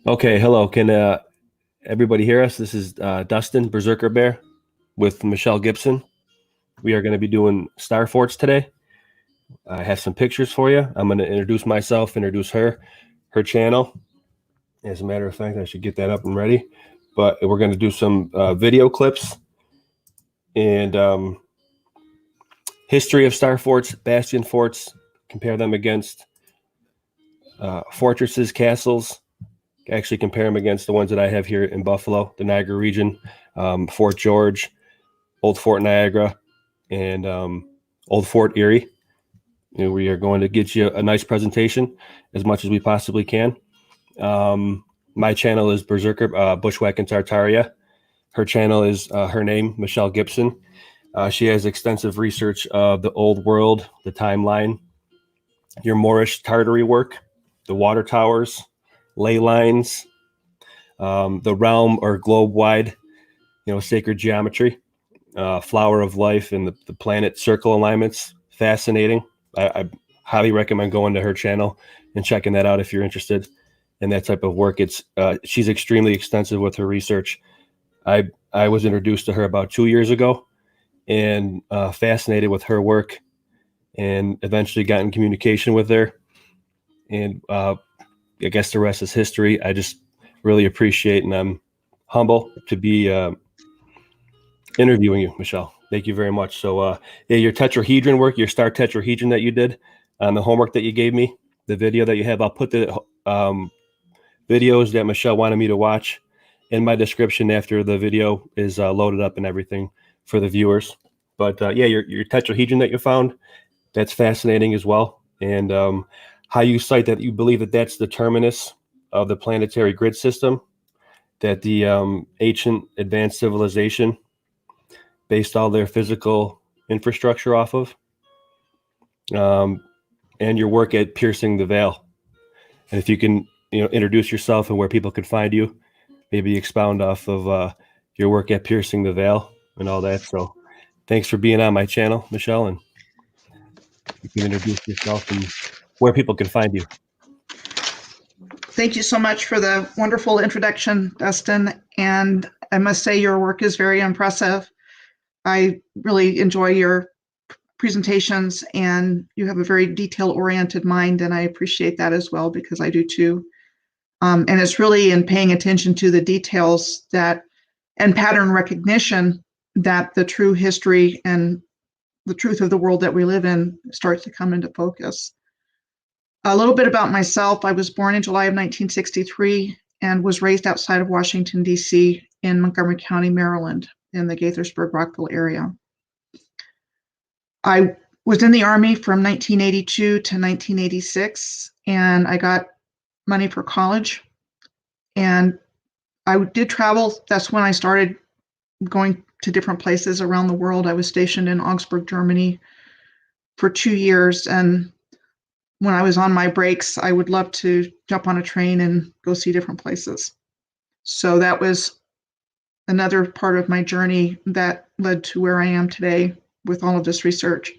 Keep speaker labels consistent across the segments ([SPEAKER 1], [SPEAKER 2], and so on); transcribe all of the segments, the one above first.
[SPEAKER 1] Okay, hello. Can everybody hear us? This is Dustin, Berserker Bear, with Michelle Gibson. We are going to be doing Star Forts today. I have some pictures for you. I'm going to introduce myself, introduce her channel. As a matter of fact, I should get that up and ready. But we're going to do some video clips and history of Star Forts, Bastion Forts, compare them against fortresses, castles, actually compare them against the ones that I have here in Buffalo, the Niagara region, Fort George, Old Fort Niagara, and Old Fort Erie. We are going to get you a nice presentation as much as we possibly can. My channel is Berserker Bushwhack Tartaria. Her channel is her name, Michelle Gibson. She has extensive research of the old world, the timeline, your Moorish Tartary work, the water towers, ley lines, the realm or globe wide, sacred geometry, flower of life, and the planet circle alignments. Fascinating. I highly recommend going to her channel and checking that out if you're interested in that type of work. She's extremely extensive with her research. I was introduced to her about 2 years ago and fascinated with her work, and eventually got in communication with her. And I guess the rest is history. I just really appreciate, and I'm humble to be interviewing you, Michelle. Thank you very much. So, yeah, your tetrahedron work, your star tetrahedron that you did, on the homework that you gave me, the video that you have, I'll put the videos that Michelle wanted me to watch in my description after the video is loaded up and everything for the viewers. But yeah, your tetrahedron that you found, that's fascinating as well. And how you cite that you believe that that's the terminus of the planetary grid system, that the ancient advanced civilization based all their physical infrastructure off of, and your work at piercing the veil. And if you can, introduce yourself and where people can find you, maybe expound off of your work at piercing the veil and all that. So, thanks for being on my channel, Michelle, and you can introduce yourself and where people can find you.
[SPEAKER 2] Thank you so much for the wonderful introduction, Dustin. And I must say your work is very impressive. I really enjoy your presentations, and you have a very detail-oriented mind, and I appreciate that as well, because I do too. And it's really in paying attention to the details and pattern recognition that the true history and the truth of the world that we live in starts to come into focus. A little bit about myself. I was born in July of 1963 and was raised outside of Washington, D.C. in Montgomery County, Maryland, in the Gaithersburg-Rockville area. I was in the Army from 1982 to 1986, and I got money for college. And I did travel. That's when I started going to different places around the world. I was stationed in Augsburg, Germany for 2 years. And when I was on my breaks, I would love to jump on a train and go see different places. So that was another part of my journey that led to where I am today with all of this research.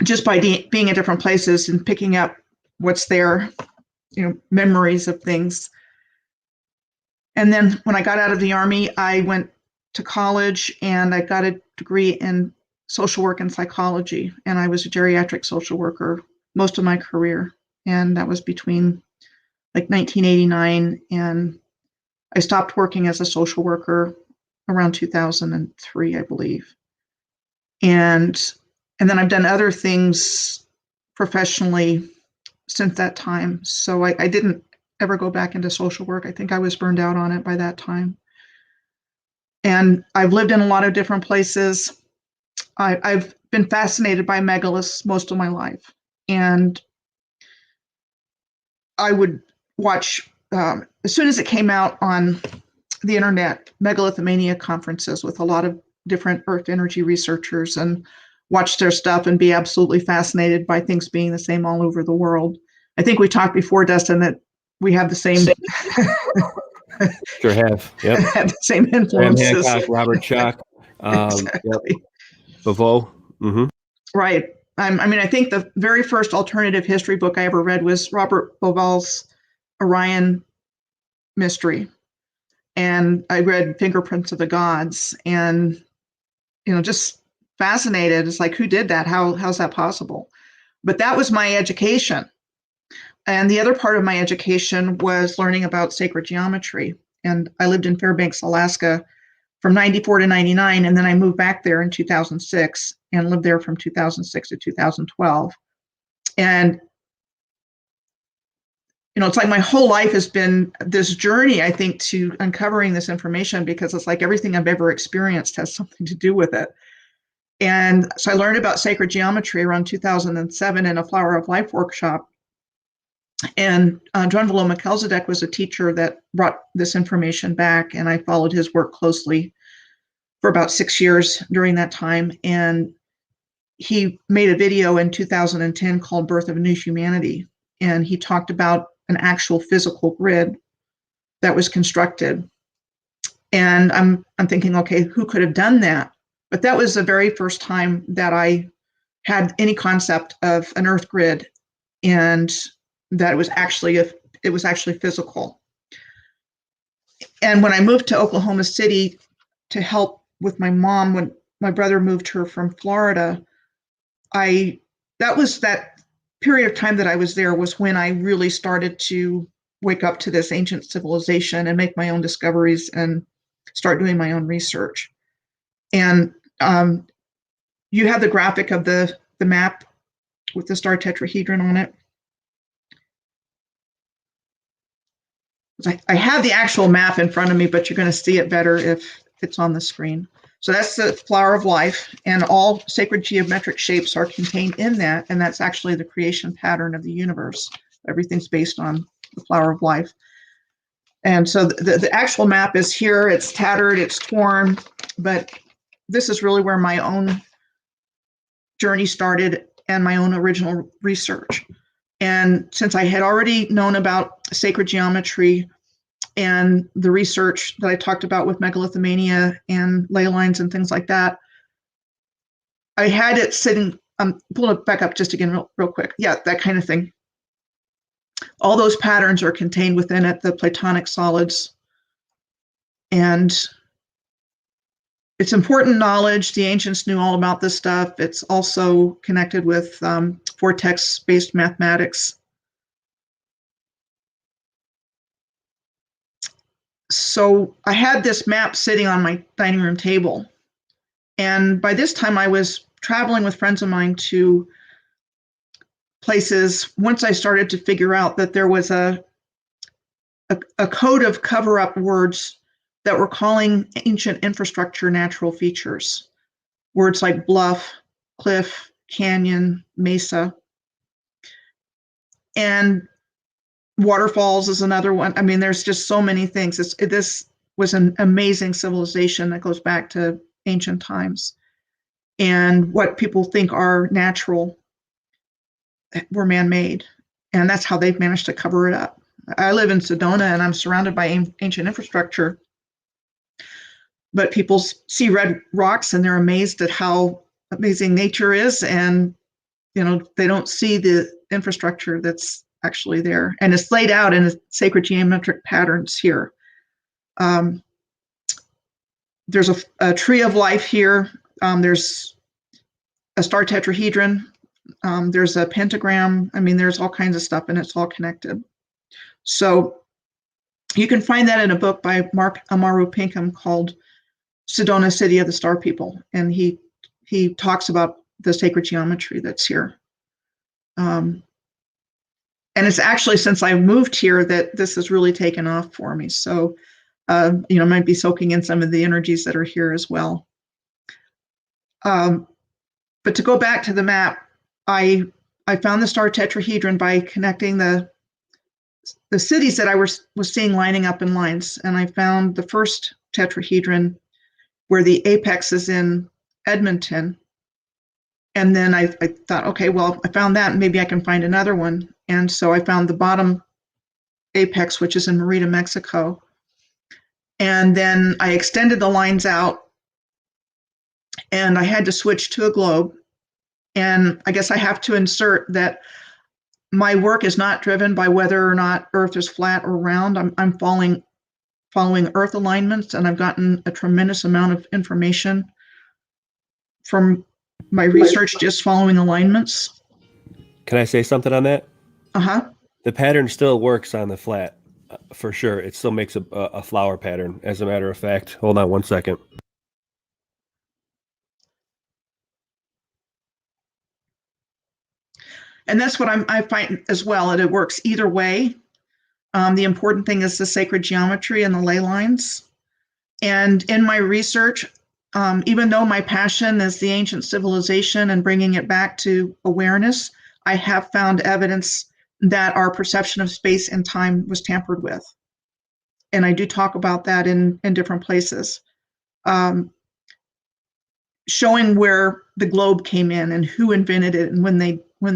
[SPEAKER 2] Just by being at different places and picking up what's there, memories of things. And then when I got out of the Army, I went to college and I got a degree in social work and psychology. And I was a geriatric social worker most of my career. And that was between like 1989, and I stopped working as a social worker around 2003, I believe. And then I've done other things professionally since that time. So I didn't ever go back into social work. I think I was burned out on it by that time. And I've lived in a lot of different places. I've been fascinated by megaliths most of my life. And I would watch, as soon as it came out on the internet, megalithomania conferences with a lot of different earth energy researchers, and watch their stuff and be absolutely fascinated by things being the same all over the world. I think we talked before, Dustin, that we have the same
[SPEAKER 1] Sure have. Yep.
[SPEAKER 2] have the same influences.
[SPEAKER 1] Hancock, Robert Schoch,
[SPEAKER 2] Exactly.
[SPEAKER 1] Yep. Bavo. Mm-hmm.
[SPEAKER 2] Right. I think the very first alternative history book I ever read was Robert Bauval's Orion mystery. And I read Fingerprints of the Gods, and just fascinated. It's like, who did that? How's that possible? But that was my education. And the other part of my education was learning about sacred geometry. And I lived in Fairbanks, Alaska from 94 to 99. And then I moved back there in 2006 and lived there from 2006 to 2012. And, it's like my whole life has been this journey, I think, to uncovering this information, because it's like everything I've ever experienced has something to do with it. And so I learned about sacred geometry around 2007 in a Flower of Life workshop. And Drunvalo Melchizedek was a teacher that brought this information back, and I followed his work closely for about 6 years during that time. And he made a video in 2010 called Birth of a New Humanity, and he talked about an actual physical grid that was constructed. And I'm thinking, okay, who could have done that? But that was the very first time that I had any concept of an Earth grid, and that it was actually physical. And when I moved to Oklahoma City to help with my mom when my brother moved her from Florida, that period of time that I was there was when I really started to wake up to this ancient civilization and make my own discoveries and start doing my own research. And you have the graphic of the map with the Star Tetrahedron on it. I have the actual map in front of me, but you're going to see it better if it's on the screen. So that's the Flower of Life, and all sacred geometric shapes are contained in that, and that's actually the creation pattern of the universe. Everything's based on the Flower of Life. And so the actual map is here. It's tattered, it's torn, but this is really where my own journey started and my own original research. And since I had already known about sacred geometry and the research that I talked about with megalithomania and ley lines and things like that, I had it sitting, pull it back up just again real quick. Yeah, that kind of thing. All those patterns are contained within it, the Platonic solids. And it's important knowledge. The ancients knew all about this stuff. It's also connected with vortex-based mathematics. So I had this map sitting on my dining room table. And by this time I was traveling with friends of mine to places. Once I started to figure out that there was a code of cover-up words that were calling ancient infrastructure natural features. Words like bluff, cliff, canyon, mesa. And waterfalls is another one. I mean, there's just so many things. This was an amazing civilization that goes back to ancient times. And what people think are natural were man-made. And that's how they've managed to cover it up. I live in Sedona and I'm surrounded by ancient infrastructure. But people see red rocks and they're amazed at how amazing nature is. And, they don't see the infrastructure that's actually there. And it's laid out in sacred geometric patterns here. There's a tree of life here. There's a star tetrahedron. There's a pentagram. I mean, there's all kinds of stuff, and it's all connected. So you can find that in a book by Mark Amaru Pinkham called Sedona, City of the Star People. And he talks about the sacred geometry that's here. And it's actually since I moved here that this has really taken off for me. So, I might be soaking in some of the energies that are here as well. But to go back to the map, I found the star tetrahedron by connecting the cities that I was seeing lining up in lines. And I found the first tetrahedron where the apex is in Edmonton. And then I thought, okay, well, I found that, maybe I can find another one. And so I found the bottom apex, which is in Merida, Mexico. And then I extended the lines out and I had to switch to a globe. And I guess I have to insert that my work is not driven by whether or not Earth is flat or round. I'm following Earth alignments, and I've gotten a tremendous amount of information from my research just following alignments.
[SPEAKER 1] Can I say something on that?
[SPEAKER 2] Uh-huh.
[SPEAKER 1] The pattern still works on the flat, for sure. It still makes a flower pattern, as a matter of fact. Hold on one second.
[SPEAKER 2] And that's what I find as well, and it works either way. The important thing is the sacred geometry and the ley lines. And in my research, even though my passion is the ancient civilization and bringing it back to awareness, I have found evidence that our perception of space and time was tampered with. And I do talk about that in different places. Showing where the globe came in and who invented it and when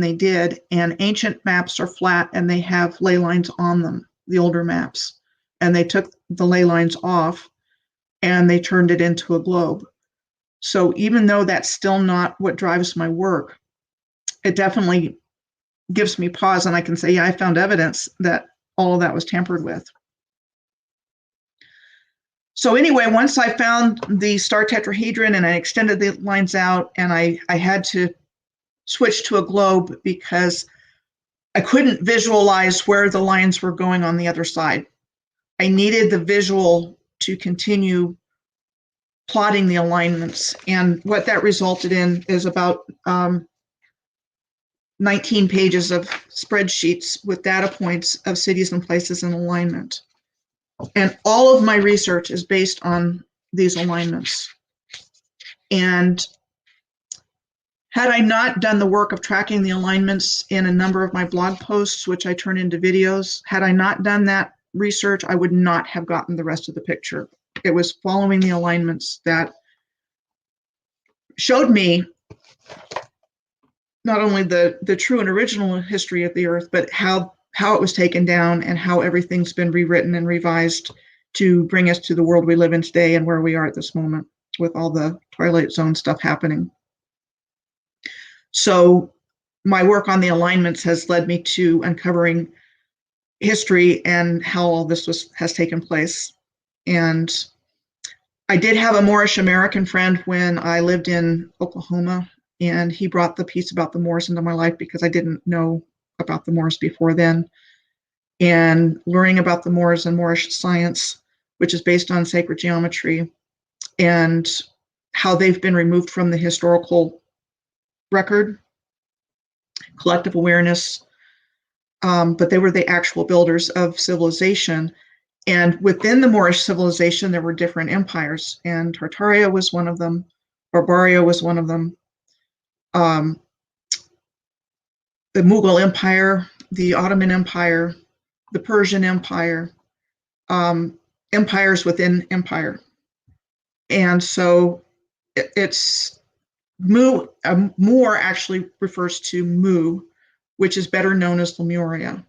[SPEAKER 2] they did. And ancient maps are flat and they have ley lines on them, the older maps. And they took the ley lines off and they turned it into a globe. So even though that's still not what drives my work, it definitely gives me pause, and I can say, yeah, I found evidence that all of that was tampered with. So anyway, once I found the Star Tetrahedron and I extended the lines out, and I had to switch to a globe because I couldn't visualize where the lines were going on the other side. I needed the visual to continue plotting the alignments. And what that resulted in is about 19 pages of spreadsheets with data points of cities and places in alignment. And all of my research is based on these alignments. And had I not done the work of tracking the alignments in a number of my blog posts, which I turn into videos, had I not done that research, I would not have gotten the rest of the picture. It was following the alignments that showed me not only the true and original history of the Earth, but how it was taken down and how everything's been rewritten and revised to bring us to the world we live in today and where we are at this moment with all the Twilight Zone stuff happening. So my work on the alignments has led me to uncovering history and how all this has taken place. And I did have a Moorish American friend when I lived in Oklahoma, and he brought the piece about the Moors into my life because I didn't know about the Moors before then. And learning about the Moors and Moorish science, which is based on sacred geometry, and how they've been removed from the historical record, collective awareness, but they were the actual builders of civilization. And within the Moorish civilization, there were different empires, and Tartaria was one of them, Barbaria was one of them, the Mughal Empire, the Ottoman Empire, the Persian Empire, empires within empire. And so it's Moor actually refers to Mu, which is better known as Lemuria.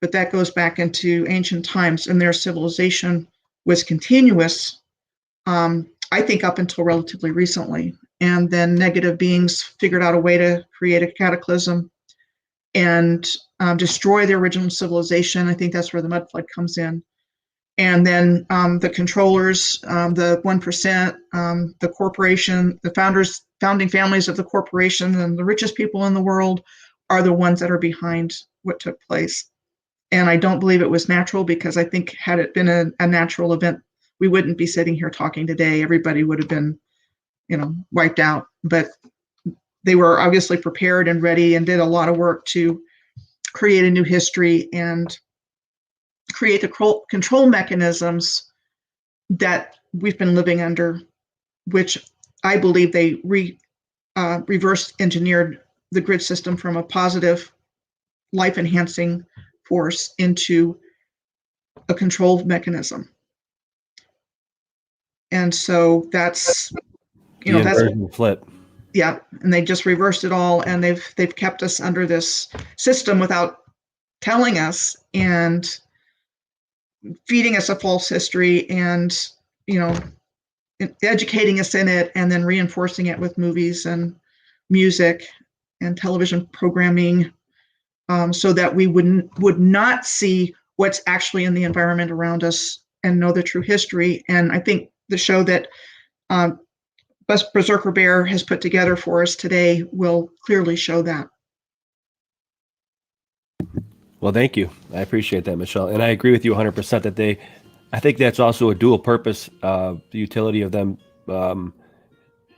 [SPEAKER 2] But that goes back into ancient times, and their civilization was continuous, I think, up until relatively recently. And then negative beings figured out a way to create a cataclysm and destroy the original civilization. I think that's where the mud flood comes in. And then the controllers, the 1%, the corporation, the founding families of the corporation, and the richest people in the world are the ones that are behind what took place. And I don't believe it was natural, because I think had it been a natural event, we wouldn't be sitting here talking today. Everybody would have been, wiped out. But they were obviously prepared and ready and did a lot of work to create a new history and create the control mechanisms that we've been living under, which I believe they reverse engineered the grid system from a positive, life-enhancing force into a control mechanism. And so that's,
[SPEAKER 1] the inversion flip.
[SPEAKER 2] Yeah, and they just reversed it all, and they've kept us under this system without telling us and feeding us a false history and, educating us in it, and then reinforcing it with movies and music and television programming so that we would not see what's actually in the environment around us and know the true history. And I think the show that Berserker Bear has put together for us today will clearly show that.
[SPEAKER 1] Well, thank you. I appreciate that, Michelle. And I agree with you 100% that I think that's also a dual purpose, the utility of them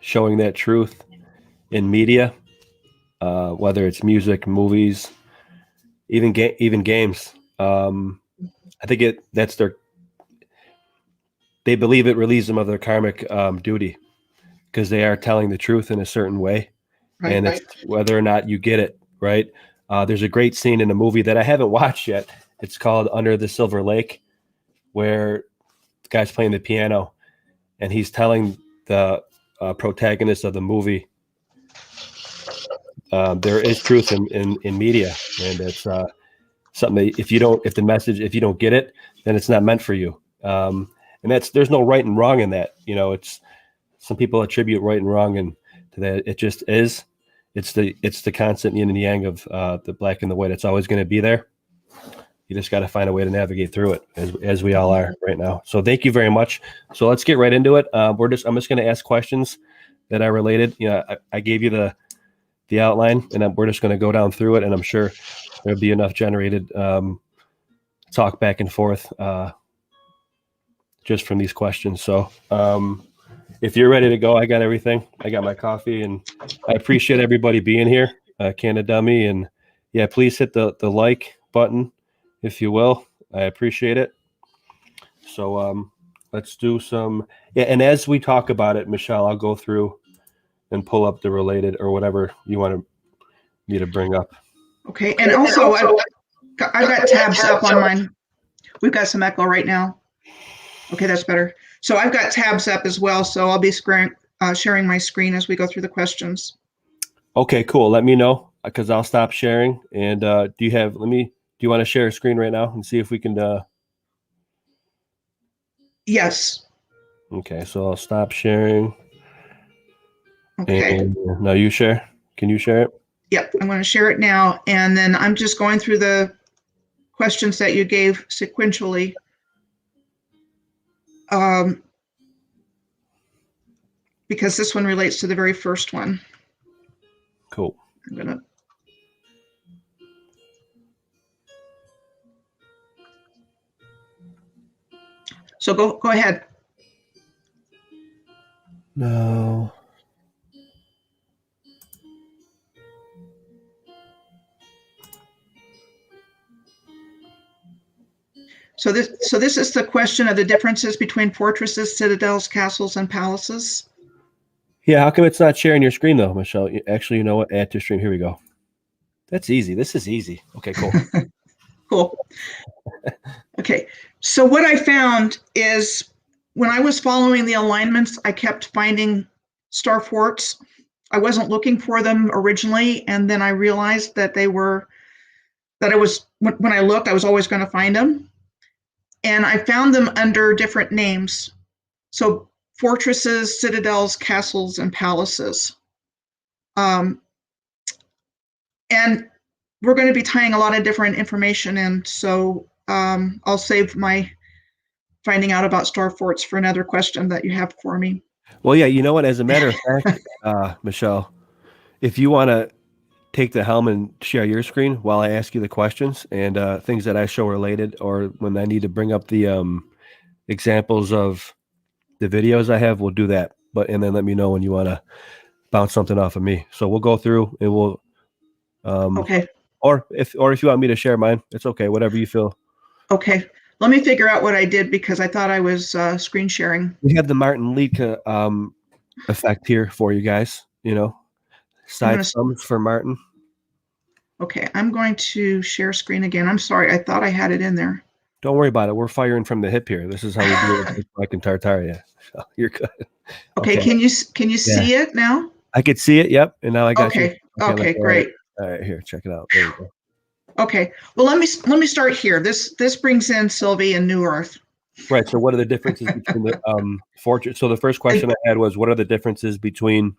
[SPEAKER 1] showing that truth in media, whether it's music, movies, even games. I think they believe it relieves them of their karmic duty because they are telling the truth in a certain way.
[SPEAKER 2] Right,
[SPEAKER 1] and it's whether or not you get it, right? There's a great scene in a movie that I haven't watched yet. It's called Under the Silver Lake, where the guy's playing the piano and he's telling the protagonist of the movie there is truth in media, and it's something that if you don't get it, then it's not meant for you. And there's no right and wrong in that. It's some people attribute right and wrong and to that. It just is. It's the constant yin and yang of the black and the white. It's always going to be there. You just got to find a way to navigate through it, as we all are right now. So thank you very much. So let's get right into it. I'm just going to ask questions that are related. I gave you the outline, and we're just going to go down through it, and I'm sure there'll be enough generated talk back and forth just from these questions. So if you're ready to go, I got everything. I got my coffee, and I appreciate everybody being here. Canada Dummy, and yeah, please hit the like button if you will. I appreciate it. So let's do some. Yeah, and as we talk about it, Michelle, I'll go through and pull up the related or whatever you want me to bring up.
[SPEAKER 2] Okay, and also I've got tabs up on mine. We've got some echo right now. Okay, that's better. So I've got tabs up as well, so I'll be sharing my screen as we go through the questions.
[SPEAKER 1] Okay, cool. Let me know because I'll stop sharing. And do you want to share a screen right now and see if we can?
[SPEAKER 2] Yes.
[SPEAKER 1] Okay, so I'll stop sharing.
[SPEAKER 2] Okay.
[SPEAKER 1] And now you share. Can you share it?
[SPEAKER 2] Yep, I'm going to share it now, and then I'm just going through the questions that you gave sequentially. Because this one relates to the very first one.
[SPEAKER 1] Cool.
[SPEAKER 2] I'm gonna. So go ahead.
[SPEAKER 1] No.
[SPEAKER 2] So this is the question of the differences between fortresses, citadels, castles, and palaces.
[SPEAKER 1] Yeah, how come it's not sharing your screen though, Michelle? Actually, you know what? Add to stream. Here we go. That's easy. This is easy. Okay, cool.
[SPEAKER 2] Cool. Okay, so what I found is when I was following the alignments, I kept finding star forts. I wasn't looking for them originally, and then I realized that when I looked, I was always going to find them. And I found them under different names. So fortresses, citadels, castles, and palaces. And we're going to be tying a lot of different information in. So I'll save my finding out about star forts for another question that you have for me.
[SPEAKER 1] Well, yeah, you know what? As a matter of fact, Michelle, if you want to take the helm and share your screen while I ask you the questions and things that I show related, or when I need to bring up the examples of the videos I have, we'll do that. And then let me know when you want to bounce something off of me. So we'll go through and we'll.
[SPEAKER 2] Okay.
[SPEAKER 1] Or if you want me to share mine, it's okay. Whatever you feel.
[SPEAKER 2] Okay. Let me figure out what I did because I thought I was screen sharing.
[SPEAKER 1] We have the Martin Liedke effect here for you guys. Side thumbs for Martin.
[SPEAKER 2] Okay, I'm going to share screen again. I'm sorry, I thought I had it in there.
[SPEAKER 1] Don't worry about it. We're firing from the hip here. This is how we do it with Mike and Tartaria. So you're good.
[SPEAKER 2] Okay, can you see it now?
[SPEAKER 1] I could see it. Yep. And now I got you.
[SPEAKER 2] Okay, great.
[SPEAKER 1] All right, here, check it out. There you go.
[SPEAKER 2] Okay. Well, let me start here. This brings in Sylvie and New Earth.
[SPEAKER 1] Right. So what are the differences between the fortress? So the first question I had was, what are the differences between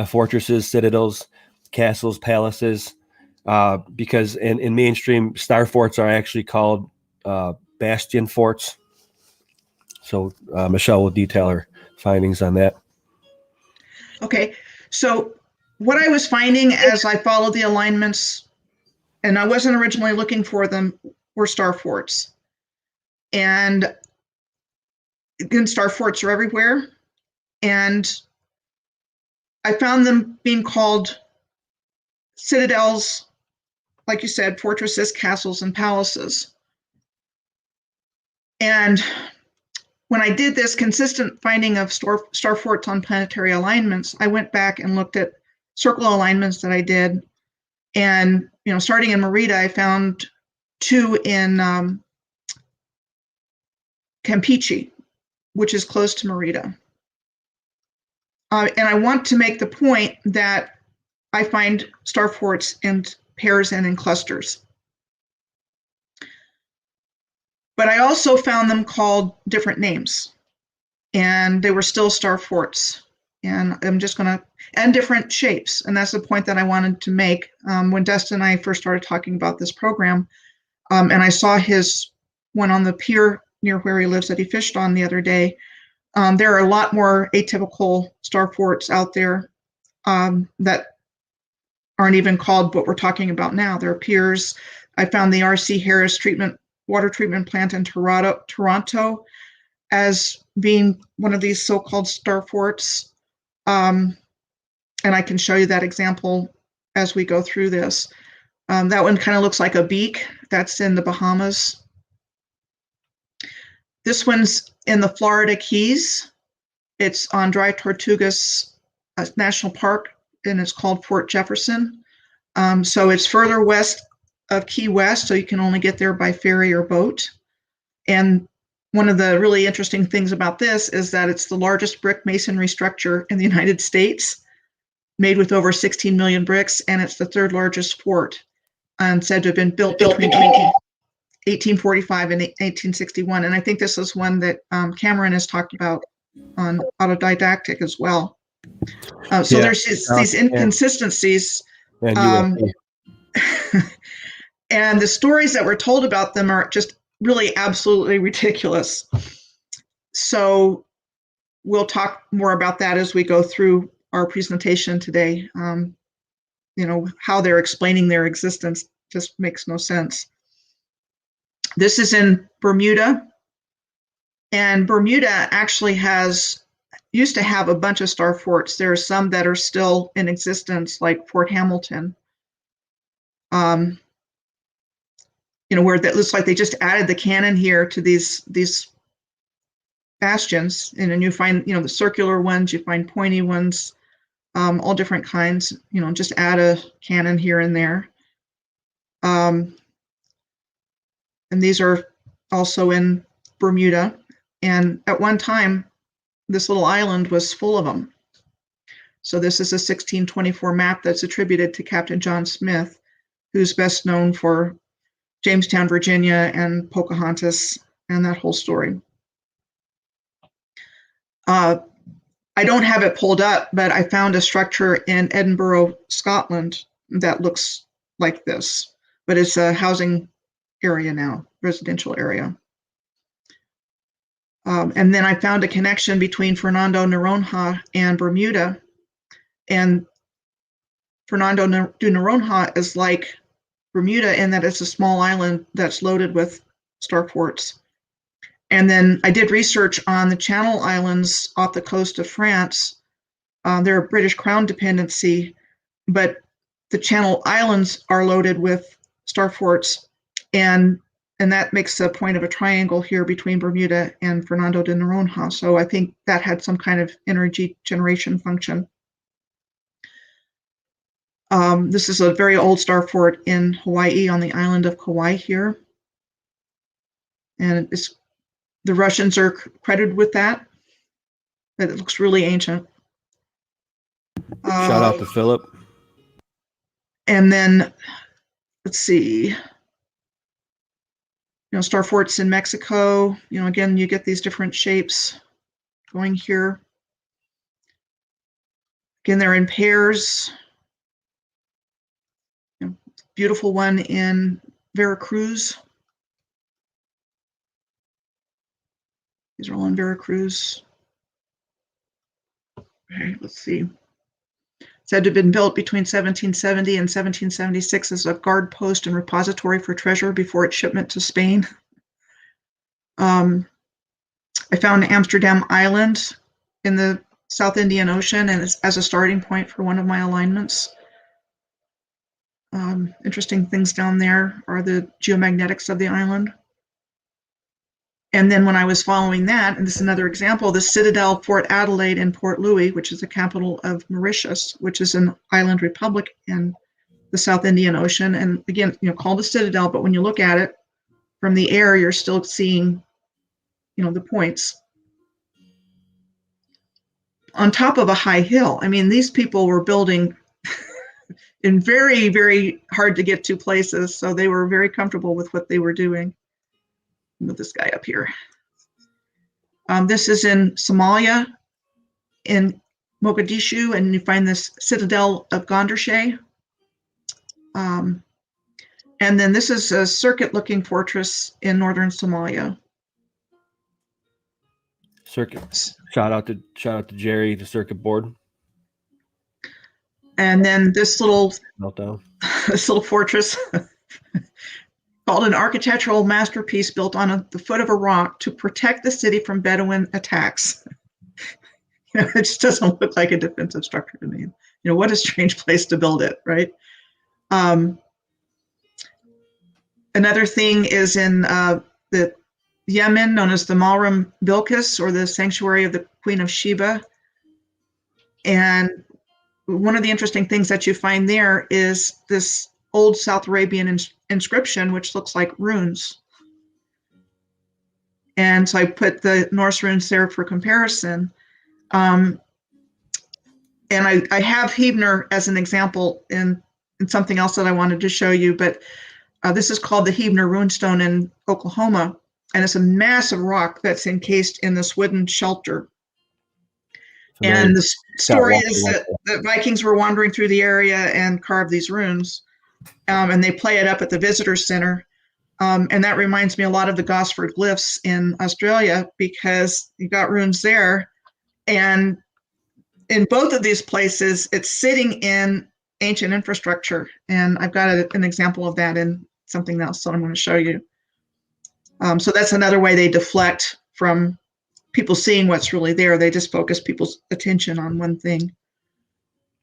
[SPEAKER 1] fortresses, citadels, castles, palaces, because in mainstream, star forts are actually called bastion forts. So Michelle will detail her findings on that.
[SPEAKER 2] Okay, so what I was finding as I followed the alignments, and I wasn't originally looking for them, were star forts. And again, star forts are everywhere. And I found them being called citadels, like you said, fortresses, castles, and palaces. And when I did this consistent finding of star forts on planetary alignments, I went back and looked at circle alignments that I did. And, starting in Merida, I found 2 in Campeche, which is close to Merida. And I want to make the point that I find star forts in pairs and in clusters. But I also found them called different names, and they were still star forts. And I'm just going to, and different shapes. And that's the point that I wanted to make when Dustin and I first started talking about this program. And I saw his one on the pier near where he lives that he fished on the other day. There are a lot more atypical star forts out there that aren't even called what we're talking about now. There are piers. I found the R.C. Harris water treatment plant in Toronto as being one of these so-called star forts. And I can show you that example as we go through this. That one kind of looks like a beak. That's in the Bahamas. This one's in the Florida Keys. It's on Dry Tortugas National Park, and it's called Fort Jefferson. So it's further west of Key West, so you can only get there by ferry or boat. And one of the really interesting things about this is that it's the largest brick masonry structure in the United States, made with over 16 million bricks, and it's the 3rd largest fort, and said to have been built between 1845 and 1861. And I think this is one that Cameron has talked about on Autodidactic as well. So there's these inconsistencies. And the stories that were told about them are just really absolutely ridiculous. So we'll talk more about that as we go through our presentation today. How they're explaining their existence just makes no sense. This is in Bermuda. And Bermuda actually used to have a bunch of star forts. There are some that are still in existence, like Fort Hamilton. Where that looks like they just added the cannon here to these bastions. And you find, the circular ones, you find pointy ones, all different kinds, just add a cannon here and there. And these are also in Bermuda. And at one time, this little island was full of them. So this is a 1624 map that's attributed to Captain John Smith, who's best known for Jamestown, Virginia, and Pocahontas, and that whole story. I don't have it pulled up, but I found a structure in Edinburgh, Scotland, that looks like this, but it's a housing area now, residential area. And then I found a connection between Fernando Noronha and Bermuda, and Fernando de Noronha is like Bermuda in that it's a small island that's loaded with star forts. And then I did research on the Channel Islands off the coast of France. They're a British Crown dependency, but the Channel Islands are loaded with star forts, and that makes a point of a triangle here between Bermuda and Fernando de Noronha. So I think that had some kind of energy generation function. This is a very old star fort in Hawaii, on the island of Kauai here. And the Russians are credited with that, but it looks really ancient.
[SPEAKER 1] Shout out to Philip.
[SPEAKER 2] And then, let's see, star forts in Mexico. Again, you get these different shapes going here. Again, they're in pairs. beautiful one in Veracruz. These are all in Veracruz. Okay, let's see. Said to have been built between 1770 and 1776 as a guard post and repository for treasure before its shipment to Spain. I found Amsterdam Island in the South Indian Ocean and as a starting point for one of my alignments. Interesting things down there are the geomagnetics of the island. And then when I was following that, and this is another example, the Citadel, Fort Adelaide, and Port Louis, which is the capital of Mauritius, which is an island republic in the South Indian Ocean. And again, called the Citadel, but when you look at it from the air, you're still seeing, the points on top of a high hill. I mean, these people were building in very, very hard to get to places, so they were very comfortable with what they were doing. Move this guy up here. This is in Somalia, in Mogadishu, and you find this Citadel of Gondarshe. And then this is a circuit-looking fortress in northern Somalia.
[SPEAKER 1] Circuit. Shout out to Jerry, the circuit board.
[SPEAKER 2] And then this little
[SPEAKER 1] Meltdown.
[SPEAKER 2] this little fortress called an architectural masterpiece built on the foot of a rock to protect the city from Bedouin attacks. It just doesn't look like a defensive structure to me. What a strange place to build it, right? Another thing is in the Yemen, known as the Malram Bilqis, or the Sanctuary of the Queen of Sheba. And one of the interesting things that you find there is this old South Arabian inscription, which looks like runes. And so I put the Norse runes there for comparison. And I have Hebner as an example in something else that I wanted to show you, but this is called the Hebner Runestone in Oklahoma. And it's a massive rock that's encased in this wooden shelter. And the story is that the Vikings were wandering through the area and carved these runes. And they play it up at the visitor center. And that reminds me a lot of the Gosford glyphs in Australia, because you got runes there. And in both of these places, it's sitting in ancient infrastructure. And I've got an example of that in something else that I'm going to show you. So that's another way they deflect from people seeing what's really there. They just focus people's attention on one thing.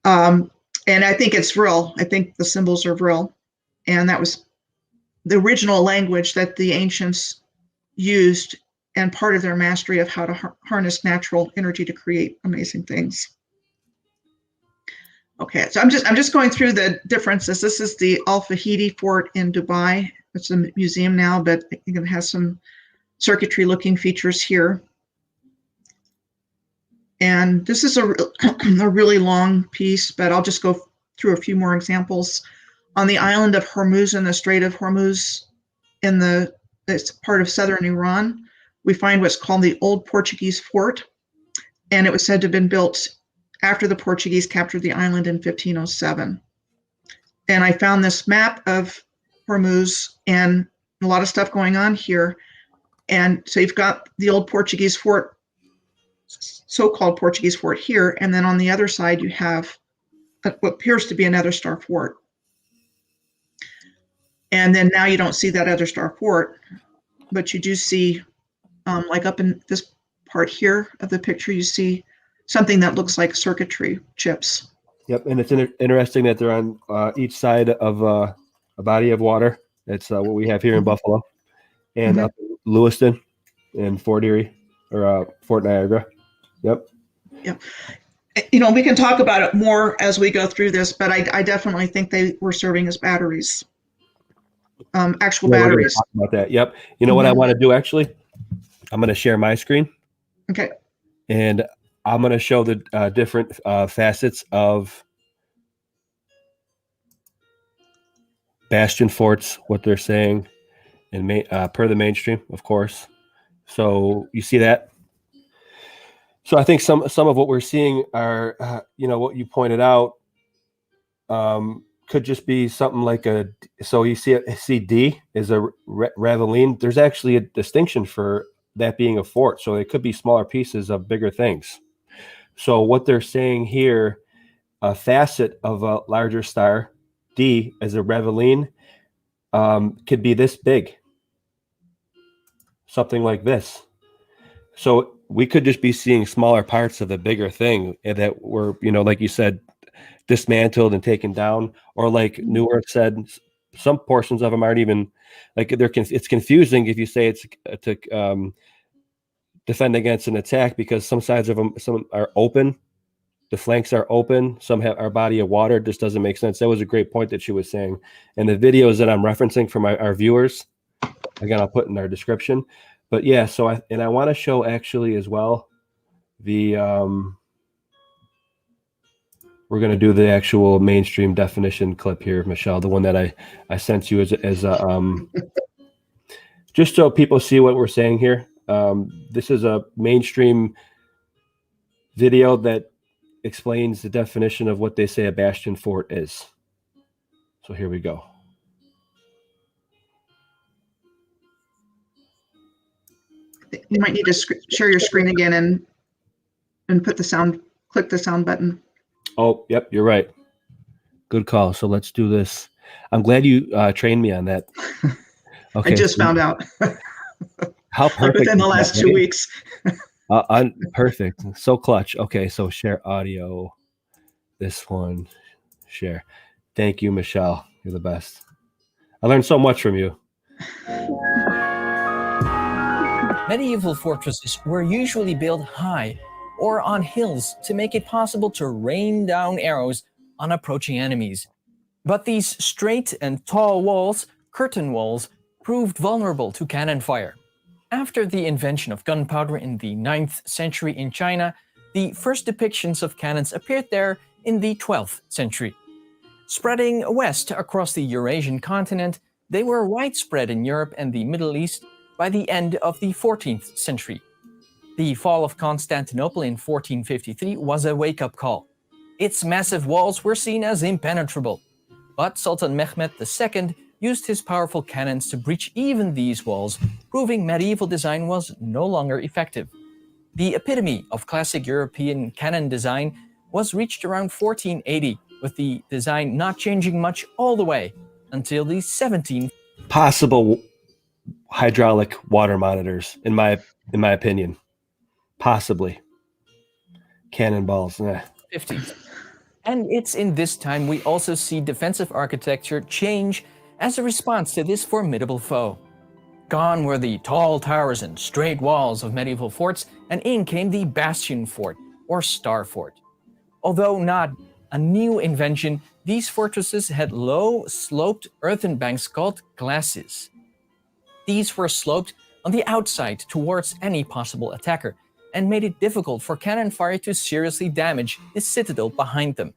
[SPEAKER 2] And I think it's real. I think the symbols are real. And that was the original language that the ancients used and part of their mastery of how to harness natural energy to create amazing things. Okay, so I'm just going through the differences. This is the Alfaji Fort in Dubai. It's a museum now, but I think it has some circuitry looking features here. And this is a really long piece, but I'll just go through a few more examples. On the island of Hormuz in the Strait of Hormuz, it's part of southern Iran, we find what's called the Old Portuguese Fort. And it was said to have been built after the Portuguese captured the island in 1507. And I found this map of Hormuz and a lot of stuff going on here. And so you've got the Old Portuguese Fort, so-called Portuguese Fort here. And then on the other side, you have what appears to be another star fort. And then now you don't see that other star fort, but you do see, like up in this part here of the picture, you see something that looks like circuitry chips.
[SPEAKER 1] Yep, and it's interesting that they're on each side of a body of water. That's what we have here in Buffalo, and up in Lewiston and Fort Erie, or Fort Niagara. Yep.
[SPEAKER 2] Yep. We can talk about it more as we go through this, but I definitely think they were serving as batteries, actual batteries.
[SPEAKER 1] Talk about that. Yep. You know what I want to do, actually? I'm going to share my screen.
[SPEAKER 2] Okay.
[SPEAKER 1] And I'm going to show the different facets of Bastion Forts, what they're saying, and per the mainstream, of course. So you see that? So I think some of what we're seeing are, what you pointed out, kind could just be something like so you see D is a ravelin. There's actually a distinction for that being a fort. So it could be smaller pieces of bigger things. So what they're saying here, a facet of a larger star, D as a ravelin, could be this big. Something like this. So we could just be seeing smaller parts of the bigger thing that were, like you said, dismantled and taken down, or like New Earth said, some portions of them aren't even like it's confusing if you say it's to defend against an attack, because some sides of them, some are open, the flanks are open, some have our body of water. Just doesn't make sense. That was a great point that she was saying, and the videos that I'm referencing from our viewers, again, I'll put in our description. But yeah, so I want to show actually as well the we're going to do the actual mainstream definition clip here, Michelle, the one that I sent you as a just so people see what we're saying here. This is a mainstream video that explains the definition of what they say a bastion fort is. So here we go.
[SPEAKER 2] You might need to share your screen again and put the sound, click the sound button.
[SPEAKER 1] Oh, yep, you're right. Good call. So let's do this. I'm glad you trained me on that.
[SPEAKER 2] Okay. I just found out.
[SPEAKER 1] How perfect.
[SPEAKER 2] Like within the last 2 weeks.
[SPEAKER 1] Perfect. So clutch. Okay, so share audio. This one, share. Thank you, Michelle. You're the best. I learned so much from you.
[SPEAKER 3] Medieval fortresses were usually built high or on hills to make it possible to rain down arrows on approaching enemies. But these straight and tall walls, curtain walls, proved vulnerable to cannon fire. After the invention of gunpowder in the 9th century in China, the first depictions of cannons appeared there in the 12th century. Spreading west across the Eurasian continent, they were widespread in Europe and the Middle East by the end of the 14th century. The fall of Constantinople in 1453 was a wake-up call. Its massive walls were seen as impenetrable, but Sultan Mehmed II used his powerful cannons to breach even these walls, proving medieval design was no longer effective. The epitome of classic European cannon design was reached around 1480, with the design not changing much all the way until the 17th.
[SPEAKER 1] Possible hydraulic water monitors, in my opinion. Possibly. Cannonballs.
[SPEAKER 3] 50s. And it's in this time we also see defensive architecture change as a response to this formidable foe. Gone were the tall towers and straight walls of medieval forts, and in came the Bastion Fort, or Star Fort. Although not a new invention, these fortresses had low, sloped earthen banks called glacis. These were sloped on the outside towards any possible attacker, and made it difficult for cannon fire to seriously damage the citadel behind them.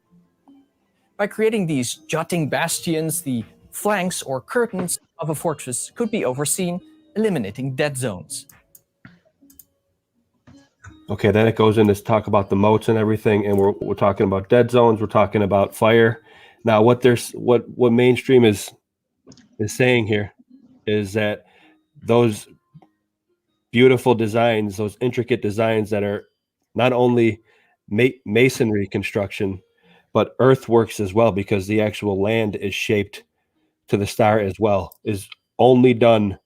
[SPEAKER 3] By creating these jutting bastions, the flanks or curtains of a fortress could be overseen, eliminating dead zones.
[SPEAKER 1] Okay, then it goes into talk about the moats and everything, and we're talking about dead zones, we're talking about fire. Now, what mainstream is saying here is that those beautiful designs, those intricate designs that are not only masonry construction, but earthworks as well, because the actual land is shaped to the star as well, is only done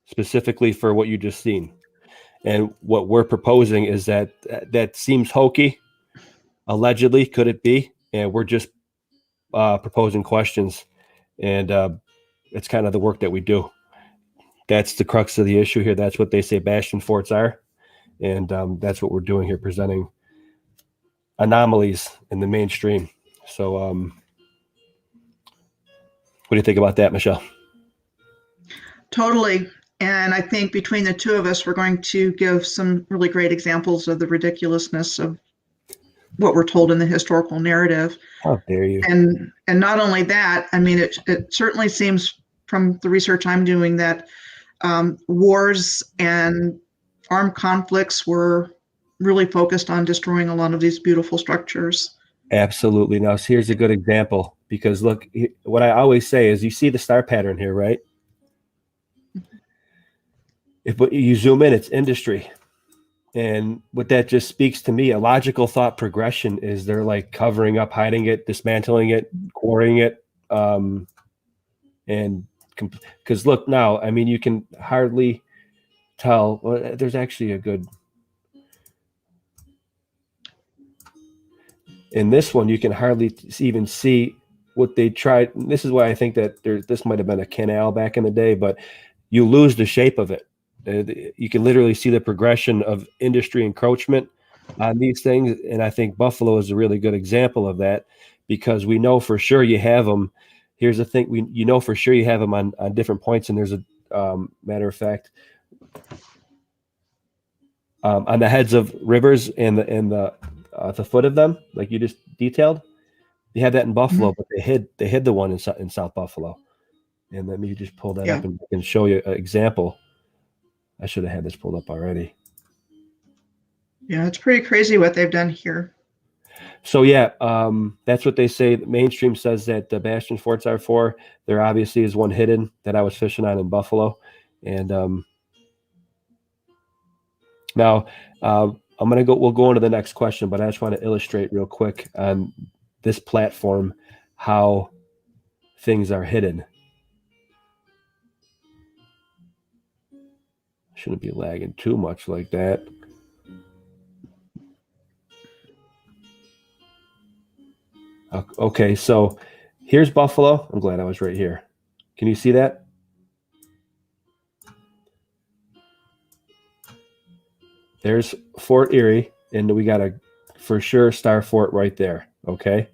[SPEAKER 1] specifically for what you just seen. And what we're proposing is that seems hokey. Allegedly, could it be? And we're just proposing questions, and it's kind of the work that we do. That's the crux of the issue here. That's what they say bastion forts are, and that's what we're doing here, presenting anomalies in the mainstream. So what do you think about that, Michelle?
[SPEAKER 2] Totally. And I think between the two of us, we're going to give some really great examples of the ridiculousness of what we're told in the historical narrative.
[SPEAKER 1] How dare you?
[SPEAKER 2] And not only that, I mean, it certainly seems from the research I'm doing that wars and armed conflicts were really focused on destroying a lot of these beautiful structures.
[SPEAKER 1] Absolutely. Now, here's a good example, because look, what I always say is, you see the star pattern here, right? If you zoom in, it's industry. And what that just speaks to me, a logical thought progression is they're like covering up, hiding it, dismantling it, quarrying it. And because look now, I mean, you can hardly tell. Well, there's actually a good, in this one, you can hardly even see what they tried. This is why I think that this might have been a canal back in the day, but you lose the shape of it. You can literally see the progression of industry encroachment on these things. And I think Buffalo is a really good example of that, because we know for sure you have them. Here's the thing, you know for sure you have them on different points. And there's a matter of fact, on the heads of rivers and the foot of them, like you just detailed, you have that in Buffalo, but they hid the one in South Buffalo. And let me just pull that up and I can show you an example. I should have had this pulled up already.
[SPEAKER 2] Yeah, it's pretty crazy what they've done here.
[SPEAKER 1] So yeah, that's what they say. The mainstream says that the Bastion Forts are for. There obviously is one hidden that I was fishing on in Buffalo. And now we'll go on to the next question, but I just want to illustrate real quick on this platform how things are hidden. Shouldn't be lagging too much like that. Okay, so here's Buffalo. I'm glad I was right here. Can you see that? There's Fort Erie, and we got a for sure Star Fort right there. Okay.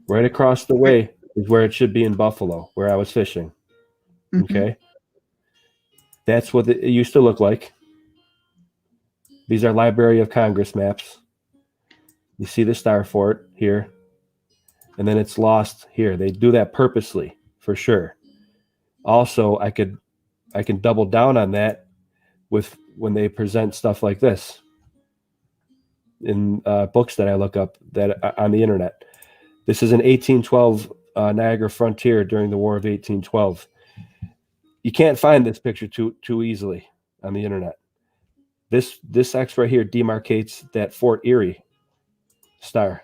[SPEAKER 1] Right across the way is where it should be in Buffalo, where I was fishing. Okay. That's what it used to look like. These are Library of Congress maps. You see the Star Fort here, and then it's lost here. They do that purposely, for sure. Also, I can double down on that with when they present stuff like this in books that I look up that on the internet. This is an 1812 Niagara frontier during the War of 1812. You can't find this picture too easily on the internet. This X right here demarcates that Fort Erie star.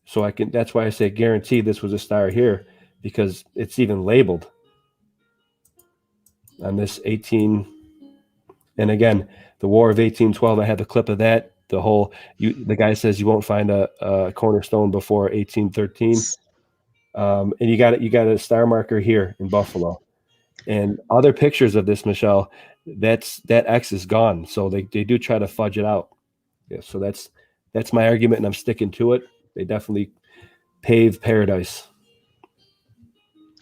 [SPEAKER 1] So that's why I say guaranteed this was a star here, because it's even labeled on this 18. And again, the War of 1812, I had the clip of that. The guy says you won't find a cornerstone before 1813. And you got a star marker here in Buffalo. And other pictures of this, Michelle, that X is gone. So they do try to fudge it out. Yeah, so that's my argument, and I'm sticking to it. They definitely paved paradise.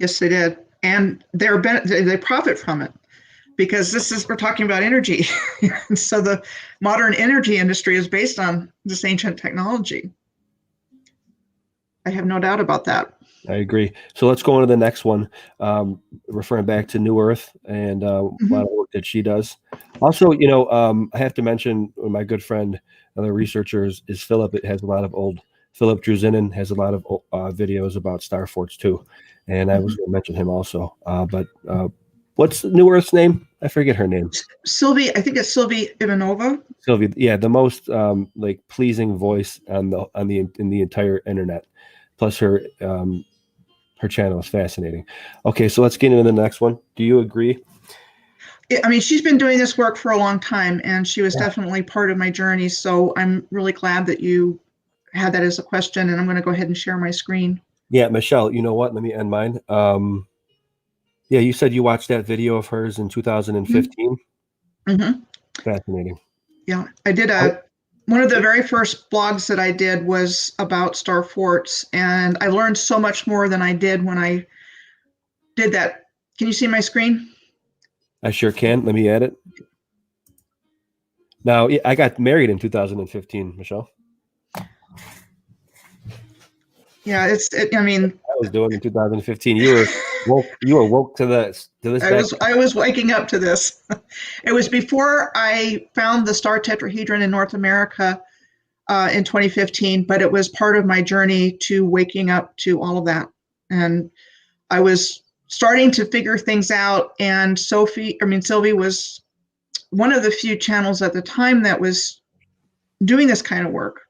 [SPEAKER 2] Yes, they did. And they profit from it, because we're talking about energy. So the modern energy industry is based on this ancient technology. I have no doubt about that.
[SPEAKER 1] I agree. So let's go on to the next one, referring back to New Earth and a lot of work that she does. Also, I have to mention my good friend, another researcher, is Philip. It has a lot of Philip Druzinin has a lot of videos about Star Forts too. And I was going to mention him also. But what's New Earth's name? I forget her name.
[SPEAKER 2] Sylvie, I think it's Sylvie Ivanova.
[SPEAKER 1] Sylvie, yeah, the most pleasing voice in the entire internet. Plus her channel is fascinating. Okay, so let's get into the next one. Do you agree?
[SPEAKER 2] I mean, she's been doing this work for a long time, and she was definitely part of my journey. So I'm really glad that you had that as a question, and I'm going to go ahead and share my screen.
[SPEAKER 1] Yeah, Michelle, you know what? Let me end mine. Yeah, you said you watched that video of hers in 2015. Fascinating.
[SPEAKER 2] Yeah, I did one of the very first blogs that I did was about Star Forts, and I learned so much more than I did when I did that. Can you see my screen?
[SPEAKER 1] I sure can. Let me add it. Now, I got married in 2015, Michelle.
[SPEAKER 2] Yeah, I mean,
[SPEAKER 1] I was doing in 2015. You were woke to this.
[SPEAKER 2] I was waking up to this. It was before I found the Star Tetrahedron in North America, in 2015, but it was part of my journey to waking up to all of that. And I was starting to figure things out, and Sylvie was one of the few channels at the time that was doing this kind of work.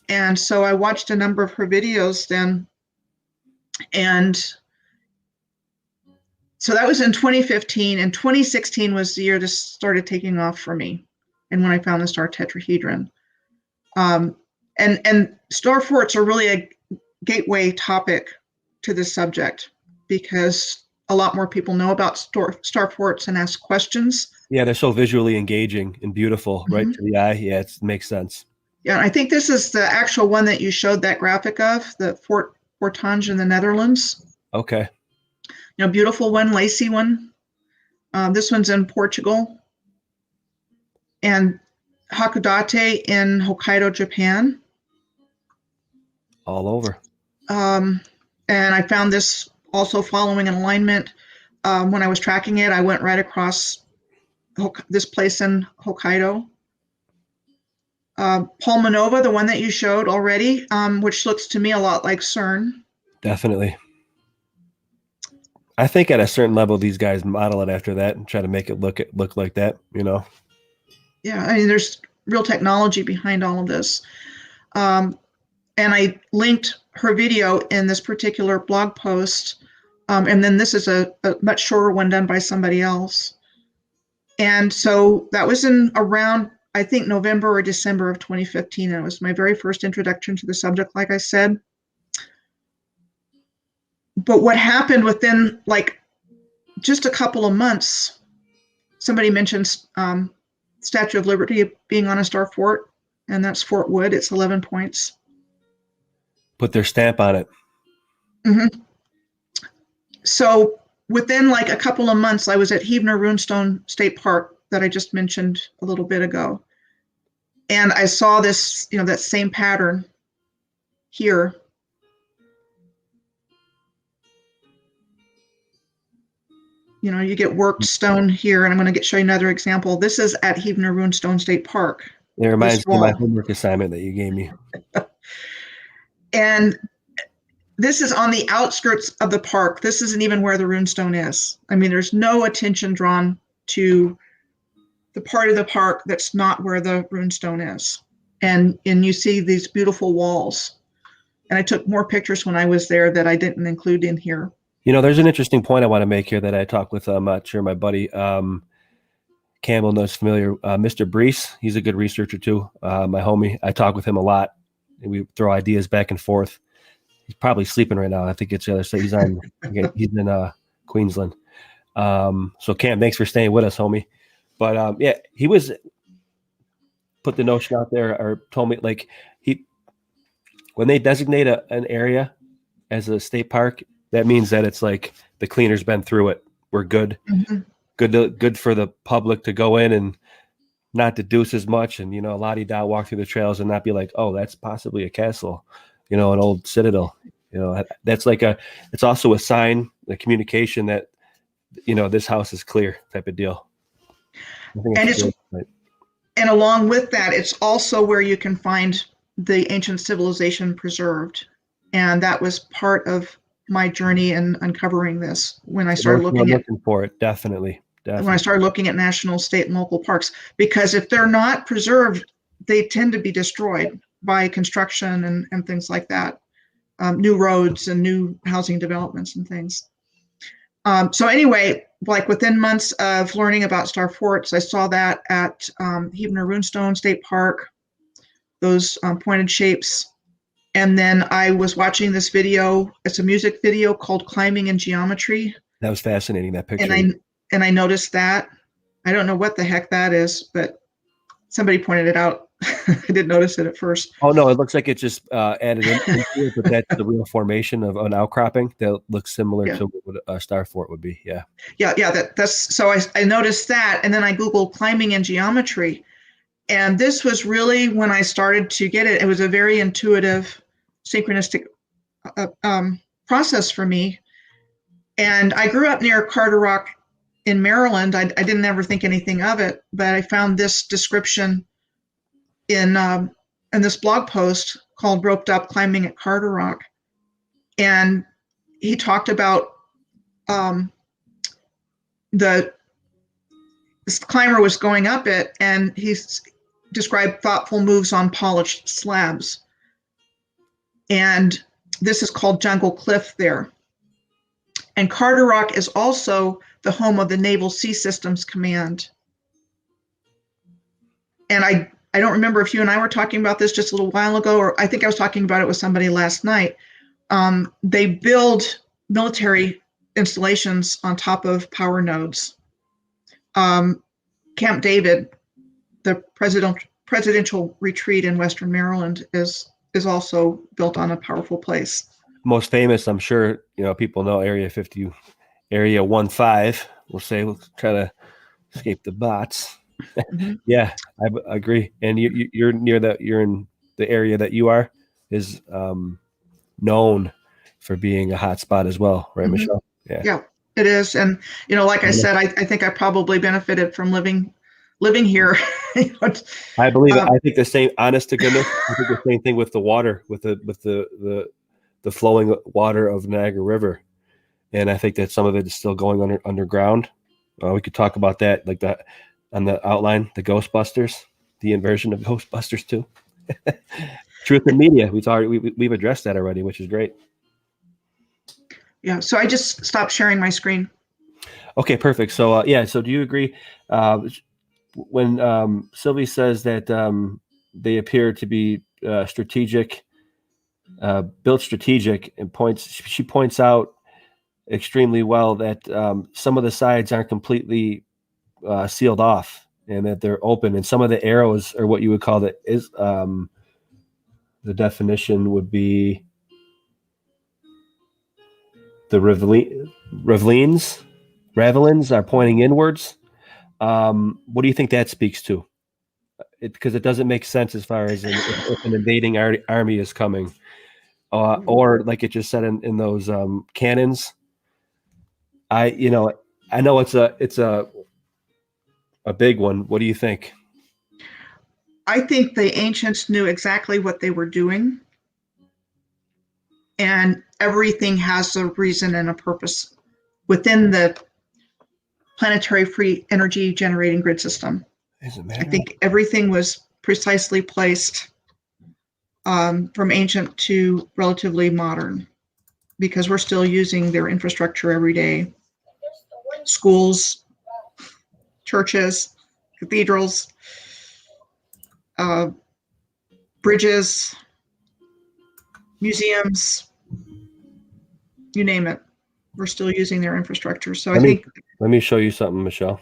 [SPEAKER 2] And so I watched a number of her videos then. And so that was in 2015, and 2016 was the year this started taking off for me. And when I found the Star Tetrahedron. And star forts are really a gateway topic to this subject, because a lot more people know about star forts and ask questions.
[SPEAKER 1] Yeah, they're so visually engaging and beautiful, right to the eye. Yeah, it makes sense.
[SPEAKER 2] Yeah, I think this is the actual one that you showed that graphic of, the Fort Fortange in the Netherlands.
[SPEAKER 1] Okay.
[SPEAKER 2] Beautiful one, lacy one. This one's in Portugal. And Hakodate in Hokkaido, Japan.
[SPEAKER 1] All over.
[SPEAKER 2] And I found this also following an alignment. When I was tracking it, I went right across this place in Hokkaido. Palmanova, the one that you showed already, which looks to me a lot like CERN.
[SPEAKER 1] Definitely. I think at a certain level, these guys model it after that and try to make it look like that,
[SPEAKER 2] Yeah, I mean, there's real technology behind all of this. And I linked her video in this particular blog post. And then this is a much shorter one done by somebody else. And so that was in around, I think, November or December of 2015. And it was my very first introduction to the subject, like I said. But what happened within just a couple of months, somebody mentioned Statue of Liberty being on a star fort, and that's Fort Wood. It's 11 points.
[SPEAKER 1] Put their stamp on it.
[SPEAKER 2] Mm-hmm. So within a couple of months, I was at Hebner Runestone State Park that I just mentioned a little bit ago. And I saw this, that same pattern here. You get worked stone here, and I'm going to show you another example. This is at Hebner Runestone State Park.
[SPEAKER 1] It reminds me of my homework assignment that you gave me.
[SPEAKER 2] And this is on the outskirts of the park. This isn't even where the runestone is. I mean, there's no attention drawn to the part of the park that's not where the runestone is. And you see these beautiful walls. And I took more pictures when I was there that I didn't include in here.
[SPEAKER 1] There's an interesting point I want to make here that I talked with, I'm not sure, my buddy Campbell knows familiar, Mr. Brees. He's a good researcher too, my homie. I talk with him a lot, and we throw ideas back and forth. He's probably sleeping right now. I think it's the other side. He's in Queensland. So Cam, thanks for staying with us, homie. But yeah, he was put the notion out there, or told me when they designate an area as a state park, that means that it's the cleaner's been through it. We're good. Mm-hmm. Good for the public to go in and not deduce as much, and la-di-da, walk through the trails and not be like, oh, that's possibly a castle, an old citadel. That's it's also a sign, a communication that this house is clear, type of deal.
[SPEAKER 2] And along with that, it's also where you can find the ancient civilization preserved, and that was part of my journey in uncovering this when I started looking
[SPEAKER 1] for it. Definitely.
[SPEAKER 2] When I started looking at national, state, and local parks, because if they're not preserved, they tend to be destroyed by construction and things like that, new roads and new housing developments and things. So anyway, within months of learning about star forts, I saw that at Hebner Runestone State Park, those pointed shapes. And then I was watching this video. It's a music video called Climbing in Geometry.
[SPEAKER 1] That was fascinating, that picture.
[SPEAKER 2] And I noticed that. I don't know what the heck that is, but somebody pointed it out. I didn't notice it at first.
[SPEAKER 1] Oh, no, it looks like it just added into it, but that's the real formation of an outcropping that looks similar to what a star fort would be. Yeah.
[SPEAKER 2] Yeah. That's so I noticed that. And then I Googled Climbing in Geometry. And this was really when I started to get it. It was a very intuitive, synchronistic process for me. And I grew up near Carter Rock in Maryland. I didn't ever think anything of it, but I found this description in a this blog post called Roped Up Climbing at Carter Rock. And he talked about this climber was going up it, and he described thoughtful moves on polished slabs. And this is called Jungle Cliff there. And Carter Rock is also the home of the Naval Sea Systems Command. And I don't remember if you and I were talking about this just a little while ago, or I think I was talking about it with somebody last night. They build military installations on top of power nodes. Camp David, the presidential retreat in Western Maryland, is also built on a powerful place.
[SPEAKER 1] Most famous, I'm sure, people know Area 50, Area 15. We'll try to escape the bots.
[SPEAKER 2] Mm-hmm.
[SPEAKER 1] Yeah, I agree. And you're in the area that you are is known for being a hot spot as well, right,
[SPEAKER 2] Mm-hmm.
[SPEAKER 1] Michelle?
[SPEAKER 2] Yeah, it is. And like I said, I think I probably benefited from living here.
[SPEAKER 1] I believe it. I think the same. Honest to goodness, I think the same thing with the water, with the flowing water of Niagara River, and I think that some of it is still going underground. We could talk about that, like that on the outline, the Ghostbusters, the inversion of Ghostbusters too. Truth in media, we've addressed that already, which is great.
[SPEAKER 2] Yeah. So I just stopped sharing my screen.
[SPEAKER 1] Okay, perfect. So so do you agree? When Sylvie says that they appear to be strategic, built strategic, and she points out extremely well that some of the sides aren't completely sealed off, and that they're open, and some of the arrows are what you would call the definition would be the ravelins are pointing inwards. What do you think that speaks to? Because it doesn't make sense as far as if an invading army is coming, or like it just said in those cannons. I know it's a big one. What do you think?
[SPEAKER 2] I think the ancients knew exactly what they were doing, and everything has a reason and a purpose within the planetary free energy generating grid system. I think everything was precisely placed from ancient to relatively modern, because we're still using their infrastructure every day. Schools, churches, cathedrals, bridges, museums, you name it. We're still using their infrastructure. So
[SPEAKER 1] let me show you something, Michelle.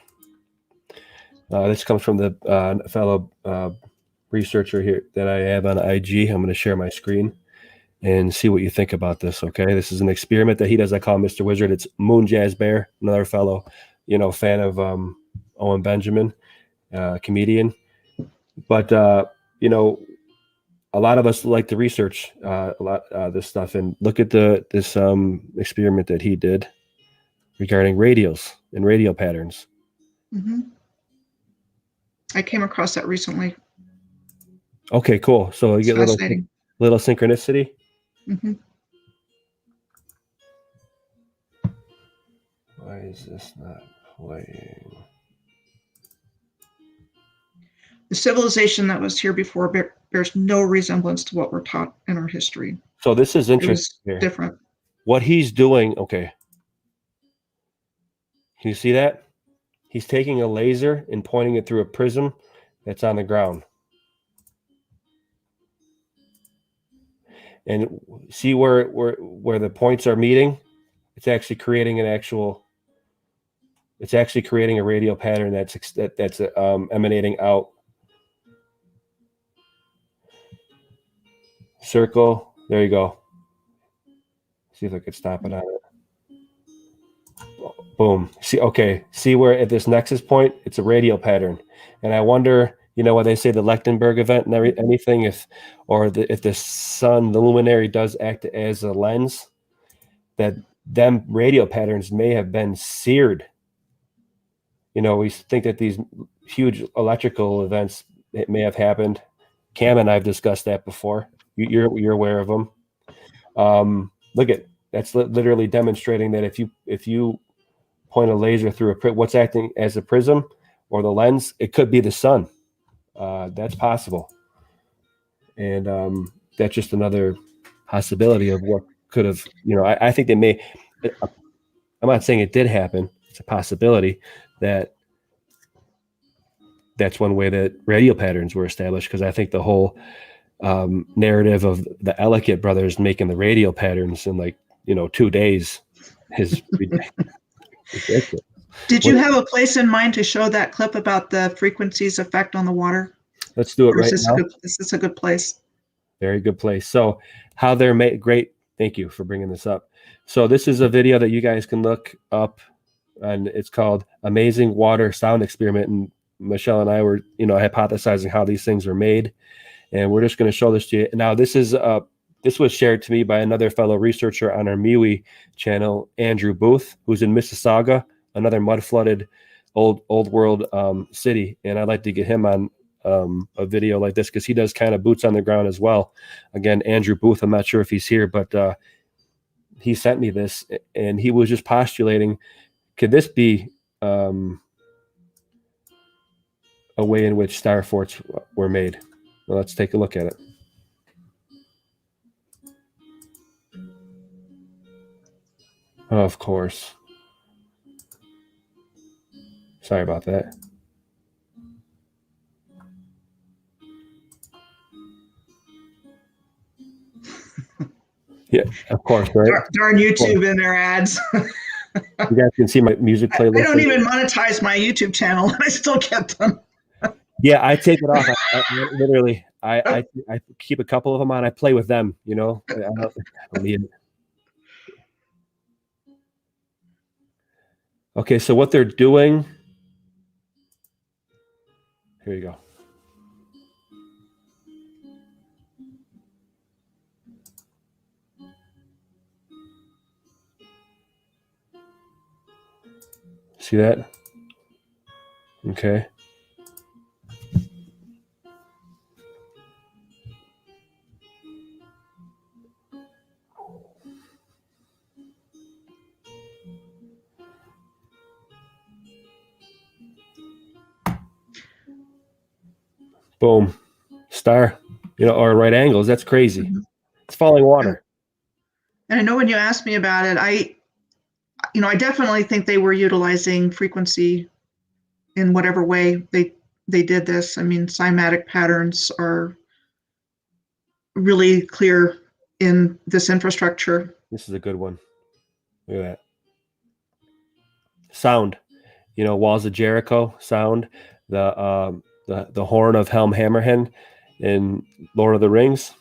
[SPEAKER 1] This comes from the fellow researcher here that I have on IG. I'm going to share my screen and see what you think about this. Okay, this is an experiment that he does. I call Mr. Wizard. It's Moon Jazz Bear, another fellow, fan of Owen Benjamin, comedian. But a lot of us like to research this stuff and look at this experiment that he did regarding radios and radio patterns.
[SPEAKER 2] Mm-hmm. I came across that recently.
[SPEAKER 1] Okay, cool. So you get little synchronicity.
[SPEAKER 2] Mm-hmm.
[SPEAKER 1] Why is this not playing?
[SPEAKER 2] The civilization that was here before bears no resemblance to what we're taught in our history.
[SPEAKER 1] So this is interesting.
[SPEAKER 2] It was different.
[SPEAKER 1] What he's doing, okay. Can you see that? He's taking a laser and pointing it through a prism that's on the ground. And see where the points are meeting? It's actually creating a radio pattern that's emanating out. Circle. There you go. See if I could stop it on it. Boom. See where at this nexus point, it's a radio pattern. And I wonder, when they say the Lechtenberg event and anything, if the sun, the luminary does act as a lens, that them radio patterns may have been seared. We think that these huge electrical events may have happened, Cam and I've discussed that before. You're aware of them. Look at that's literally demonstrating that if you point a laser through what's acting as a prism or the lens, it could be the sun. That's possible, and that's just another possibility of what could have. I think they may. I'm not saying it did happen. It's a possibility that that's one way that radial patterns were established, because I think the whole narrative of the Ellicott brothers making the radial patterns in 2 days is ridiculous.
[SPEAKER 2] Did you have a place in mind to show that clip about the frequency's effect on the water?
[SPEAKER 1] Let's do it
[SPEAKER 2] Or
[SPEAKER 1] right now.
[SPEAKER 2] Is this a good place?
[SPEAKER 1] Very good place. So how they're made, great. Thank you for bringing this up. So this is a video that you guys can look up, and it's called Amazing Water Sound Experiment. And Michelle and I were, hypothesizing how these things are made. And we're just going to show this to you. Now, this was shared to me by another fellow researcher on our MeWe channel, Andrew Booth, who's in Mississauga, another mud-flooded old world city. And I'd like to get him on a video like this, because he does kind of boots on the ground as well. Again, Andrew Booth, I'm not sure if he's here, but he sent me this, and he was just postulating, could this be a way in which star forts were made? Well, let's take a look at it. Of course. Sorry about that. Yeah, of course, right?
[SPEAKER 2] Darn YouTube and their ads.
[SPEAKER 1] You guys can see my music playlist.
[SPEAKER 2] I don't even monetize my YouTube channel, and I still get them.
[SPEAKER 1] Yeah, I take it off. I keep a couple of them on. I play with them, I don't need it. Okay, so what they're doing. Here you go. See that? Okay. Boom. Star, or right angles. That's crazy. Mm-hmm. It's falling water.
[SPEAKER 2] And I know when you asked me about it, I definitely think they were utilizing frequency in whatever way they did this. I mean, cymatic patterns are really clear in this infrastructure.
[SPEAKER 1] This is a good one. Look at that. Sound, Walls of Jericho sound, the horn of Helm Hammerhand in Lord of the Rings.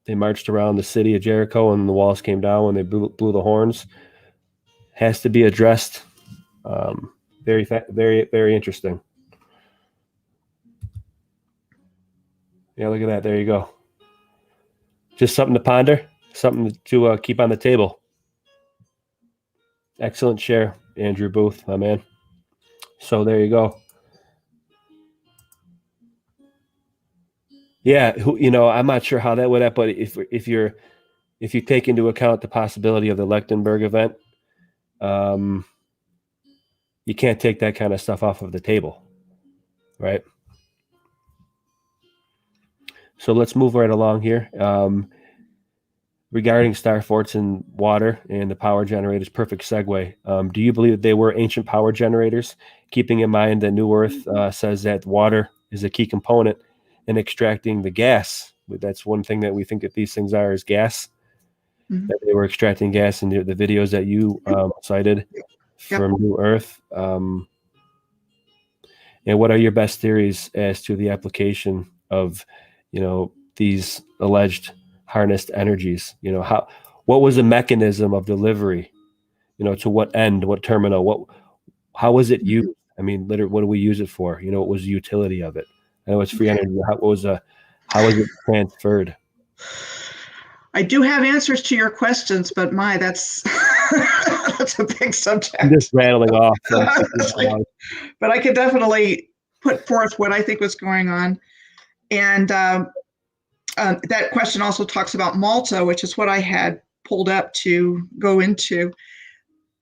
[SPEAKER 1] They marched around the city of Jericho, and the walls came down when they blew the horns. Has to be addressed. Very, very, very interesting. Yeah, look at that. There you go. Just something to ponder, something to keep on the table. Excellent share, Andrew Booth, my man. So there you go. Yeah, I'm not sure how that would happen, but if you take into account the possibility of the Lechtenberg event, you can't take that kind of stuff off of the table, right? So let's move right along here. Regarding star forts and water and the power generators, perfect segue. Do you believe that they were ancient power generators? Keeping in mind that New Earth says that water is a key component in extracting the gas. That's one thing that we think that these things are, is gas. Mm-hmm. That they were extracting gas in the videos that you cited from New Earth. And what are your best theories as to the application of, these alleged harnessed energies? What was the mechanism of delivery? To what end, what terminal, how was it used? I mean, literally, what do we use it for? What was the utility of it? I know it's free energy. How was it transferred?
[SPEAKER 2] I do have answers to your questions, but that's that's a big subject.
[SPEAKER 1] I'm just rattling off.
[SPEAKER 2] But I could definitely put forth what I think was going on. And that question also talks about Malta, which is what I had pulled up to go into.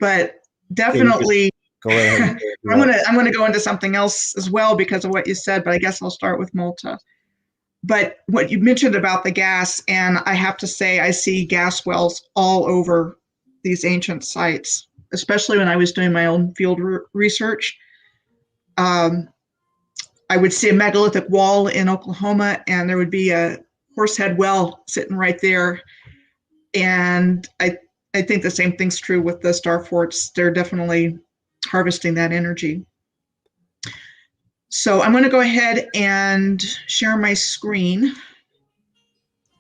[SPEAKER 2] But definitely,
[SPEAKER 1] Go right ahead.
[SPEAKER 2] I'm gonna go into something else as well because of what you said. But I guess I'll start with Malta. But what you mentioned about the gas, and I have to say, I see gas wells all over these ancient sites, especially when I was doing my own field research. I would see a megalithic wall in Oklahoma, and there would be a horsehead well sitting right there. And I think the same thing's true with the star forts. They're definitely harvesting that energy. So I'm going to go ahead and share my screen.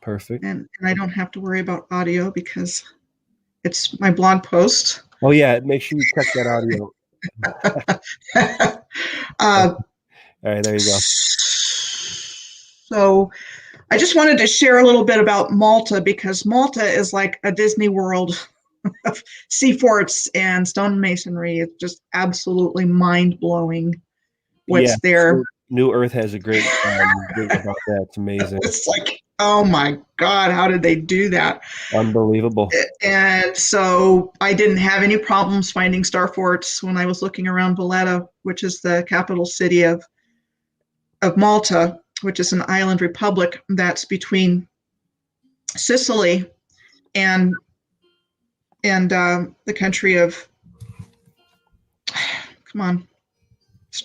[SPEAKER 1] Perfect.
[SPEAKER 2] And I don't have to worry about audio because it's my blog post.
[SPEAKER 1] Oh yeah, make sure you check that audio. All right, there you go.
[SPEAKER 2] So I just wanted to share a little bit about Malta because Malta is like a Disney World of sea forts and stonemasonry. It's just absolutely mind-blowing what's there.
[SPEAKER 1] New Earth has a great thing about that. It's amazing.
[SPEAKER 2] It's like, oh my God, how did they do that?
[SPEAKER 1] Unbelievable.
[SPEAKER 2] And so I didn't have any problems finding star forts when I was looking around Valletta, which is the capital city of Malta, which is an island republic that's between Sicily and the country of, come on,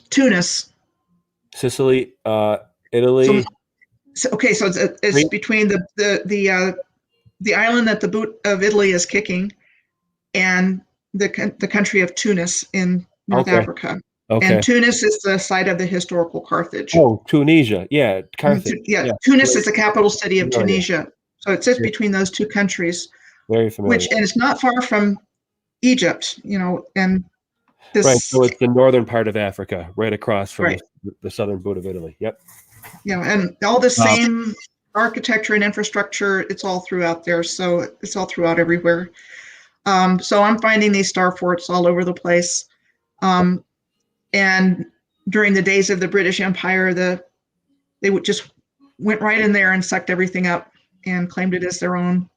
[SPEAKER 2] Tunis.
[SPEAKER 1] Sicily, Italy.
[SPEAKER 2] So it's between the island that the boot of Italy is kicking and the country of Tunis in North Africa.
[SPEAKER 1] Okay.
[SPEAKER 2] And Tunis is the site of the historical Carthage.
[SPEAKER 1] Oh, Tunisia. Yeah, Carthage.
[SPEAKER 2] Yeah, Tunis is the capital city of Tunisia. So it sits between those two countries.
[SPEAKER 1] Very familiar.
[SPEAKER 2] And it's not far from Egypt, and this.
[SPEAKER 1] Right, so it's the northern part of Africa, right across from the southern boot of Italy. Yep.
[SPEAKER 2] And all the same architecture and infrastructure, it's all throughout there. So it's all throughout everywhere. So I'm finding these star forts all over the place. And during the days of the British Empire, they just went right in there and sucked everything up and claimed it as their own.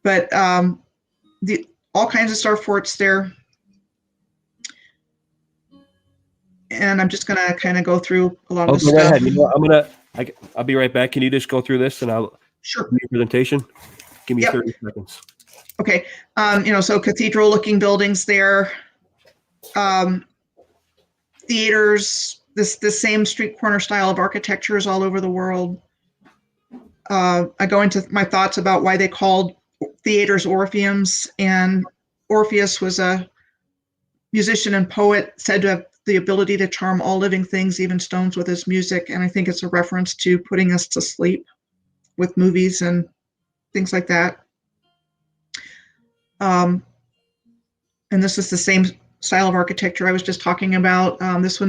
[SPEAKER 2] But all kinds of star forts there. And I'm just gonna kind of go through a lot of the stuff.
[SPEAKER 1] Go ahead. I'll be right back. Can you just go through this and I'll
[SPEAKER 2] sure
[SPEAKER 1] do your presentation? Give me 30 seconds.
[SPEAKER 2] Okay. So cathedral looking buildings there. Theaters, the same street corner style of architecture is all over the world. I go into my thoughts about why they called theaters Orpheums, and Orpheus was a musician and poet said to have the ability to charm all living things, even stones, with his music. And I think it's a reference to putting us to sleep with movies and things like that. And this is the same style of architecture I was just talking about. This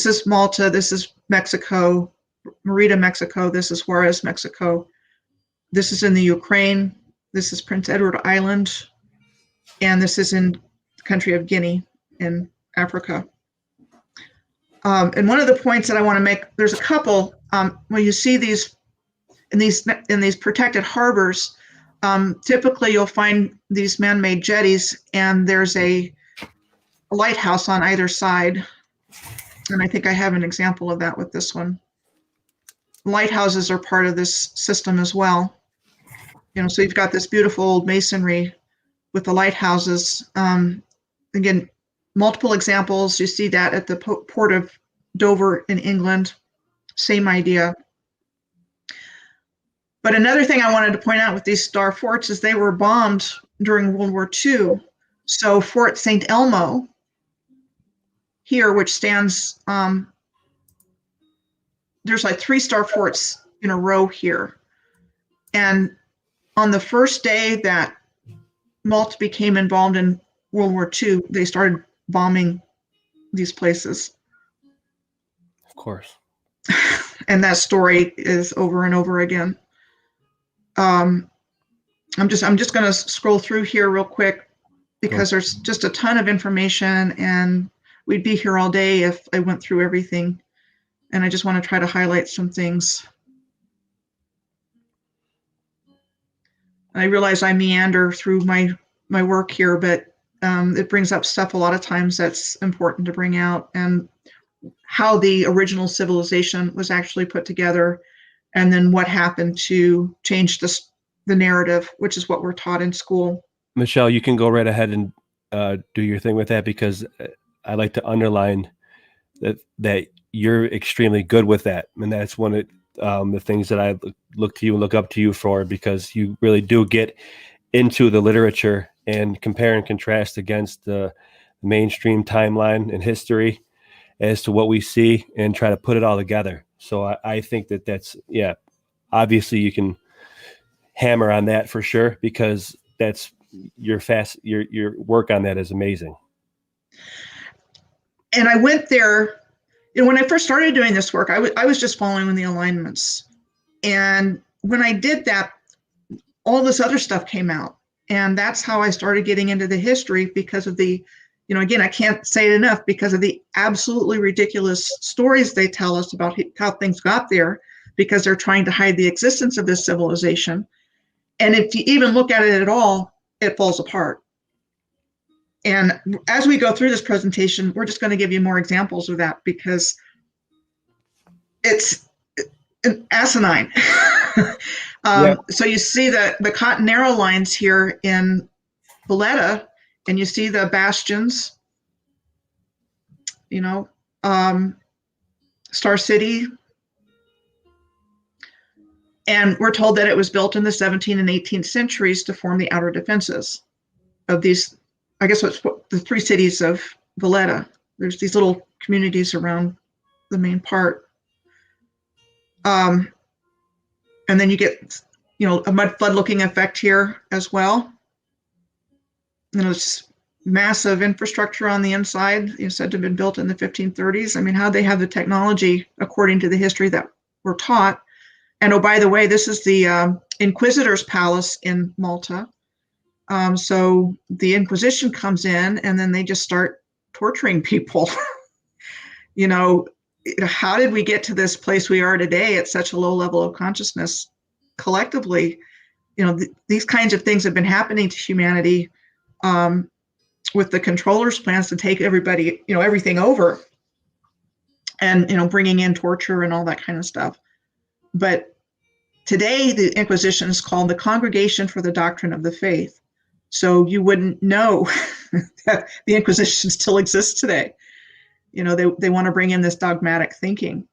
[SPEAKER 2] is Malta, this is Mexico, Merida, Mexico, this is Juarez, Mexico. This is in the Ukraine, this is Prince Edward Island, and this is in the country of Guinea in Africa. And one of the points that I want to make, there's a couple, when you see these in these protected harbors, typically you'll find these man-made jetties, and there's a lighthouse on either side. And I think I have an example of that with this one. Lighthouses are part of this system as well. So you've got this beautiful old masonry with the lighthouses. Again, multiple examples. You see that at the port of Dover in England. Same idea. But another thing I wanted to point out with these star forts is they were bombed during World War II. So Fort St. Elmo here, which stands, there's like 3 star forts in a row here. And on the first day that Malta became involved in World War II, they started bombing these places.
[SPEAKER 1] Of course.
[SPEAKER 2] And that story is over and over again. I'm just going to scroll through here real quick because there's just a ton of information, and we'd be here all day if I went through everything. And I just want to try to highlight some things. I realize I meander through my work here, but it brings up stuff a lot of times that's important to bring out, and how the original civilization was actually put together, and then what happened to change the narrative, which is what we're taught in school.
[SPEAKER 1] Michelle, you can go right ahead and do your thing with that, because I like to underline that you're extremely good with that, and that's one of the things that I look to you and look up to you for, because you really do get into the literature and compare and contrast against the mainstream timeline and history as to what we see, and try to put it all together. So I think that's, yeah, obviously you can hammer on that for sure, because that's your work on that is amazing.
[SPEAKER 2] And I went there, when I first started doing this work, I was just following the alignments. And when I did that, all this other stuff came out. And that's how I started getting into the history, because of the, again, I can't say it enough, because of the absolutely ridiculous stories they tell us about how things got there, because they're trying to hide the existence of this civilization. And if you even look at it at all, it falls apart. And as we go through this presentation, we're just going to give you more examples of that, because it's asinine. So you see the cotton arrow lines here in Valletta, and you see the bastions, Star City. And we're told that it was built in the 17th and 18th centuries to form the outer defenses of these, I guess what's the three cities of Valletta. There's these little communities around the main part. And then you get, a mud flood looking effect here as well. It's massive infrastructure on the inside, said to have been built in the 1530s. I mean, how they have the technology according to the history that we're taught. And oh, by the way, this is the Inquisitor's Palace in Malta. So the Inquisition comes in, and then they just start torturing people. How did we get to this place we are today at such a low level of consciousness collectively? These kinds of things have been happening to humanity with the controllers' plans to take everybody, everything over, and bringing in torture and all that kind of stuff. But today, the Inquisition is called the Congregation for the Doctrine of the Faith. So you wouldn't know that the Inquisition still exists today. They want to bring in this dogmatic thinking.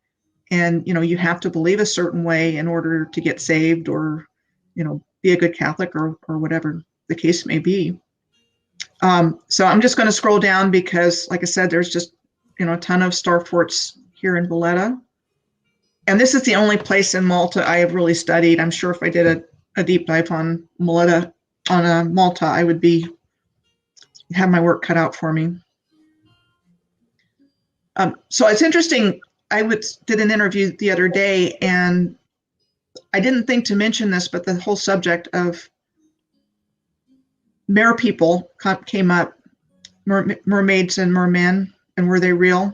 [SPEAKER 2] And, you have to believe a certain way in order to get saved, or, be a good Catholic, or whatever the case may be. So I'm just going to scroll down, because, like I said, there's just, a ton of star forts here in Valletta. And this is the only place in Malta I have really studied. I'm sure if I did a deep dive on Malta, I would have my work cut out for me. So it's interesting. I did an interview the other day, and I didn't think to mention this, but the whole subject of mer people came up, mermaids and mermen, and were they real?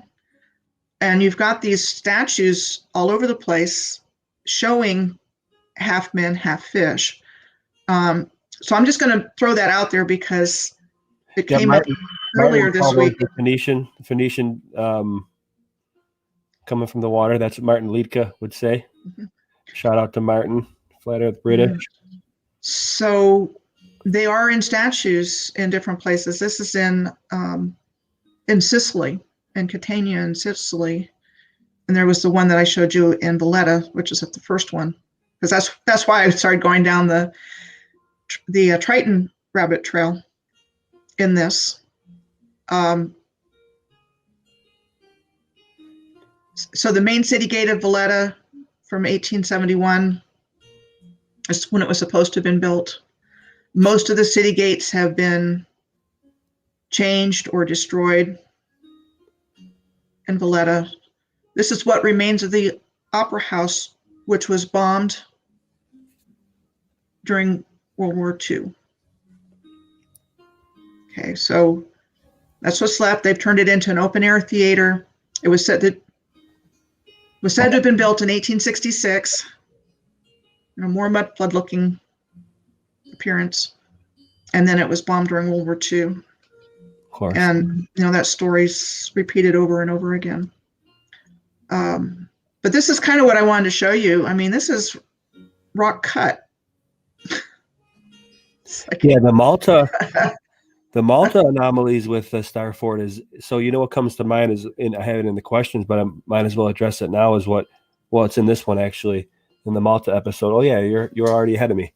[SPEAKER 2] And you've got these statues all over the place showing half men, half fish. So I'm just going to throw that out there, because it came up earlier this week.
[SPEAKER 1] The Phoenician coming from the water. That's what Martin Liedtke would say. Mm-hmm. Shout out to Martin, Flat Earth British.
[SPEAKER 2] So they are in statues in different places. This is in Sicily, in Catania in Sicily. And there was the one that I showed you in Valletta, which is the first one, because that's why I started going down the Triton rabbit trail in this. So the main city gate of Valletta from 1871 is when it was supposed to have been built. Most of the city gates have been changed or destroyed in Valletta. This is what remains of the Opera House, which was bombed during World War II. Okay, so That's what's left. They've turned it into an open air theater. It was said to have been built in 1866. More mud flood looking appearance. And then it was bombed during World War II.
[SPEAKER 1] Of course.
[SPEAKER 2] And, that story's repeated over and over again. But this is kind of what I wanted to show you. I mean, this is rock cut.
[SPEAKER 1] Yeah, the Malta anomalies with the Star Fort is, so what comes to mind is, and I have it in the questions, but I might as well address it now, is it's in this one actually, in the Malta episode. Oh yeah, you're already ahead of me.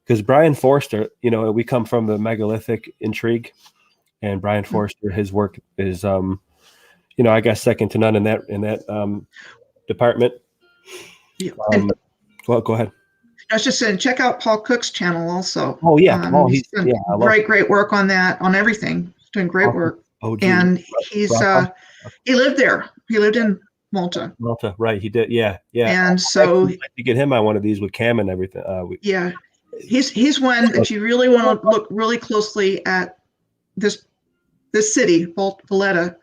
[SPEAKER 1] Because Brian Forster, we come from the megalithic intrigue, and Brian Forster, his work is, I guess second to none in that department.
[SPEAKER 2] Yeah.
[SPEAKER 1] Well, go ahead.
[SPEAKER 2] I was just saying, check out Paul Cook's channel also.
[SPEAKER 1] Oh yeah,
[SPEAKER 2] he's done great work on that, on everything. He's doing great work.
[SPEAKER 1] Oh, geez.
[SPEAKER 2] And he lived there. He lived in Malta.
[SPEAKER 1] Malta, right? He did, yeah.
[SPEAKER 2] And so
[SPEAKER 1] I'd like to get him on one of these with Cam and everything.
[SPEAKER 2] Yeah, he's one that you really want to look really closely at. This city, Valletta.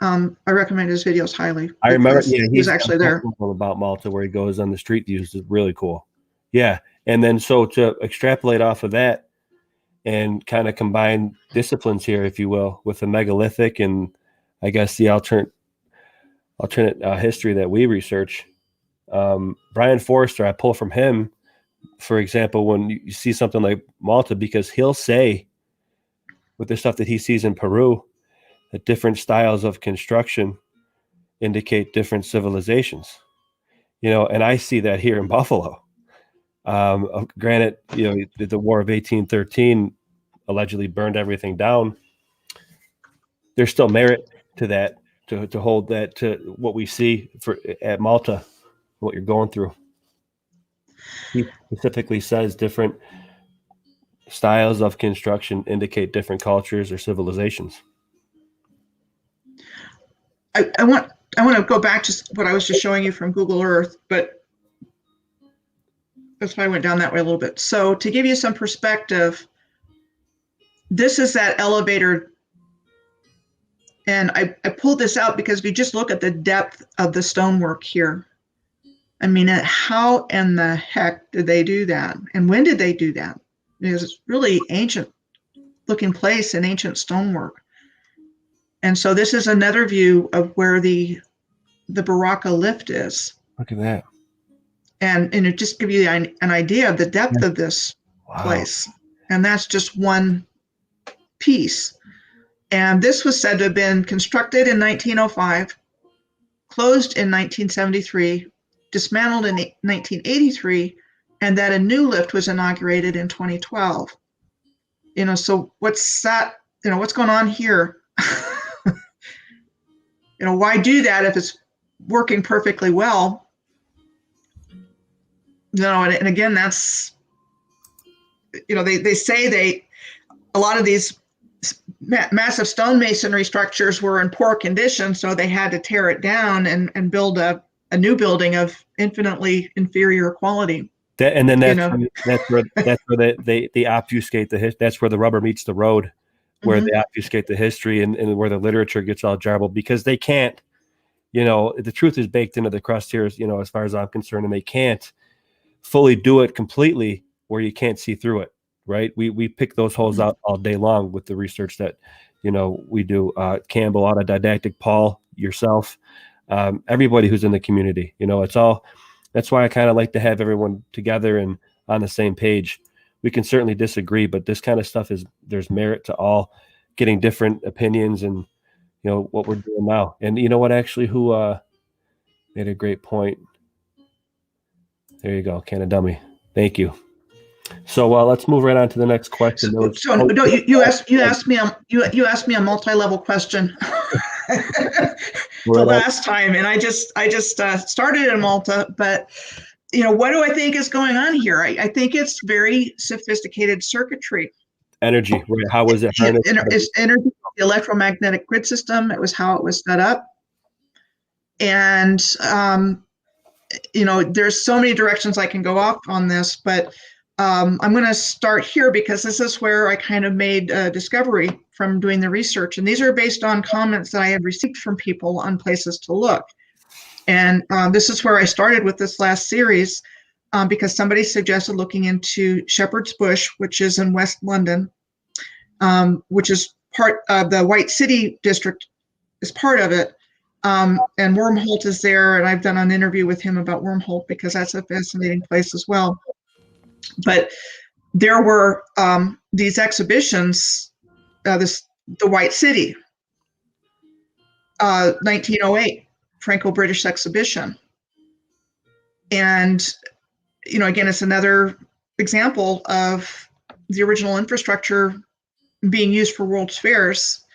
[SPEAKER 2] I recommend his videos highly.
[SPEAKER 1] I remember,
[SPEAKER 2] he's actually there.
[SPEAKER 1] About Malta, where he goes on the street views, is really cool. Yeah, and then so to extrapolate off of that and kind of combine disciplines here, if you will, with the megalithic and I guess the alternate history that we research. Brian Forster, I pull from him, for example, when you see something like Malta, because he'll say with the stuff that he sees in Peru, that different styles of construction indicate different civilizations, and I see that here in Buffalo. Granted, the War of 1813 allegedly burned everything down. There's still merit to that, to hold that to what we see at Malta, what you're going through. He specifically says different styles of construction indicate different cultures or civilizations.
[SPEAKER 2] I want to go back to what I was just showing you from Google Earth, but that's why I went down that way a little bit. So to give you some perspective, this is that elevator. And I pulled this out because if you just look at the depth of the stonework here, I mean, how in the heck did they do that? And when did they do that? Because it's really ancient looking place and ancient stonework. And so this is another view of where the Baraka Lift is.
[SPEAKER 1] Look at that.
[SPEAKER 2] And it just give you an idea of the depth of this place. And that's just one piece. And this was said to have been constructed in 1905, closed in 1973, dismantled in 1983, and that a new lift was inaugurated in 2012. So what's that, what's going on here? Why do that if it's working perfectly well? And again, that's, they say a lot of these massive stonemasonry structures were in poor condition, so they had to tear it down and build a new building of infinitely inferior quality.
[SPEAKER 1] That's where they obfuscate that's where the rubber meets the road, where they obfuscate the history and where the literature gets all jarbled, because they can't, the truth is baked into the crust here, as far as I'm concerned, and they can't fully do it completely where you can't see through it. Right. We pick those holes out all day long with the research that, we do. Campbell, Autodidactic, Paul, yourself, everybody who's in the community, it's all. That's why I kind of like to have everyone together and on the same page. We can certainly disagree, but this kind of stuff there's merit to all getting different opinions and, what we're doing now. And you know what, actually, who made a great point. There you go. Can of dummy. Thank you. So let's move right on to the next question.
[SPEAKER 2] You asked me a multi-level question the last time, and I just started in Malta, but what do I think is going on here? I think it's very sophisticated circuitry.
[SPEAKER 1] Energy, right? How was it harnessed?
[SPEAKER 2] It's energy, the electromagnetic grid system. It was how it was set up, and there's so many directions I can go off on this, but I'm going to start here because this is where I kind of made a discovery from doing the research. And these are based on comments that I had received from people on places to look. And this is where I started with this last series because somebody suggested looking into Shepherd's Bush, which is in West London, which is part of the White City district, is part of it. And Wormholt is there, and I've done an interview with him about Wormholt because that's a fascinating place as well. But there were these exhibitions, the White City, 1908 Franco-British exhibition. And, you know, again, it's another example of the original infrastructure being used for World's Fairs.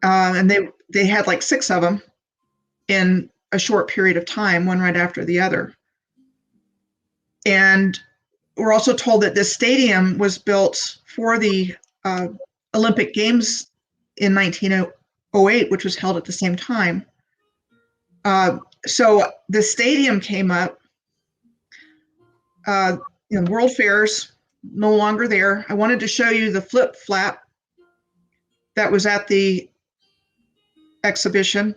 [SPEAKER 2] And they had like 6 of them in a short period of time, one right after the other. And we're also told that this stadium was built for the Olympic Games in 1908, which was held at the same time. So the stadium came up. World Fairs, no longer there. I wanted to show you the flip flap that was at the exhibition.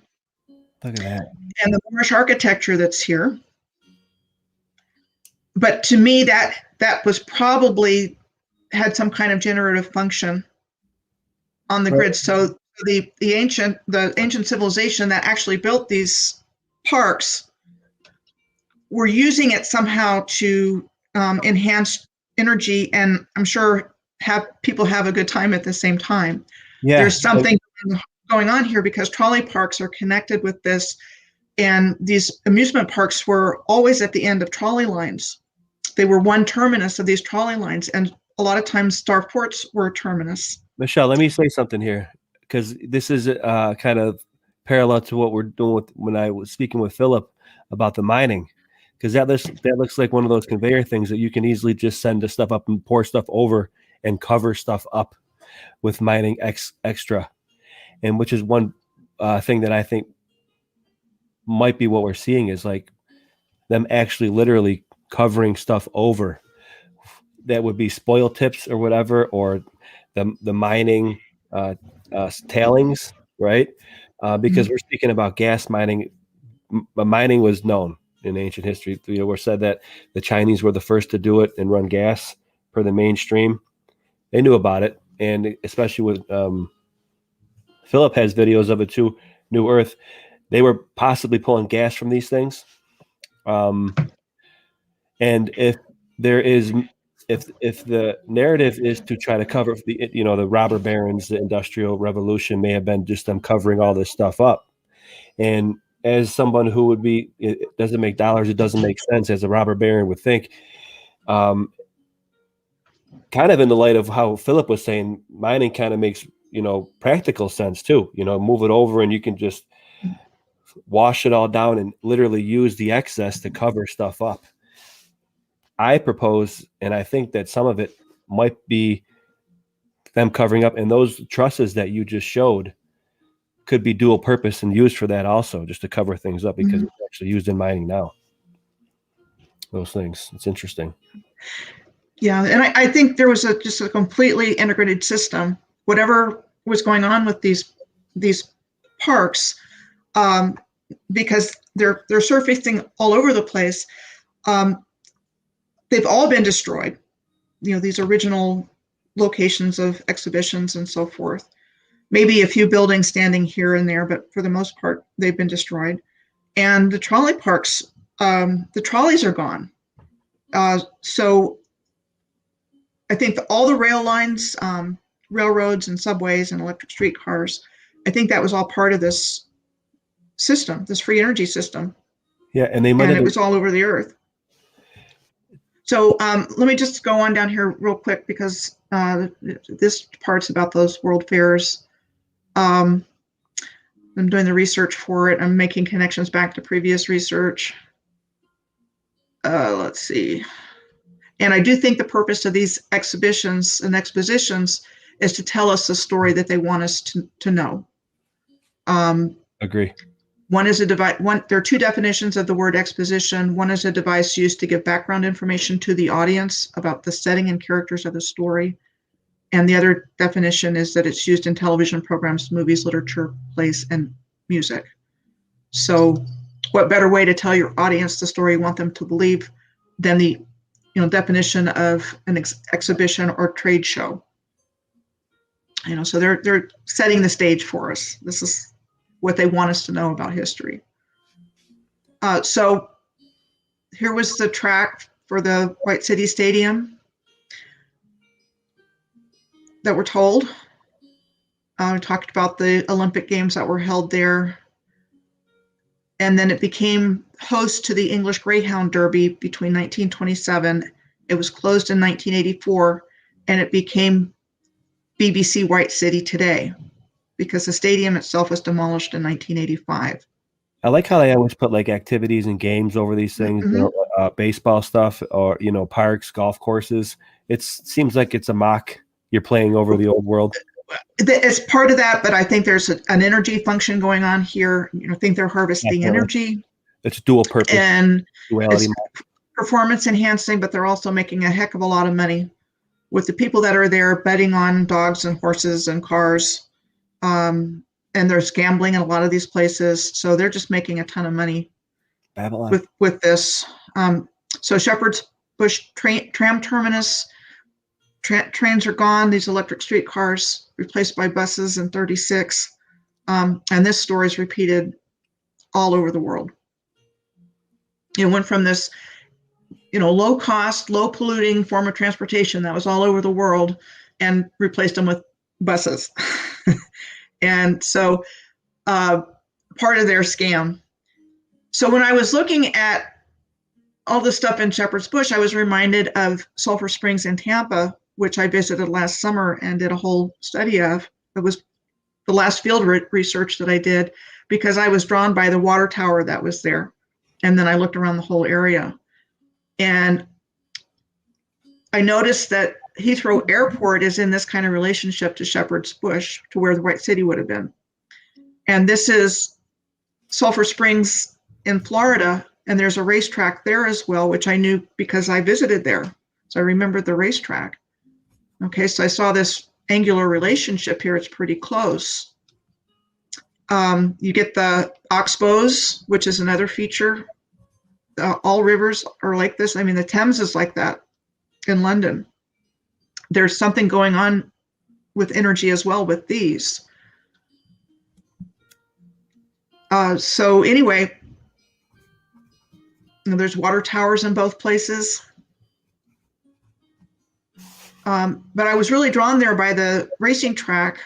[SPEAKER 1] Look at that.
[SPEAKER 2] And the Moorish architecture that's here. But to me, that was probably had some kind of generative function on the grid. So the ancient civilization that actually built these parks were using it somehow to enhance energy, and I'm sure have people have a good time at the same time.
[SPEAKER 1] Yeah,
[SPEAKER 2] there's something going on here because trolley parks are connected with this, and these amusement parks were always at the end of trolley lines. They were one terminus of these trolley lines, and a lot of times Star Forts were a terminus.
[SPEAKER 1] Michelle, let me say something here, because this is kind of parallel to what we're doing when I was speaking with Philip about the mining, because that looks like one of those conveyor things that you can easily just send the stuff up and pour stuff over and cover stuff up with mining extra, and which is one thing that I think might be what we're seeing is like them actually literally covering stuff over. That would be spoil tips or whatever, or the mining tailings, right? Because we're speaking about gas mining. Mining was known in ancient history. We're said that the Chinese were the first to do it and run gas per the mainstream. They knew about it, and especially with Philip has videos of it too. New Earth, they were possibly pulling gas from these things. And if the narrative is to try to cover the robber barons, the Industrial Revolution may have been just them covering all this stuff up. And as someone who would be, it doesn't make dollars, it doesn't make sense, as a robber baron would think, kind of in the light of how Philip was saying, mining kind of makes, practical sense too. Move it over and you can just wash it all down and literally use the excess to cover stuff up. I propose, and I think that some of it might be them covering up, and those trusses that you just showed could be dual purpose and used for that also, just to cover things up, because it's actually used in mining now. Those things. It's interesting.
[SPEAKER 2] Yeah, and I think there was just a completely integrated system. Whatever was going on with these parks, because they're surfacing all over the place. They've all been destroyed. These original locations of exhibitions and so forth. Maybe a few buildings standing here and there, but for the most part, they've been destroyed. And the trolley parks, the trolleys are gone. So I think all the rail lines, railroads and subways and electric streetcars, I think that was all part of this system, this free energy system.
[SPEAKER 1] Yeah, and
[SPEAKER 2] it was all over the earth. So let me just go on down here real quick, because this part's about those World Fairs. I'm doing the research for it. I'm making connections back to previous research. Let's see. And I do think the purpose of these exhibitions and expositions is to tell us the story that they want us to know.
[SPEAKER 1] Agree.
[SPEAKER 2] One is a device. There are two definitions of the word exposition. One is a device used to give background information to the audience about the setting and characters of the story. And the other definition is that it's used in television programs, movies, literature, plays, and music. So what better way to tell your audience the story you want them to believe than the definition of an exhibition or trade show? So they're setting the stage for us. This is what they want us to know about history. So here was the track for the White City Stadium that we're told. We talked about the Olympic Games that were held there. And then it became host to the English Greyhound Derby between 1927. It was closed in 1984, and it became BBC White City today, because the stadium itself was demolished in 1985.
[SPEAKER 1] I like how they always put like activities and games over these things, baseball stuff, or parks, golf courses. It seems like it's a mock. You're playing over the old world.
[SPEAKER 2] It's part of that, but I think there's an energy function going on here. I think they're harvesting energy.
[SPEAKER 1] It's dual purpose.
[SPEAKER 2] And
[SPEAKER 1] duality.
[SPEAKER 2] It's performance enhancing, but they're also making a heck of a lot of money with the people that are there betting on dogs and horses and cars. And there's gambling in a lot of these places. So they're just making a ton of money with this. So Shepherd's Bush tram terminus, trains are gone. These electric streetcars replaced by buses in 36. And this story is repeated all over the world. It went from this, low cost, low polluting form of transportation that was all over the world, and replaced them with buses. And so part of their scam. So when I was looking at all the stuff in Shepherd's Bush, I was reminded of Sulphur Springs in Tampa, which I visited last summer and did a whole study of. It was the last field research that I did, because I was drawn by the water tower that was there. And then I looked around the whole area. And I noticed that Heathrow Airport is in this kind of relationship to Shepherd's Bush, to where the White City would have been. And this is Sulphur Springs in Florida, and there's a racetrack there as well, which I knew because I visited there. So I remembered the racetrack. Okay, so I saw this angular relationship here. It's pretty close. You get the oxbows, which is another feature. All rivers are like this. I mean, the Thames is like that in London. There's something going on with energy as well with these. So anyway, there's water towers in both places. But I was really drawn there by the racing track.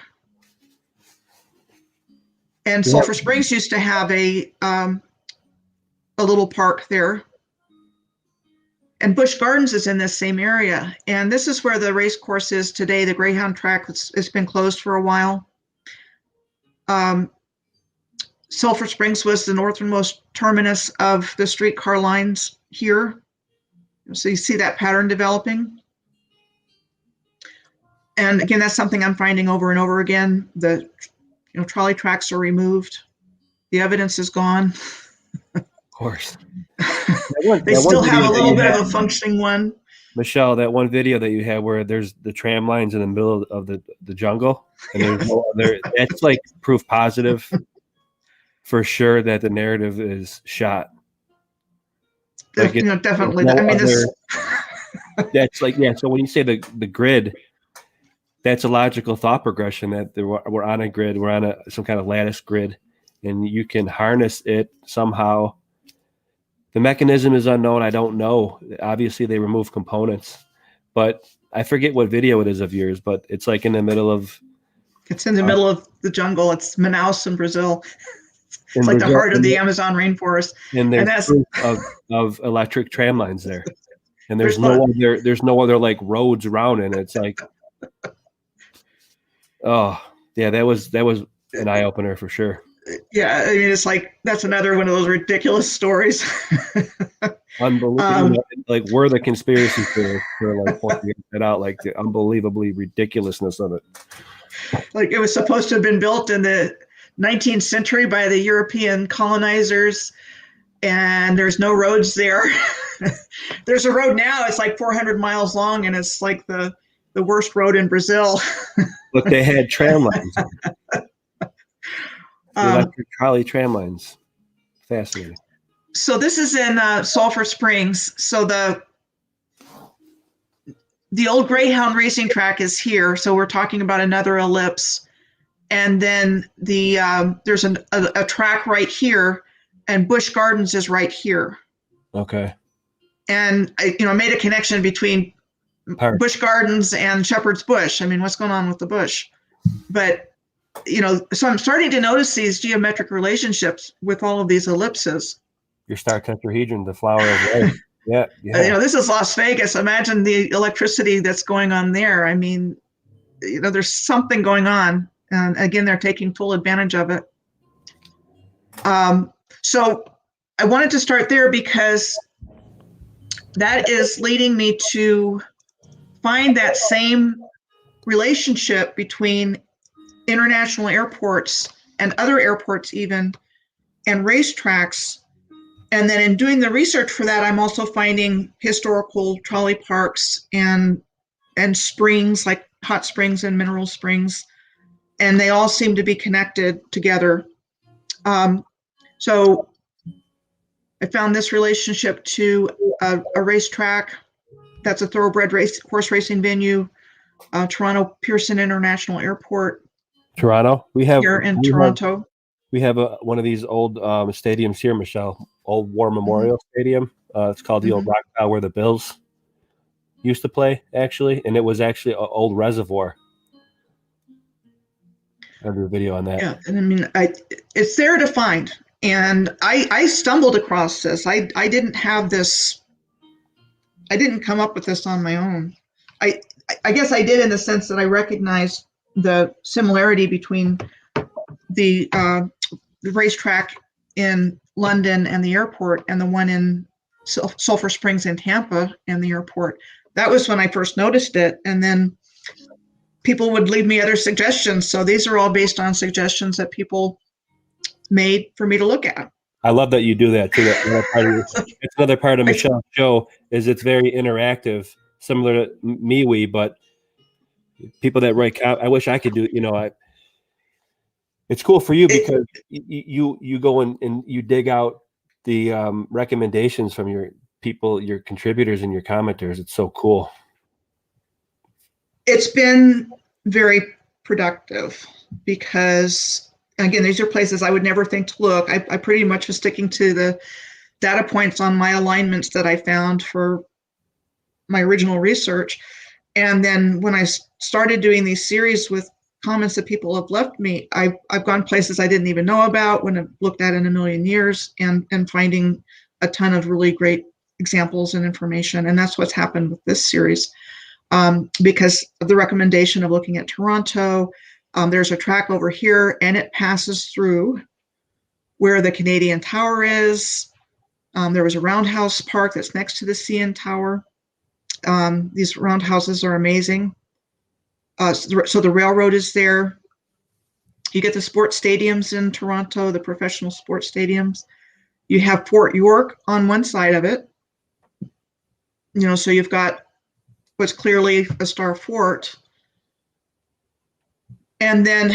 [SPEAKER 2] And Sulphur Springs used to have a little park there. And Busch Gardens is in this same area. And this is where the race course is today, the Greyhound track. It's been closed for a while. Sulphur Springs was the northernmost terminus of the streetcar lines here. So you see that pattern developing. And again, that's something I'm finding over and over again. The trolley tracks are removed. The evidence is gone.
[SPEAKER 1] Of course.
[SPEAKER 2] They still have a little bit of a functioning one.
[SPEAKER 1] Michelle, that one video that you had where there's the tram lines in the middle of the jungle, and there's no other, that's like proof positive for sure that the narrative is shot. Like
[SPEAKER 2] Definitely.
[SPEAKER 1] No
[SPEAKER 2] I mean,
[SPEAKER 1] that's like, yeah. So when you say the grid, that's a logical thought progression that we're on a grid, we're on some kind of lattice grid, and you can harness it somehow. The mechanism is unknown. I don't know. Obviously, they remove components, but I forget what video it is of yours, but it's like in the middle of...
[SPEAKER 2] It's in the middle of the jungle. It's Manaus in Brazil. It's like the heart of the Amazon rainforest.
[SPEAKER 1] And there's proof of electric tram lines there. And there's no other like roads around, and it's like... Oh, yeah, that was an eye-opener for sure.
[SPEAKER 2] Yeah, I mean, it's like, that's another one of those ridiculous stories.
[SPEAKER 1] Unbelievable. Like, we're the conspiracy theorists for like pointing it out, like the unbelievably ridiculousness of it.
[SPEAKER 2] Like, it was supposed to have been built in the 19th century by the European colonizers, and there's no roads there. There's a road now, it's like 400 miles long, and it's like the worst road in Brazil.
[SPEAKER 1] But they had tram lines. Electric trolley tram lines. Fascinating.
[SPEAKER 2] So this is in Sulphur Springs. So the old Greyhound racing track is here. So we're talking about another ellipse. And then there's a track right here, and Busch Gardens is right here.
[SPEAKER 1] Okay.
[SPEAKER 2] And I made a connection between Busch Gardens and Shepherd's Bush. I mean, what's going on with the bush? But so I'm starting to notice these geometric relationships with all of these ellipses.
[SPEAKER 1] Your Star Tetrahedron, the flower of life. Yeah.
[SPEAKER 2] This is Las Vegas. Imagine the electricity that's going on there. I mean, there's something going on. And again, they're taking full advantage of it. So I wanted to start there because that is leading me to find that same relationship between international airports and other airports even, and racetracks. And then in doing the research for that, I'm also finding historical trolley parks and springs, like hot springs and mineral springs, and they all seem to be connected together. So I found this relationship to a racetrack that's a thoroughbred horse racing venue, Toronto Pearson International Airport.
[SPEAKER 1] Toronto. We have
[SPEAKER 2] here in Toronto.
[SPEAKER 1] We have one of these old stadiums here, Michelle. Old War Memorial Stadium. It's called the Old Rock Pile, where the Bills used to play, actually, and it was actually an old reservoir. I have a video on that.
[SPEAKER 2] Yeah, and I mean, it's there to find. And I stumbled across this. I didn't have this. I didn't come up with this on my own. I guess I did in the sense that I recognized the similarity between the racetrack in London and the airport and the one in Sulphur Springs and Tampa and the airport. That was when I first noticed it. And then people would leave me other suggestions. So these are all based on suggestions that people made for me to look at.
[SPEAKER 1] I love that you do that too. It's another part of Michelle's show is it's very interactive, similar to MeWe, but people that write, I wish I could do, it's cool for you because you go in and you dig out the recommendations from your people, your contributors and your commenters. It's so cool.
[SPEAKER 2] It's been very productive because, again, these are places I would never think to look. I pretty much was sticking to the data points on my alignments that I found for my original research. And then when I started doing these series with comments that people have left me, I've gone places I didn't even know about, wouldn't have looked at in a million years, and finding a ton of really great examples and information. And that's what's happened with this series. Because of the recommendation of looking at Toronto, there's a track over here, and it passes through where the Canadian Tower is. There was a roundhouse park that's next to the CN Tower. These roundhouses are amazing. So the railroad is there. You get the sports stadiums in Toronto, the professional sports stadiums. You have Fort York on one side of it. So you've got what's clearly a star fort. And then,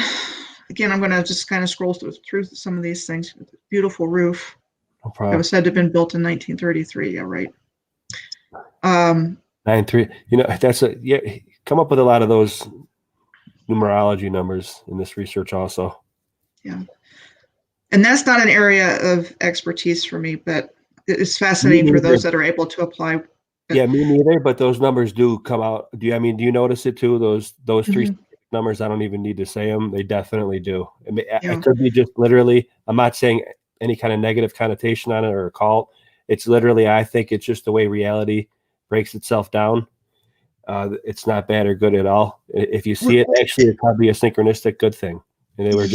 [SPEAKER 2] again, I'm going to just kind of scroll through some of these things. Beautiful roof.
[SPEAKER 1] No problem.
[SPEAKER 2] It was said to have been built in 1933. Yeah, right.
[SPEAKER 1] 93. Come up with a lot of those numerology numbers in this research also.
[SPEAKER 2] Yeah. And that's not an area of expertise for me, but it's fascinating for those that are able to apply.
[SPEAKER 1] Yeah, me neither, but those numbers do come out. Do you notice it too? Those three numbers, I don't even need to say them. They definitely do. It could be just literally, I'm not saying any kind of negative connotation on it or a cult. It's literally, I think it's just the way reality breaks itself down. It's not bad or good at all. If you see it, actually, it's probably a synchronistic good thing. And they were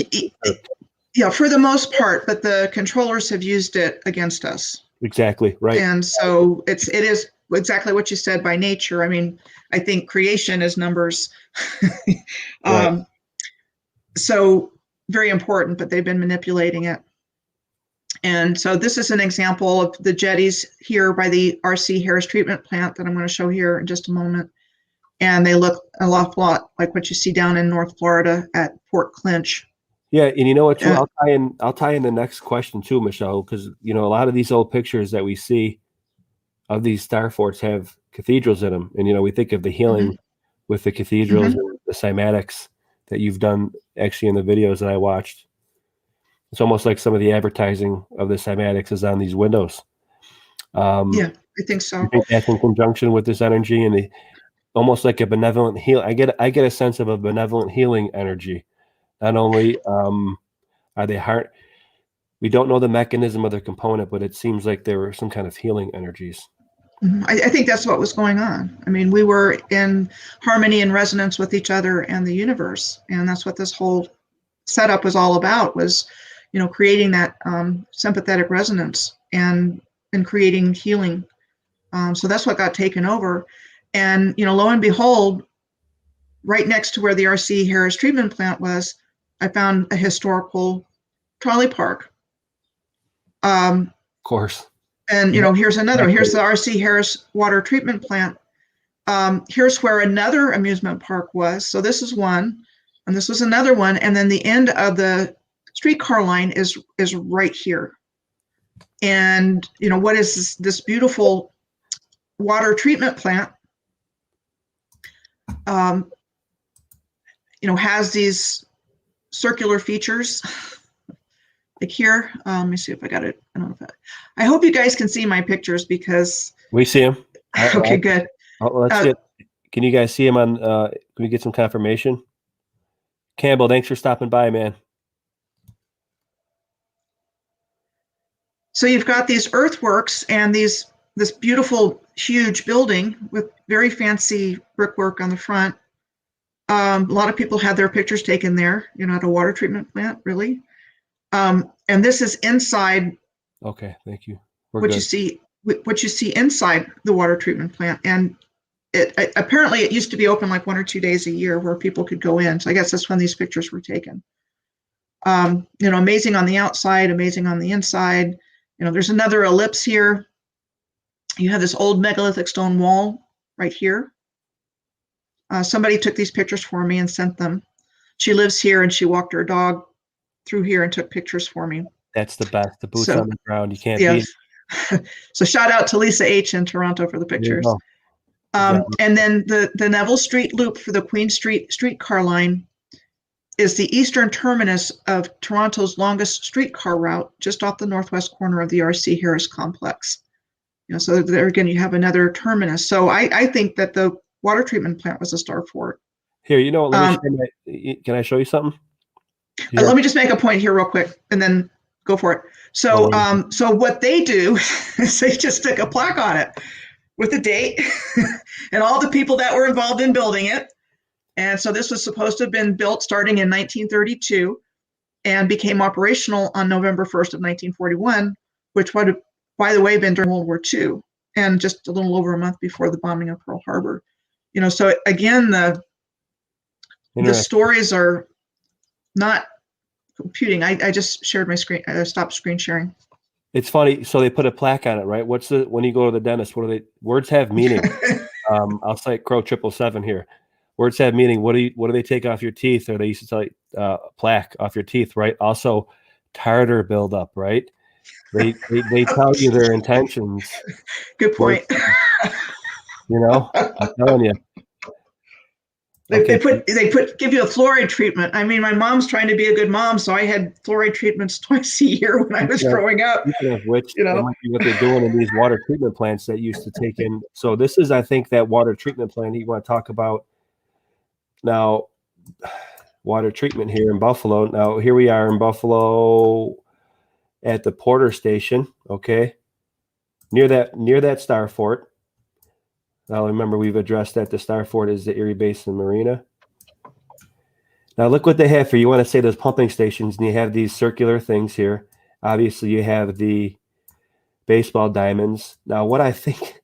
[SPEAKER 2] yeah, for the most part, but the controllers have used it against us.
[SPEAKER 1] Exactly, right.
[SPEAKER 2] And so it is exactly what you said by nature. I mean, I think creation is numbers.
[SPEAKER 1] Right.
[SPEAKER 2] So very important, but they've been manipulating it. And so this is an example of the jetties here by the R.C. Harris treatment plant that I'm going to show here in just a moment. And they look an awful lot like what you see down in North Florida at Port Clinch.
[SPEAKER 1] Yeah, and you know what, too? I'll tie in the next question too, Michelle, because a lot of these old pictures that we see of these star forts have cathedrals in them, and we think of the healing with the cathedrals and the cymatics that you've done actually in the videos that I watched. It's almost like some of the advertising of the cymatics is on these windows.
[SPEAKER 2] Yeah, I think so.
[SPEAKER 1] You think that's in conjunction with this energy and almost like a benevolent heal. I get a sense of a benevolent healing energy. Not only are they hard, we don't know the mechanism of their component, but it seems like there were some kind of healing energies.
[SPEAKER 2] I think that's what was going on. I mean, we were in harmony and resonance with each other and the universe, and that's what this whole setup was all about, was creating that sympathetic resonance and creating healing. So that's what got taken over. And lo and behold, right next to where the R.C. Harris treatment plant was, I found a historical trolley park.
[SPEAKER 1] Of course.
[SPEAKER 2] And here's another. Here's the R.C. Harris water treatment plant. Here's where another amusement park was. So this is one, and this was another one, and then the end of the streetcar line is right here. And what is this beautiful water treatment plant? Has these circular features. Like here, let me see if I got it. I don't know if I hope you guys can see my pictures because
[SPEAKER 1] we see them.
[SPEAKER 2] Okay, good.
[SPEAKER 1] Let's get. Can you guys see them on? Can we get some confirmation? Campbell, thanks for stopping by, man.
[SPEAKER 2] So you've got these earthworks and this beautiful, huge building with very fancy brickwork on the front. A lot of people had their pictures taken there. At a water treatment plant, really. And this is inside.
[SPEAKER 1] Okay, thank you.
[SPEAKER 2] What you see inside the water treatment plant, and apparently it used to be open like 1 or 2 days a year where people could go in. So I guess that's when these pictures were taken. Amazing on the outside, amazing on the inside. There's another ellipse here. You have this old megalithic stone wall right here. Somebody took these pictures for me and sent them. She lives here and she walked her dog through here and took pictures for me.
[SPEAKER 1] That's the best. The boots on the ground. You can't beat
[SPEAKER 2] it. So shout out to Lisa H in Toronto for the pictures. And then the Neville Street Loop for the Queen Street streetcar line is the eastern terminus of Toronto's longest streetcar route, just off the northwest corner of the R.C. Harris complex. So there again, you have another terminus. So I think that the water treatment plant was a star fort.
[SPEAKER 1] Here, let me can I show you something?
[SPEAKER 2] Let me just make a point here real quick and then go for it. So so what they do is they just stick a plaque on it with the date and all the people that were involved in building it. And so this was supposed to have been built starting in 1932 and became operational on November 1st of 1941, which would have, by the way, been during World War II and just a little over a month before the bombing of Pearl Harbor. So again, the stories are not computing. I just shared my screen. I stopped screen sharing. It's
[SPEAKER 1] funny. So they put a plaque on it, right? When you go to the dentist, words have meaning. I'll cite Crow 777 here. Words have meaning. What do they take off your teeth? Or they used to tell plaque off your teeth, right? Also tartar buildup, right? They tell you their intentions.
[SPEAKER 2] Good point.
[SPEAKER 1] I'm telling you.
[SPEAKER 2] They give you a fluoride treatment. I mean, my mom's trying to be a good mom, so I had fluoride treatments twice a year when I was growing up.
[SPEAKER 1] Which that might be what they're doing in these water treatment plants that used to take in. So this is, I think, that water treatment plant you want to talk about now. Water treatment here in Buffalo. Now here we are in Buffalo at the Porter Station. Okay, near that Star Fort. Now remember, we've addressed that the Star Fort is the Erie Basin Marina. Now look what they have for you. Want to say those pumping stations, and you have these circular things here. Obviously, you have the baseball diamonds. Now, what I think,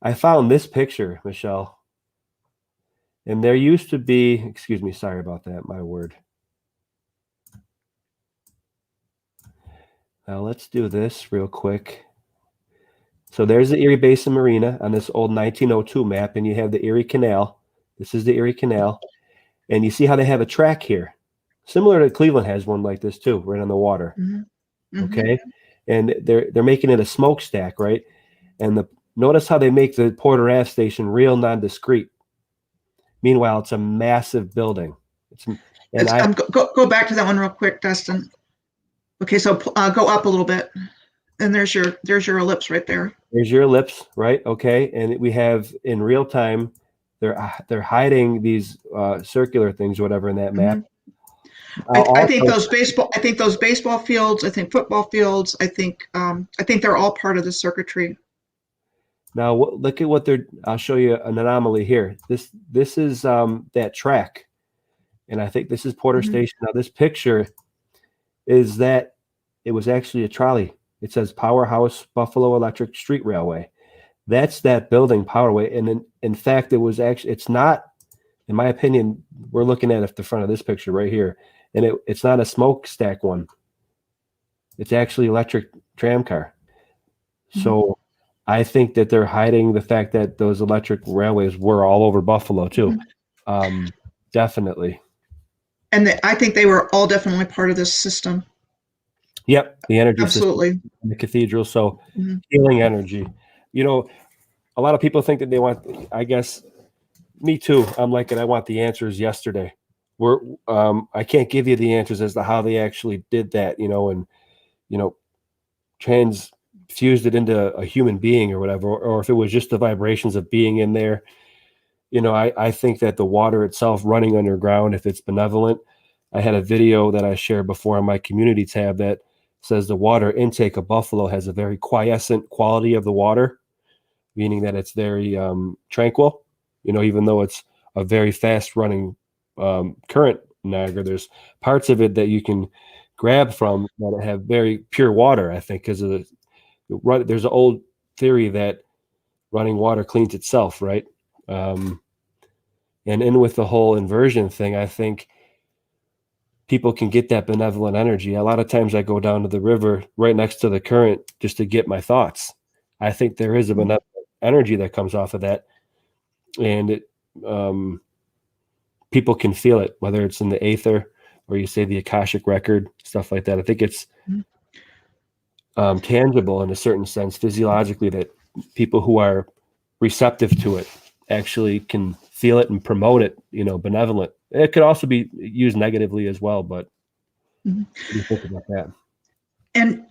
[SPEAKER 1] I found this picture, Michelle, and there used to be, excuse me, sorry about that, my word. Now let's do this real quick. So there's the Erie Basin Marina on this old 1902 map, and you have the Erie Canal. This is the Erie Canal. And you see how they have a track here. Similar to Cleveland has one like this too, right on the water. Okay. And they're making it a smokestack, right? And notice how they make the Porter Ave station real nondescript. Meanwhile, it's a massive building.
[SPEAKER 2] Go back to that one real quick, Dustin. Okay, so go up a little bit, and there's your ellipse right there.
[SPEAKER 1] There's your ellipse, right? Okay, and we have in real time, they're hiding these circular things, or whatever, in that map.
[SPEAKER 2] I think those baseball fields. I think football fields. I think they're all part of the circuitry.
[SPEAKER 1] Now look at what they're. I'll show you an anomaly here. This is that track, and I think this is Porter Station. Now this picture is that it was actually a trolley. It says Powerhouse Buffalo Electric Street Railway. That's that building, Powerway. And in fact, it's not, in my opinion, we're looking at the front of this picture right here, and it's not a smokestack one. It's actually electric tram car. So I think that they're hiding the fact that those electric railways were all over Buffalo too. Definitely.
[SPEAKER 2] And I think they were all definitely part of this system.
[SPEAKER 1] Yep, the energy
[SPEAKER 2] Absolutely.
[SPEAKER 1] system in the cathedral. So healing energy. You know, a lot of people think that they want. I guess me too. I'm like, and I want the answers yesterday. I can't give you the answers as to how they actually did that. And transfused it into a human being or whatever, or if it was just the vibrations of being in there. I think that the water itself running underground, if it's benevolent. I had a video that I shared before on my community tab that says the water intake of Buffalo has a very quiescent quality of the water, meaning that it's very tranquil. Even though it's a very fast running current in Niagara, there's parts of it that you can grab from that have very pure water, I think, because of there's an old theory that running water cleans itself, right? And in with the whole inversion thing, I think people can get that benevolent energy. A lot of times I go down to the river right next to the current just to get my thoughts. I think there is a benevolent energy that comes off of that. And people can feel it, whether it's in the aether or you say the Akashic record, stuff like that. I think it's tangible in a certain sense, physiologically, that people who are receptive to it actually can feel it and promote it, benevolent. It could also be used negatively as well, but what do you think about that?
[SPEAKER 2] And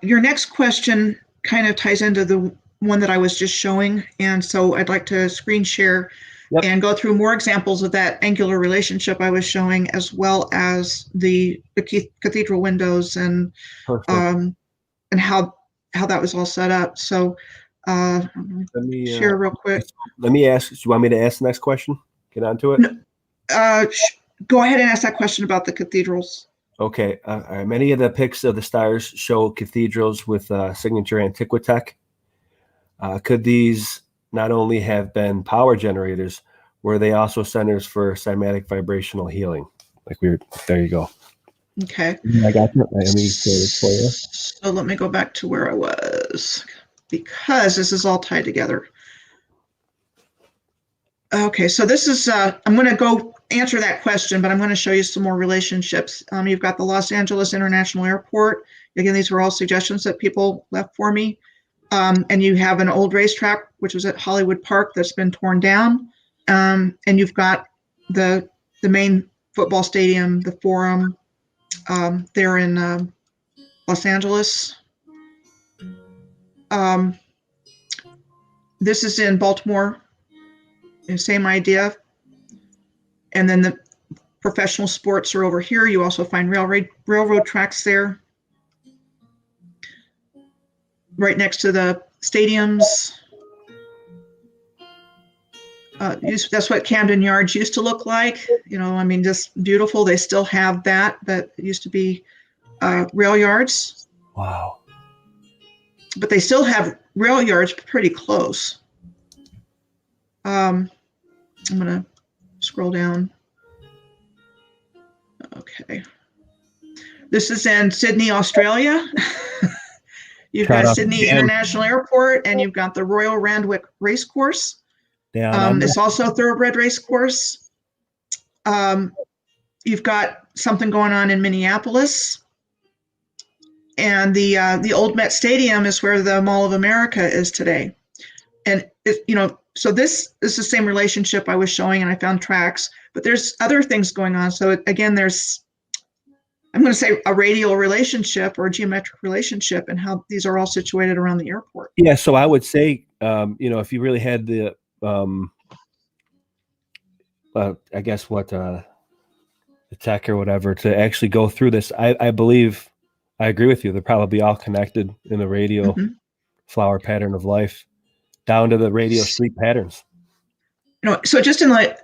[SPEAKER 2] your next question kind of ties into the one that I was just showing. And so I'd like to screen share and go through more examples of that angular relationship I was showing, as well as the cathedral windows and how that was all set up. So let me share real quick.
[SPEAKER 1] Let me ask, do you want me to ask the next question? Get on to it?
[SPEAKER 2] No, go ahead and ask that question about the cathedrals.
[SPEAKER 1] Okay. Many of the pics of the stars show cathedrals with signature Antiquitech. Could these not only have been power generators, were they also centers for cymatic vibrational healing? There you go.
[SPEAKER 2] Okay.
[SPEAKER 1] I got that. Let me say this for you.
[SPEAKER 2] So let me go back to where I was, because this is all tied together. Okay, so this is, I'm going to go answer that question, but I'm going to show you some more relationships. You've got the Los Angeles International Airport. Again, these were all suggestions that people left for me. And you have an old racetrack, which was at Hollywood Park, that's been torn down. And you've got the main football stadium, the Forum, there in Los Angeles. This is in Baltimore. Same idea. And then the professional sports are over here. You also find railroad tracks there, right next to the stadiums. That's what Camden Yards used to look like. Just beautiful. They still have that, but it used to be rail yards.
[SPEAKER 1] Wow.
[SPEAKER 2] But they still have rail yards pretty close. I'm going to scroll down. Okay. This is in Sydney, Australia. You've
[SPEAKER 1] Shout
[SPEAKER 2] got
[SPEAKER 1] out to
[SPEAKER 2] Sydney
[SPEAKER 1] Dan.
[SPEAKER 2] International Airport, and you've got the Royal Randwick Racecourse.
[SPEAKER 1] Down under.
[SPEAKER 2] It's also a thoroughbred racecourse. You've got something going on in Minneapolis. And the old Met Stadium is where the Mall of America is today. And, so this is the same relationship I was showing, and I found tracks. But there's other things going on. So, again, there's, I'm going to say, a radial relationship or a geometric relationship, and how these are all situated around the airport.
[SPEAKER 1] Yeah, so I would say, if you really had the, I guess the tech or whatever to actually go through this, I believe, I agree with you. They're probably all connected in the radial flower pattern of life, down to the radial street patterns.
[SPEAKER 2] So just in the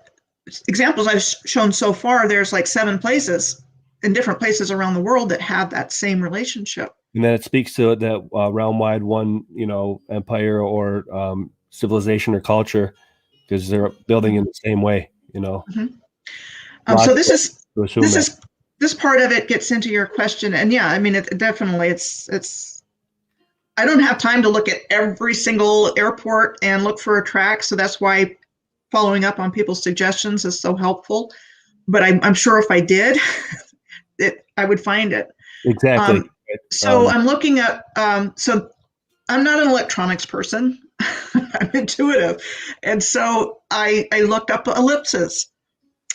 [SPEAKER 2] examples I've shown so far, there's like 7 places in different places around the world that have that same relationship.
[SPEAKER 1] And then it speaks to that realm-wide one, empire or civilization or culture, because they're building in the same way,
[SPEAKER 2] So this part of it gets into your question, and yeah, I mean, it definitely, it's. I don't have time to look at every single airport and look for a track, so that's why following up on people's suggestions is so helpful. But I'm sure if I did, I would find it.
[SPEAKER 1] Exactly.
[SPEAKER 2] So I'm looking at. So I'm not an electronics person. I'm intuitive, and so I looked up ellipses,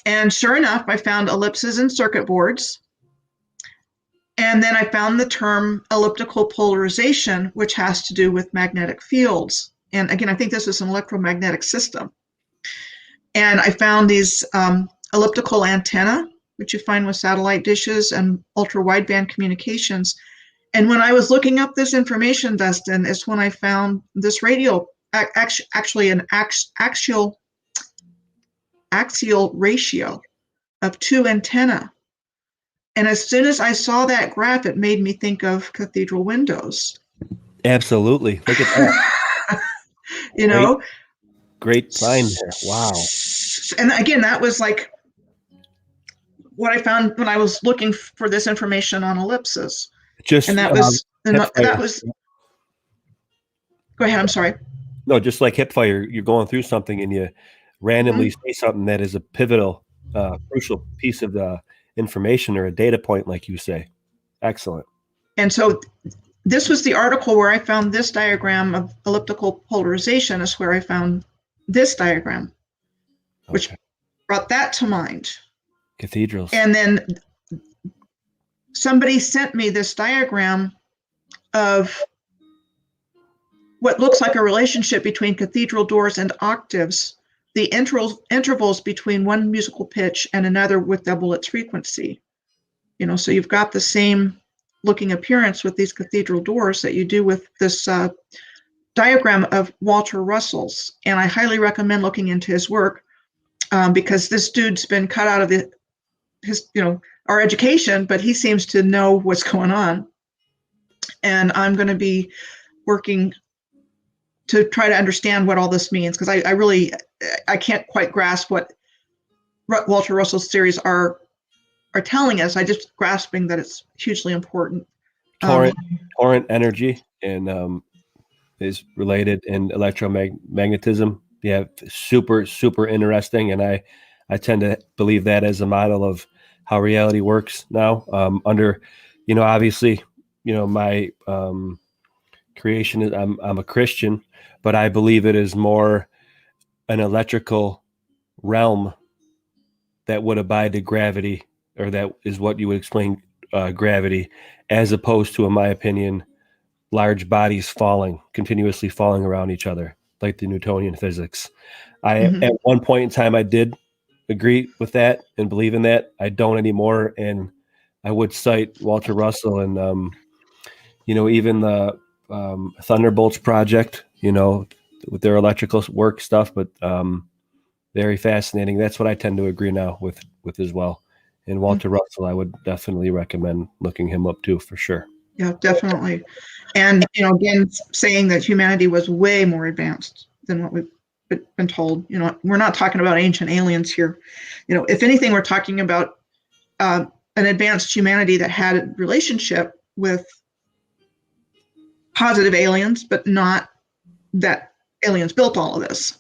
[SPEAKER 2] and sure enough, I found ellipses in circuit boards. And then I found the term elliptical polarization, which has to do with magnetic fields. And again, I think this is an electromagnetic system. And I found these elliptical antenna, which you find with satellite dishes and ultra-wideband communications. And when I was looking up this information, Dustin, is when I found this radial, actually an axial ratio of 2 antennae. And as soon as I saw that graph, it made me think of cathedral windows.
[SPEAKER 1] Absolutely. Look at that. Great find there. Wow.
[SPEAKER 2] And again, that was like what I found when I was looking for this information on ellipses. And that was, go ahead, I'm sorry.
[SPEAKER 1] No, just like hip fire, you're going through something and you randomly say something that is a pivotal, crucial piece of the information or a data point, like you say. Excellent.
[SPEAKER 2] And so this was the article where I found this diagram of elliptical polarization, is where I found this diagram, which brought that to mind.
[SPEAKER 1] Cathedrals.
[SPEAKER 2] And then somebody sent me this diagram of what looks like a relationship between cathedral doors and octaves, the intervals between one musical pitch and another with double its frequency. So you've got the same looking appearance with these cathedral doors that you do with this diagram of Walter Russell's. And I highly recommend looking into his work because this dude's been cut out of our education, but he seems to know what's going on. And I'm going to be working to try to understand what all this means, because I can't quite grasp what Walter Russell's theories are telling us. I just grasping that it's hugely important.
[SPEAKER 1] Torrent energy and is related in electromagnetism. Yeah, super, super interesting. And I tend to believe that as a model of how reality works now. Under, obviously, my creation is I'm a Christian, but I believe it is more an electrical realm that would abide to gravity, or that is what you would explain gravity, as opposed to, in my opinion, large bodies continuously falling around each other, like the Newtonian physics. At one point in time, I did agree with that and believe in that. I don't anymore, and I would cite Walter Russell and even the Thunderbolts project, with their electrical work stuff, but very fascinating. That's what I tend to agree now with as well. And Walter Russell, I would definitely recommend looking him up too, for sure.
[SPEAKER 2] Yeah, definitely. And, again, saying that humanity was way more advanced than what we've been told. We're not talking about ancient aliens here. If anything, we're talking about an advanced humanity that had a relationship with positive aliens, but not that aliens built all of this.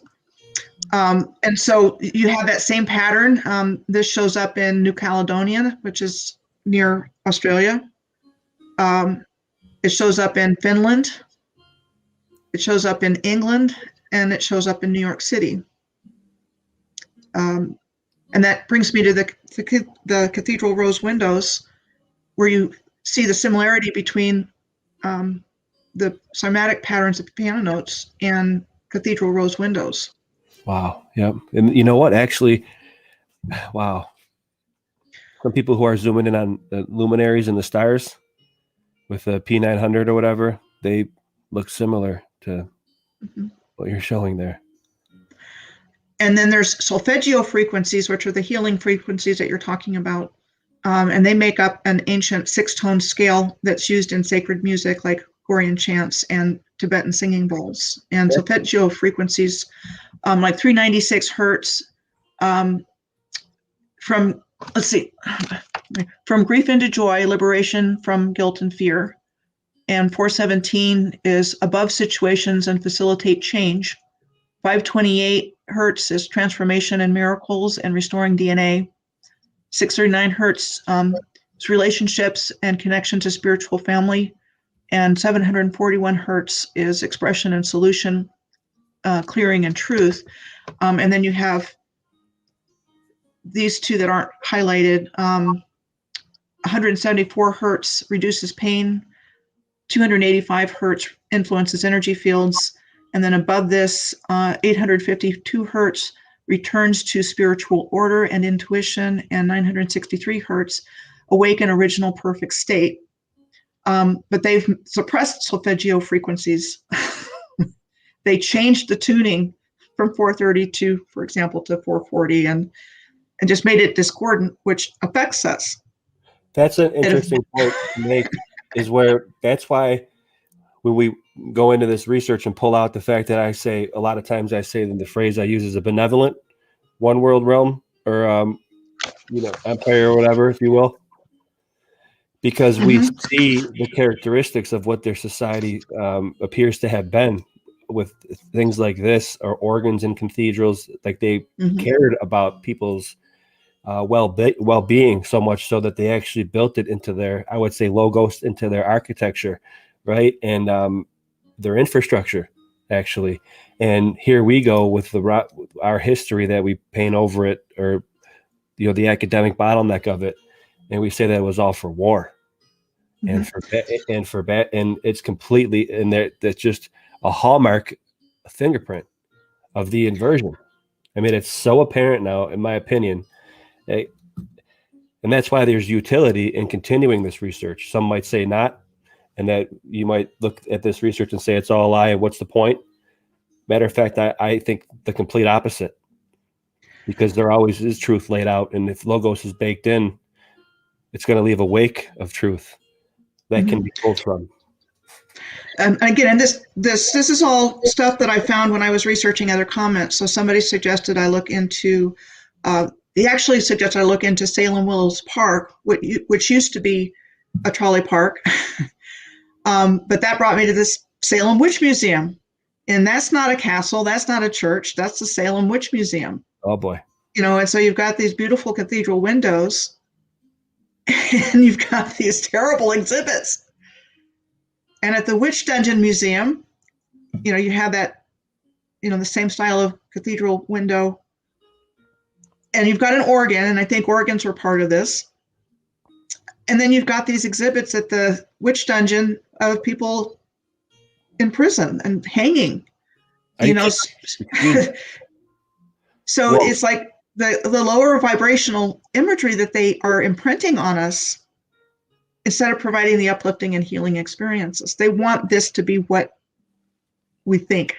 [SPEAKER 2] And so you have that same pattern. This shows up in New Caledonia, which is near Australia. It shows up in Finland. It shows up in England, and it shows up in New York City. And that brings me to the Cathedral rose windows, where you see the similarity between the cymatic patterns of piano notes and Cathedral rose windows.
[SPEAKER 1] Wow. Yep. And you know what? Actually, wow. Some people who are zooming in on the luminaries and the stars with the P900 or whatever, they look similar to what you're showing there.
[SPEAKER 2] And then there's solfeggio frequencies, which are the healing frequencies that you're talking about. And they make up an ancient 6-tone scale that's used in sacred music like Gregorian chants and Tibetan singing bowls. And solfeggio frequencies, like 396 hertz, from, let's see, from grief into joy, liberation from guilt and fear. And 417 is above situations and facilitate change. 528 hertz is transformation and miracles and restoring DNA. 639 hertz is relationships and connection to spiritual family. And 741 hertz is expression and solution, clearing and truth. And then you have these two that aren't highlighted. 174 hertz reduces pain. 285 hertz influences energy fields. And then above this, 852 hertz returns to spiritual order and intuition, and 963 hertz awaken original perfect state. But they've suppressed solfeggio frequencies. They changed the tuning from 430 to, for example, to 440, and just made it discordant, which affects us.
[SPEAKER 1] That's an interesting point to make, is where that's why when we go into this research and pull out the fact that I say, a lot of times I say that the phrase I use is a benevolent one world realm, or, empire or whatever, if you will, because we see the characteristics of what their society appears to have been with things like this, or organs in cathedrals. Like they cared about people's well-being so much so that they actually built it into their, I would say, logos, into their architecture, right? And their infrastructure, actually. And here we go with our history that we paint over it, or the academic bottleneck of it, and we say that it was all for war and for bad, and it's completely, and that's just a hallmark, a fingerprint of the inversion. I mean, it's so apparent now, in my opinion. And that's why there's utility in continuing this research. Some might say not, and that you might look at this research and say it's all a lie, and what's the point? Matter of fact, I think the complete opposite, because there always is truth laid out, and if logos is baked in, it's going to leave a wake of truth that can be pulled from.
[SPEAKER 2] And again, and this is all stuff that I found when I was researching other comments. So somebody suggested I look into, he actually suggested I look into Salem Willows Park, which used to be a trolley park. But that brought me to this Salem Witch Museum. And that's not a castle, that's not a church, that's the Salem Witch Museum.
[SPEAKER 1] Oh boy.
[SPEAKER 2] And so you've got these beautiful cathedral windows, and you've got these terrible exhibits. And at the Witch Dungeon Museum, you have that, the same style of cathedral window. And you've got an organ, and I think organs were part of this. And then you've got these exhibits at the Witch Dungeon of people in prison and hanging. So it's like the lower vibrational imagery that they are imprinting on us, instead of providing the uplifting and healing experiences. They want this to be what we think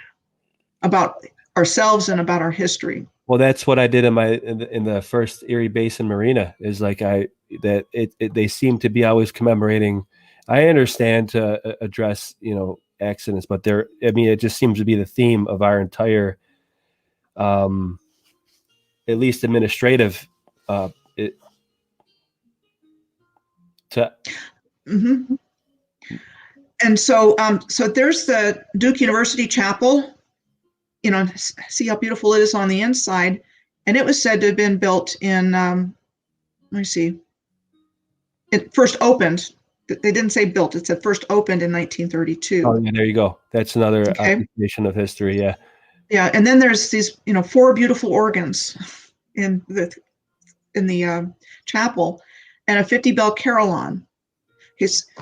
[SPEAKER 2] about ourselves and about our history.
[SPEAKER 1] Well, that's what I did in the first Erie Basin Marina, is like they seem to be always commemorating. I understand to address, accidents, but it just seems to be the theme of our entire, at least administrative,
[SPEAKER 2] Mm-hmm. And so, so there's the Duke University Chapel. You know, see how beautiful it is on the inside. And it was said to have been built in, let me see, it first opened. They didn't say built, it said first opened in 1932.
[SPEAKER 1] Oh, yeah, there you go. That's another
[SPEAKER 2] Okay.
[SPEAKER 1] application of history. Yeah.
[SPEAKER 2] Yeah, and then there's these, 4 beautiful organs in the chapel, and a 50-bell carillon.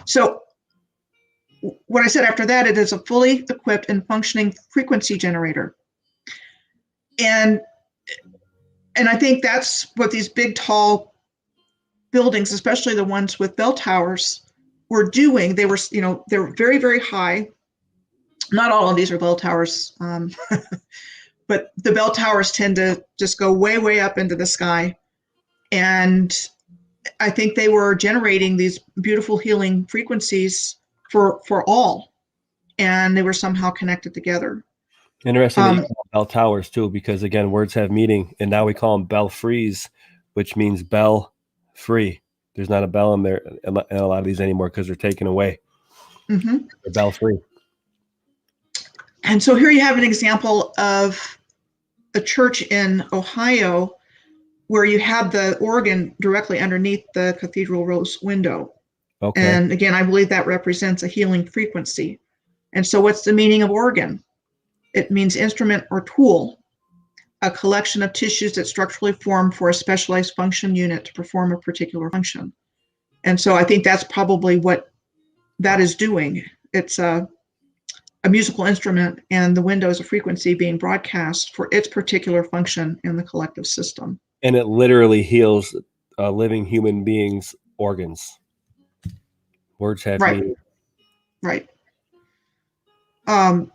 [SPEAKER 2] So what I said after that, it is a fully equipped and functioning frequency generator. And I think that's what these big, tall buildings, especially the ones with bell towers, were doing. They were, they're very, very high. Not all of these are bell towers, but the bell towers tend to just go way, way up into the sky. And I think they were generating these beautiful healing frequencies for all, and they were somehow connected together.
[SPEAKER 1] Interesting that you call bell towers too, because again, words have meaning, and now we call them belfries, which means bell free. There's not a bell in there in a lot of these anymore because they're taken away.
[SPEAKER 2] Mm-hmm.
[SPEAKER 1] They're bell free.
[SPEAKER 2] And so here you have an example of a church in Ohio where you have the organ directly underneath the cathedral rose window.
[SPEAKER 1] Okay.
[SPEAKER 2] And again, I believe that represents a healing frequency. And so what's the meaning of organ? It means instrument or tool, a collection of tissues that structurally form for a specialized function unit to perform a particular function. And so I think that's probably what that is doing. It's a musical instrument, and the window is a frequency being broadcast for its particular function in the collective system.
[SPEAKER 1] And it literally heals living human beings' organs. Words have meaning.
[SPEAKER 2] Right.
[SPEAKER 1] Oh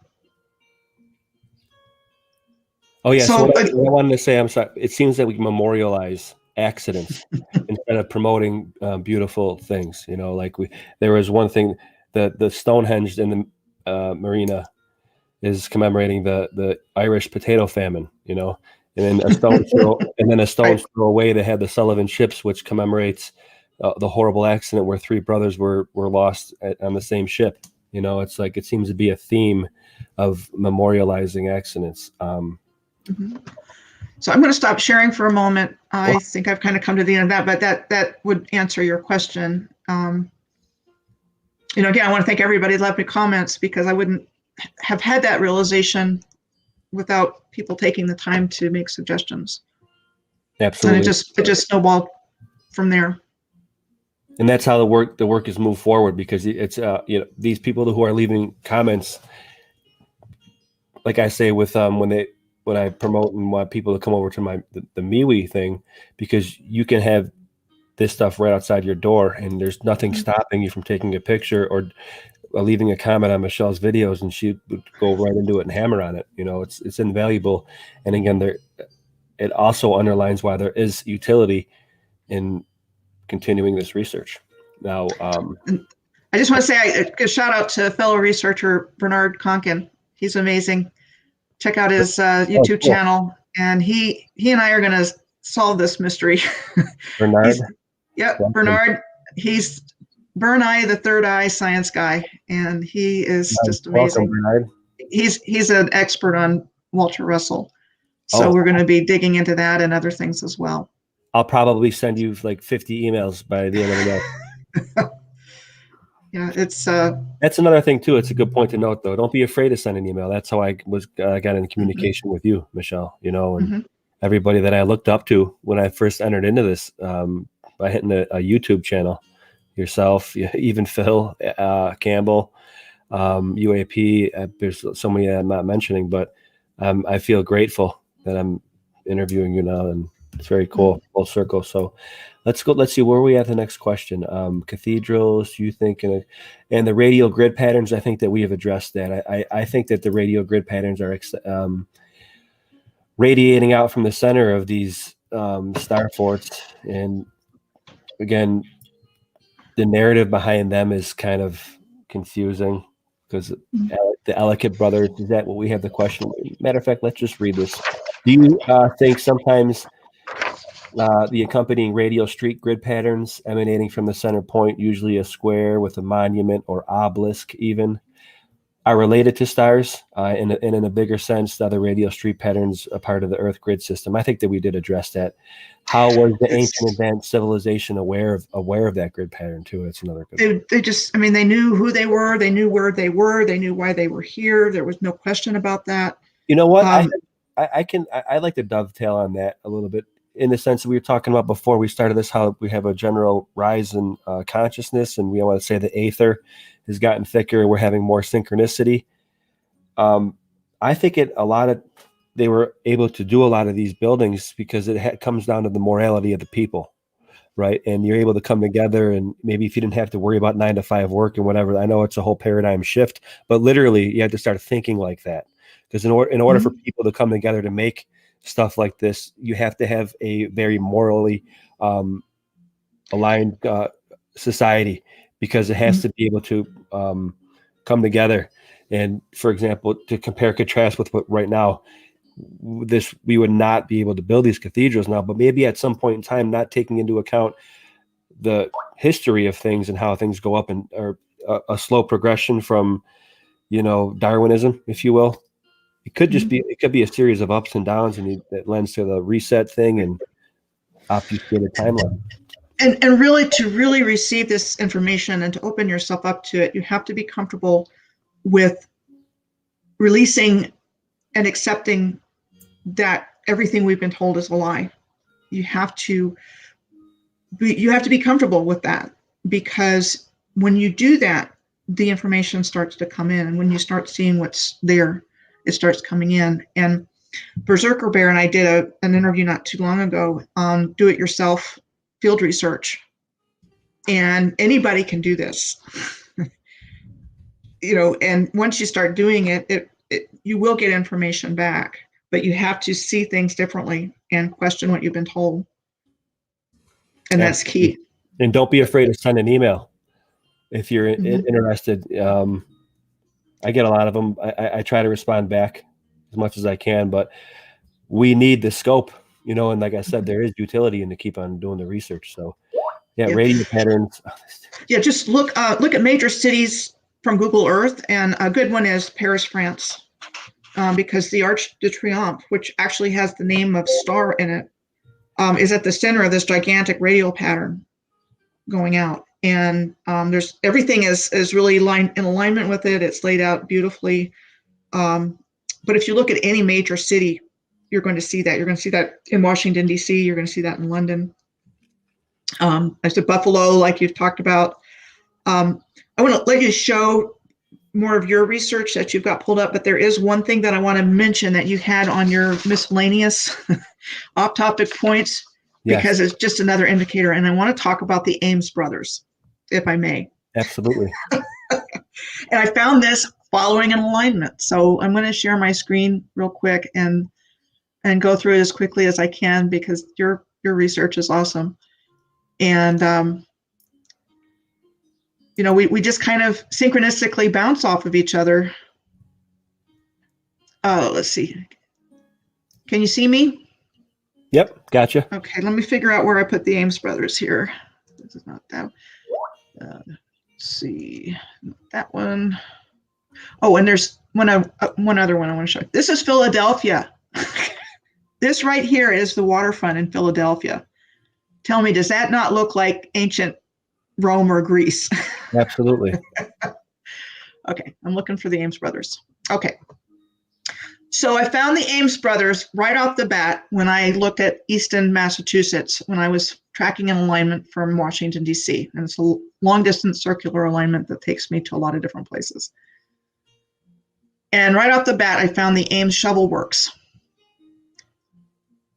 [SPEAKER 1] yeah. So what I
[SPEAKER 2] So
[SPEAKER 1] wanted to say, I'm sorry. It seems that we memorialize accidents instead of promoting beautiful things. Like there was one thing, the Stonehenge in the marina is commemorating the Irish potato famine. And then a stone's throw away, they had the Sullivan ships, which commemorates the horrible accident where 3 brothers were lost on the same ship. It's like it seems to be a theme of memorializing accidents.
[SPEAKER 2] So I'm going to stop sharing for a moment. I think I've kind of come to the end of that, but that would answer your question. Again, I want to thank everybody who left me comments, because I wouldn't have had that realization without people taking the time to make suggestions.
[SPEAKER 1] Absolutely.
[SPEAKER 2] And it just snowballed from there.
[SPEAKER 1] And that's how the work is moved forward, because it's these people who are leaving comments, like I say with when I promote and want people to come over to the MeWe thing, because you can have this stuff right outside your door, and there's nothing stopping you from taking a picture or leaving a comment on Michelle's videos, and she would go right into it and hammer on it. It's invaluable. And again, it also underlines why there is utility in continuing this research. Now,
[SPEAKER 2] I just want to say a shout out to fellow researcher Bernard Conkin. He's amazing. Check out his YouTube channel, and he and I are going to solve this mystery.
[SPEAKER 1] Bernard.
[SPEAKER 2] Bernard. He's Bernai, the third eye science guy, and he is just amazing.
[SPEAKER 1] Welcome, Bernard.
[SPEAKER 2] He's an expert on Walter Russell, so we're going to be digging into that and other things as well.
[SPEAKER 1] I'll probably send you like 50 emails by the end of the day.
[SPEAKER 2] Yeah, it's
[SPEAKER 1] that's another thing too. It's a good point to note, though. Don't be afraid to send an email. That's how I got in communication with you, Michelle. And everybody that I looked up to when I first entered into this by hitting a YouTube channel. Yourself, even Phil Campbell, UAP. There's so many I'm not mentioning, but I feel grateful that I'm interviewing you now, and it's very cool, full circle. So let's go. Let's see where we at. The next question: cathedrals. You think, and the radial grid patterns. I think that we have addressed that. I think that the radial grid patterns are radiating out from the center of these star forts, and again, the narrative behind them is kind of confusing, because the Ellicott Brothers, is that what we have the question? Matter of fact, let's just read this. Do you think sometimes The accompanying radial street grid patterns emanating from the center point, usually a square with a monument or obelisk even, are related to stars, and in a bigger sense, the other radial street patterns are part of the Earth grid system. I think that we did address that. How was the ancient advanced civilization aware of that grid pattern too? It's another good.
[SPEAKER 2] They just, I mean, they knew who they were, they knew where they were, they knew why they were here. There was no question about that.
[SPEAKER 1] You know what? I like to dovetail on that a little bit, in the sense that we were talking about before we started this, how we have a general rise in consciousness, and we want to say the aether has gotten thicker. We're having more synchronicity. I think they were able to do a lot of these buildings because it comes down to the morality of the people, right? And you're able to come together, and maybe if you didn't have to worry about 9 to 5 work and whatever, I know it's a whole paradigm shift, but literally you had to start thinking like that. Because in order for people to come together to make stuff like this, you have to have a very morally aligned society, because it has to be able to come together. And for example, to compare contrast with what right now, we would not be able to build these cathedrals now, but maybe at some point in time, not taking into account the history of things and how things go up, and or a slow progression from, Darwinism, if you will. It could just be, it could be a series of ups and downs, and that lends to the reset thing and obfuscated timeline.
[SPEAKER 2] And really, to really receive this information and to open yourself up to it, you have to be comfortable with releasing and accepting that everything we've been told is a lie. You have to be comfortable with that, because when you do that, the information starts to come in, and when you start seeing what's there, it starts coming in. And Berserker Bear and I did an interview not too long ago on do-it-yourself field research, and anybody can do this. And once you start doing it, you will get information back, but you have to see things differently and question what you've been told. And that's key.
[SPEAKER 1] And don't be afraid to send an email if you're interested. I get a lot of them. I try to respond back as much as I can, but we need the scope, and like I said, there is utility in to keep on doing the research. So radio patterns.
[SPEAKER 2] Yeah, just look at major cities from Google Earth, and a good one is Paris, France, because the Arc de Triomphe, which actually has the name of star in it, is at the center of this gigantic radial pattern going out. And there's everything is really in alignment with it. It's laid out beautifully. But if you look at any major city, you're going to see that. You're going to see that in Washington, D.C. You're going to see that in London. I said Buffalo, like you've talked about. I want to let you show more of your research that you've got pulled up, but there is one thing that I want to mention that you had on your miscellaneous off-topic points, because it's just another indicator. And I want to talk about the Ames Brothers, if I may.
[SPEAKER 1] Absolutely.
[SPEAKER 2] And I found this following an alignment. So I'm going to share my screen real quick and go through it as quickly as I can, because your research is awesome. And, we just kind of synchronistically bounce off of each other. Oh, let's see. Can you see me?
[SPEAKER 1] Yep, gotcha.
[SPEAKER 2] Okay, let me figure out where I put the Ames Brothers here. This is not that. Let's see, not that one. Oh, and there's one other one I want to show you. This is Philadelphia. This right here is the waterfront in Philadelphia. Tell me, does that not look like ancient Rome or Greece?
[SPEAKER 1] Absolutely.
[SPEAKER 2] Okay, I'm looking for the Ames Brothers. Okay. So I found the Ames Brothers right off the bat when I looked at Easton, Massachusetts, when I was tracking an alignment from Washington, D.C. And it's a long-distance circular alignment that takes me to a lot of different places. And right off the bat, I found the Ames Shovel Works.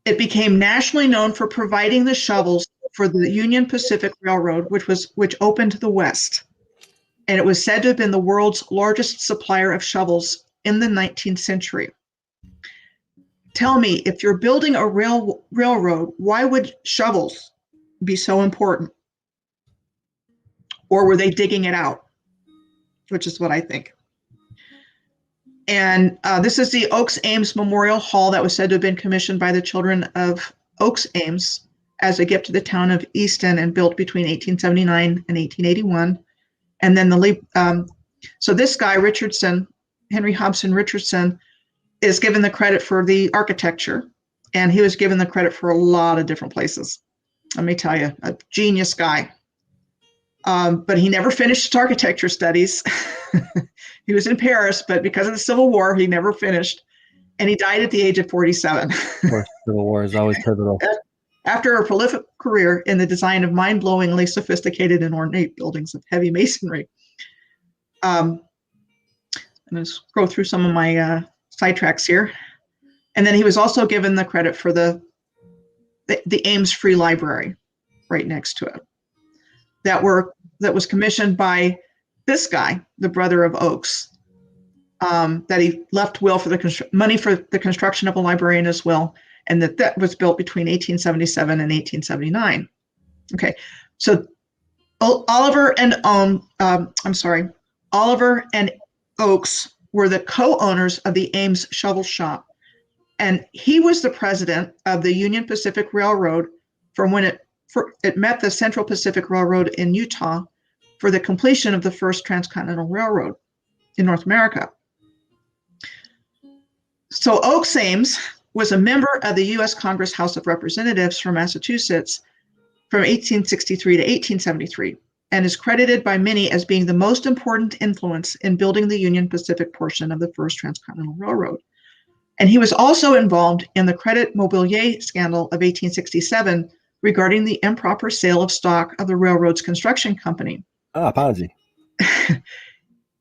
[SPEAKER 2] It became nationally known for providing the shovels for the Union Pacific Railroad, which opened to the west. And it was said to have been the world's largest supplier of shovels in the 19th century. Tell me, if you're building a railroad, why would shovels be so important? Or were they digging it out? Which is what I think. And this is the Oaks Ames Memorial Hall that was said to have been commissioned by the children of Oaks Ames as a gift to the town of Easton and built between 1879 and 1881. And then so this guy, Richardson, Henry Hobson Richardson, is given the credit for the architecture, and he was given the credit for a lot of different places. Let me tell you, a genius guy. But he never finished his architecture studies. He was in Paris, but because of the Civil War, he never finished. And he died at the age of 47.
[SPEAKER 1] Of course, Civil War is always pivotal.
[SPEAKER 2] After a prolific career in the design of mind-blowingly sophisticated and ornate buildings of heavy masonry. I'm going to scroll through some of my sidetracks here. And then he was also given the credit for the Ames Free Library right next to it. That was commissioned by this guy, the brother of Oakes, that he left will for the money for the construction of a library in his will, and that was built between 1877 and 1879. Okay, so Oliver and Oakes were the co-owners of the Ames Shovel Shop, and he was the president of the Union Pacific Railroad from when it met the Central Pacific Railroad in Utah for the completion of the first transcontinental railroad in North America. So Oakes Ames was a member of the U.S. Congress House of Representatives from Massachusetts from 1863 to 1873, and is credited by many as being the most important influence in building the Union Pacific portion of the first transcontinental railroad. And he was also involved in the Credit Mobilier scandal of 1867 regarding the improper sale of stock of the railroad's construction company.
[SPEAKER 1] Ponzi.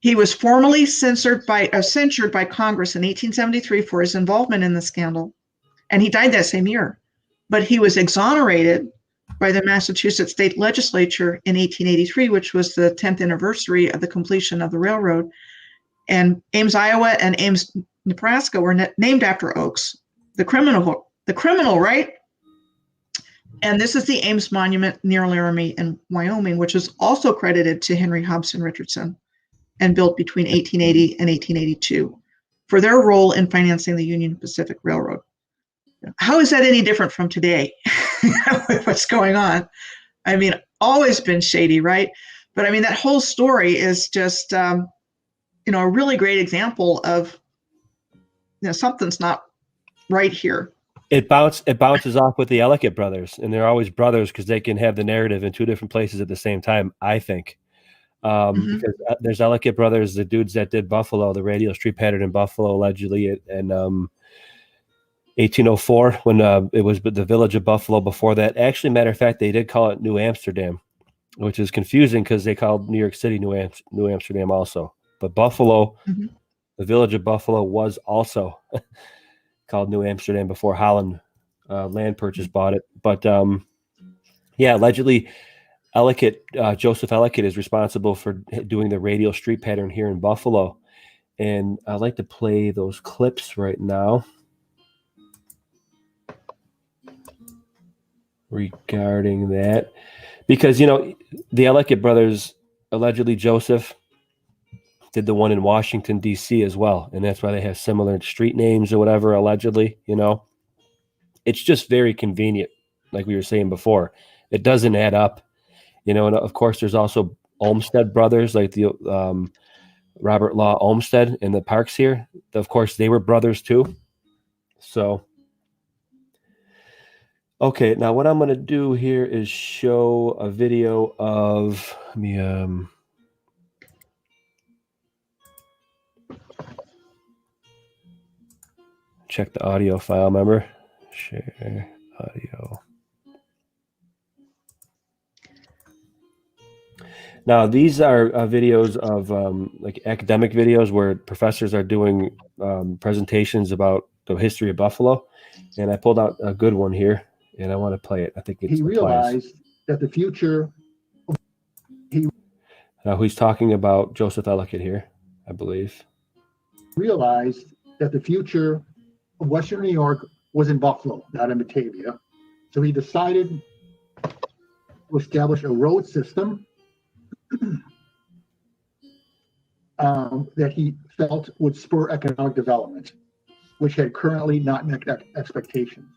[SPEAKER 2] He was formally censured by Congress in 1873 for his involvement in the scandal, and he died that same year. But he was exonerated by the Massachusetts State Legislature in 1883, which was the 10th anniversary of the completion of the railroad. And Ames, Iowa, and Ames, Nebraska were named after Oakes, the criminal, right? And this is the Ames Monument near Laramie in Wyoming, which is also credited to Henry Hobson Richardson and built between 1880 and 1882 for their role in financing the Union Pacific Railroad. How is that any different from today? What's going on? I mean, always been shady, right? But I mean, that whole story is just, a really great example of, something's not right here.
[SPEAKER 1] It bounces off with the Ellicott brothers, and they're always brothers because they can have the narrative in two different places at the same time, I think. Because there's Ellicott brothers, the dudes that did Buffalo, the radial street pattern in Buffalo, allegedly in 1804, when it was the village of Buffalo before that. Actually, matter of fact, they did call it New Amsterdam, which is confusing because they called New York City New Amsterdam also. But Buffalo, the village of Buffalo, was also called New Amsterdam before Holland land purchase bought it. But allegedly, Joseph Ellicott is responsible for doing the radial street pattern here in Buffalo. And I'd like to play those clips right now regarding that. Because, the Ellicott brothers, allegedly Joseph, did the one in Washington, D.C. as well. And that's why they have similar street names or whatever, allegedly, It's just very convenient, like we were saying before. It doesn't add up. And of course, there's also Olmsted brothers, like the Robert Law Olmsted in the parks here. Of course, they were brothers too. So, okay, now what I'm going to do here is show a video of, let me check the audio file, remember? Share audio. Now, these are videos of like academic videos where professors are doing presentations about the history of Buffalo. And I pulled out a good one here, and I want to play it. I think it's
[SPEAKER 4] he realized that the future.
[SPEAKER 1] Now, he's talking about Joseph Ellicott here, I believe.
[SPEAKER 4] Realized that the future of Western New York was in Buffalo, not in Batavia. So he decided to establish a road system that he felt would spur economic development, which had currently not met expectations.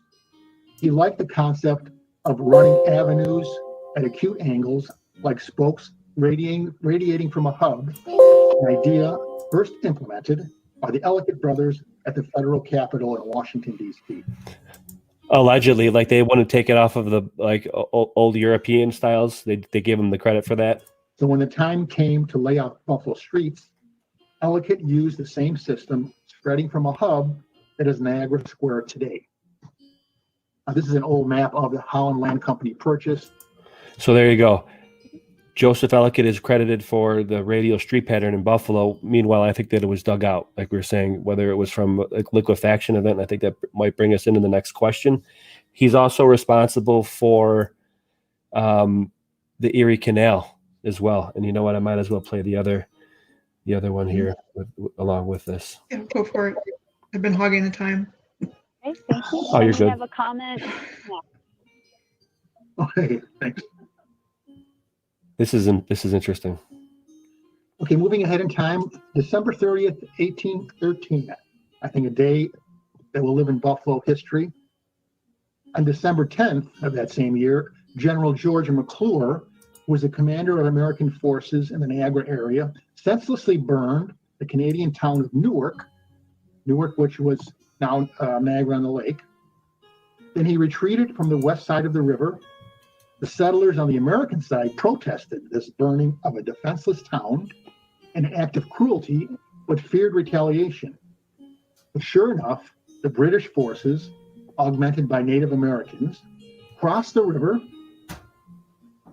[SPEAKER 4] He liked the concept of running avenues at acute angles like spokes radiating from a hub, an idea first implemented by the Ellicott Brothers at the federal capitol in Washington, D.C.
[SPEAKER 1] Allegedly, like they want to take it off of the old European styles. They gave them the credit for that.
[SPEAKER 4] So when the time came to lay out Buffalo streets, Ellicott used the same system spreading from a hub that is Niagara Square today. This is an old map of the Holland Land Company purchase.
[SPEAKER 1] So there you go. Joseph Ellicott is credited for the radial street pattern in Buffalo. Meanwhile, I think that it was dug out, like we were saying, whether it was from a liquefaction event. I think that might bring us into the next question. He's also responsible for the Erie Canal as well. And you know what? I might as well play the other one here along with this.
[SPEAKER 2] Yeah, go for it. I've been hogging the time.
[SPEAKER 5] Okay, thank you.
[SPEAKER 1] Oh, you're good.
[SPEAKER 5] I have a comment.
[SPEAKER 4] Okay, thanks.
[SPEAKER 1] This is interesting.
[SPEAKER 4] Okay, moving ahead in time, December 30th, 1813, I think a day that will live in Buffalo history. On December 10th of that same year, General George McClure, who was the commander of American forces in the Niagara area, senselessly burned the Canadian town of Newark, which was now Niagara on the Lake. Then he retreated from the west side of the river. The settlers on the American side protested this burning of a defenseless town, an act of cruelty, but feared retaliation. But sure enough, the British forces, augmented by Native Americans, crossed the river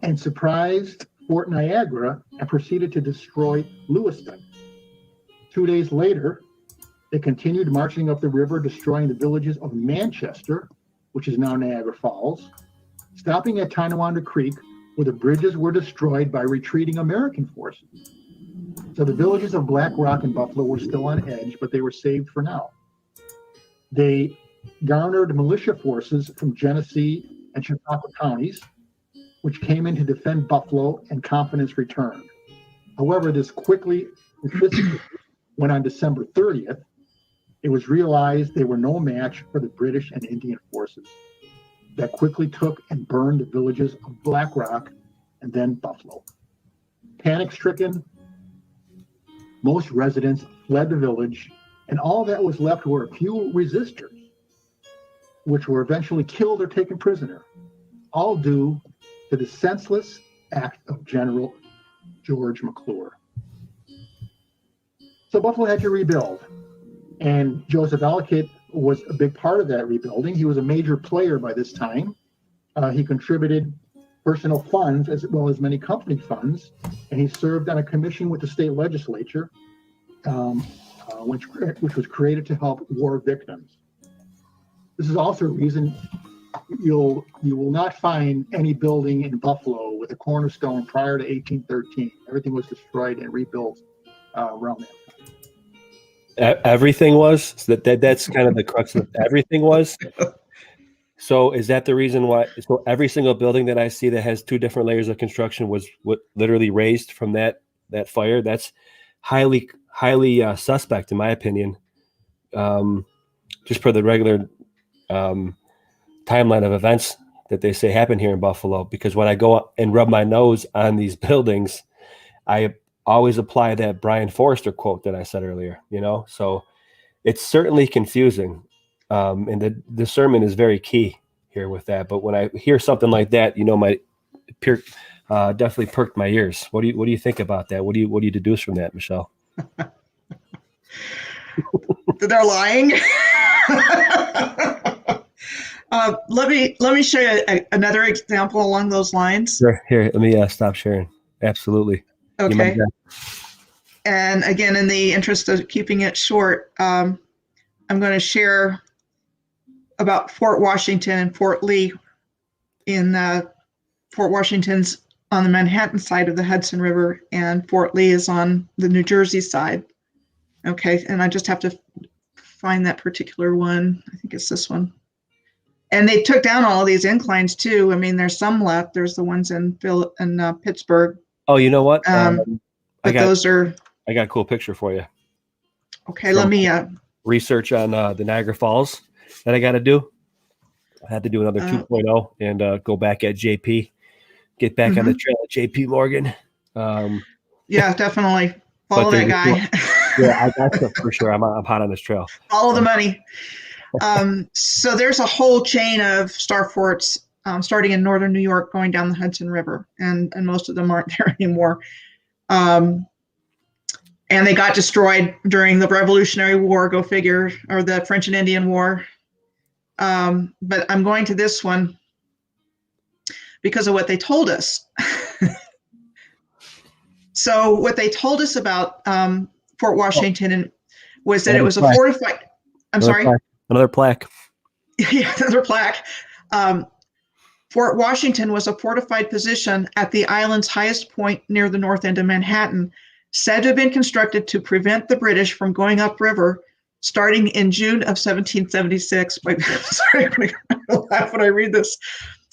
[SPEAKER 4] and surprised Fort Niagara and proceeded to destroy Lewiston. 2 days later, they continued marching up the river, destroying the villages of Manchester, which is now Niagara Falls, stopping at Tonawanda Creek, where the bridges were destroyed by retreating American forces. So the villages of Black Rock and Buffalo were still on edge, but they were saved for now. They garnered militia forces from Genesee and Chautauqua counties, which came in to defend Buffalo, and confidence returned. However, this quickly, when on December 30th, it was realized they were no match for the British and Indian forces that quickly took and burned the villages of Black Rock and then Buffalo. Panic-stricken, most residents fled the village, and all that was left were a few resistors, which were eventually killed or taken prisoner, all due to the senseless act of General George McClure. So Buffalo had to rebuild, and Joseph Ellicott was a big part of that rebuilding. He was a major player by this time. He contributed personal funds as well as many company funds, and he served on a commission with the state legislature, which was created to help war victims. This is also a reason you will not find any building in Buffalo with a cornerstone prior to 1813. Everything was destroyed and rebuilt around that time.
[SPEAKER 1] Everything was? So that's kind of the crux of it. Everything was? So is that the reason why? So every single building that I see that has two different layers of construction was literally raised from that fire? That's highly suspect, in my opinion. Just for the regular timeline of events that they say happen here in Buffalo. Because when I go and rub my nose on these buildings, I always apply that Brian Forrester quote that I said earlier, so it's certainly confusing. And the sermon is very key here with that. But when I hear something like that, my definitely perked my ears. What do you think about that? What do you deduce from that, Michelle?
[SPEAKER 2] They're lying. Let me show you another example along those lines.
[SPEAKER 1] Sure. Here, let me stop sharing. Absolutely.
[SPEAKER 2] Okay. And again, in the interest of keeping it short, I'm going to share about Fort Washington and Fort Lee. In Fort Washington's on the Manhattan side of the Hudson River, and Fort Lee is on the New Jersey side. Okay, and I just have to find that particular one. I think it's this one. And they took down all of these inclines too. I mean, there's some left. There's the ones in Pittsburgh.
[SPEAKER 1] Oh, you know what?
[SPEAKER 2] But those are.
[SPEAKER 1] I got a cool picture for you.
[SPEAKER 2] Okay, let me.
[SPEAKER 1] Research on the Niagara Falls that I got to do. I had to do another
[SPEAKER 2] Uh,
[SPEAKER 1] 2.0 and go back at JP, get back on the trail at JP Morgan.
[SPEAKER 2] Yeah, definitely. Follow
[SPEAKER 1] But
[SPEAKER 2] that guy.
[SPEAKER 1] yeah, I got to for sure. I'm hot on this trail.
[SPEAKER 2] Follow the money. So there's a whole chain of star forts starting in northern New York, going down the Hudson River, and most of them aren't there anymore. And they got destroyed during the Revolutionary War, go figure, or the French and Indian War. But I'm going to this one because of what they told us. So what they told us about Fort Washington was that it was a fortified. I'm sorry.
[SPEAKER 1] Another plaque.
[SPEAKER 2] Yeah, another plaque. Fort Washington was a fortified position at the island's highest point near the north end of Manhattan, said to have been constructed to prevent the British from going upriver starting in June of 1776. Sorry, I'm going to laugh when I read this.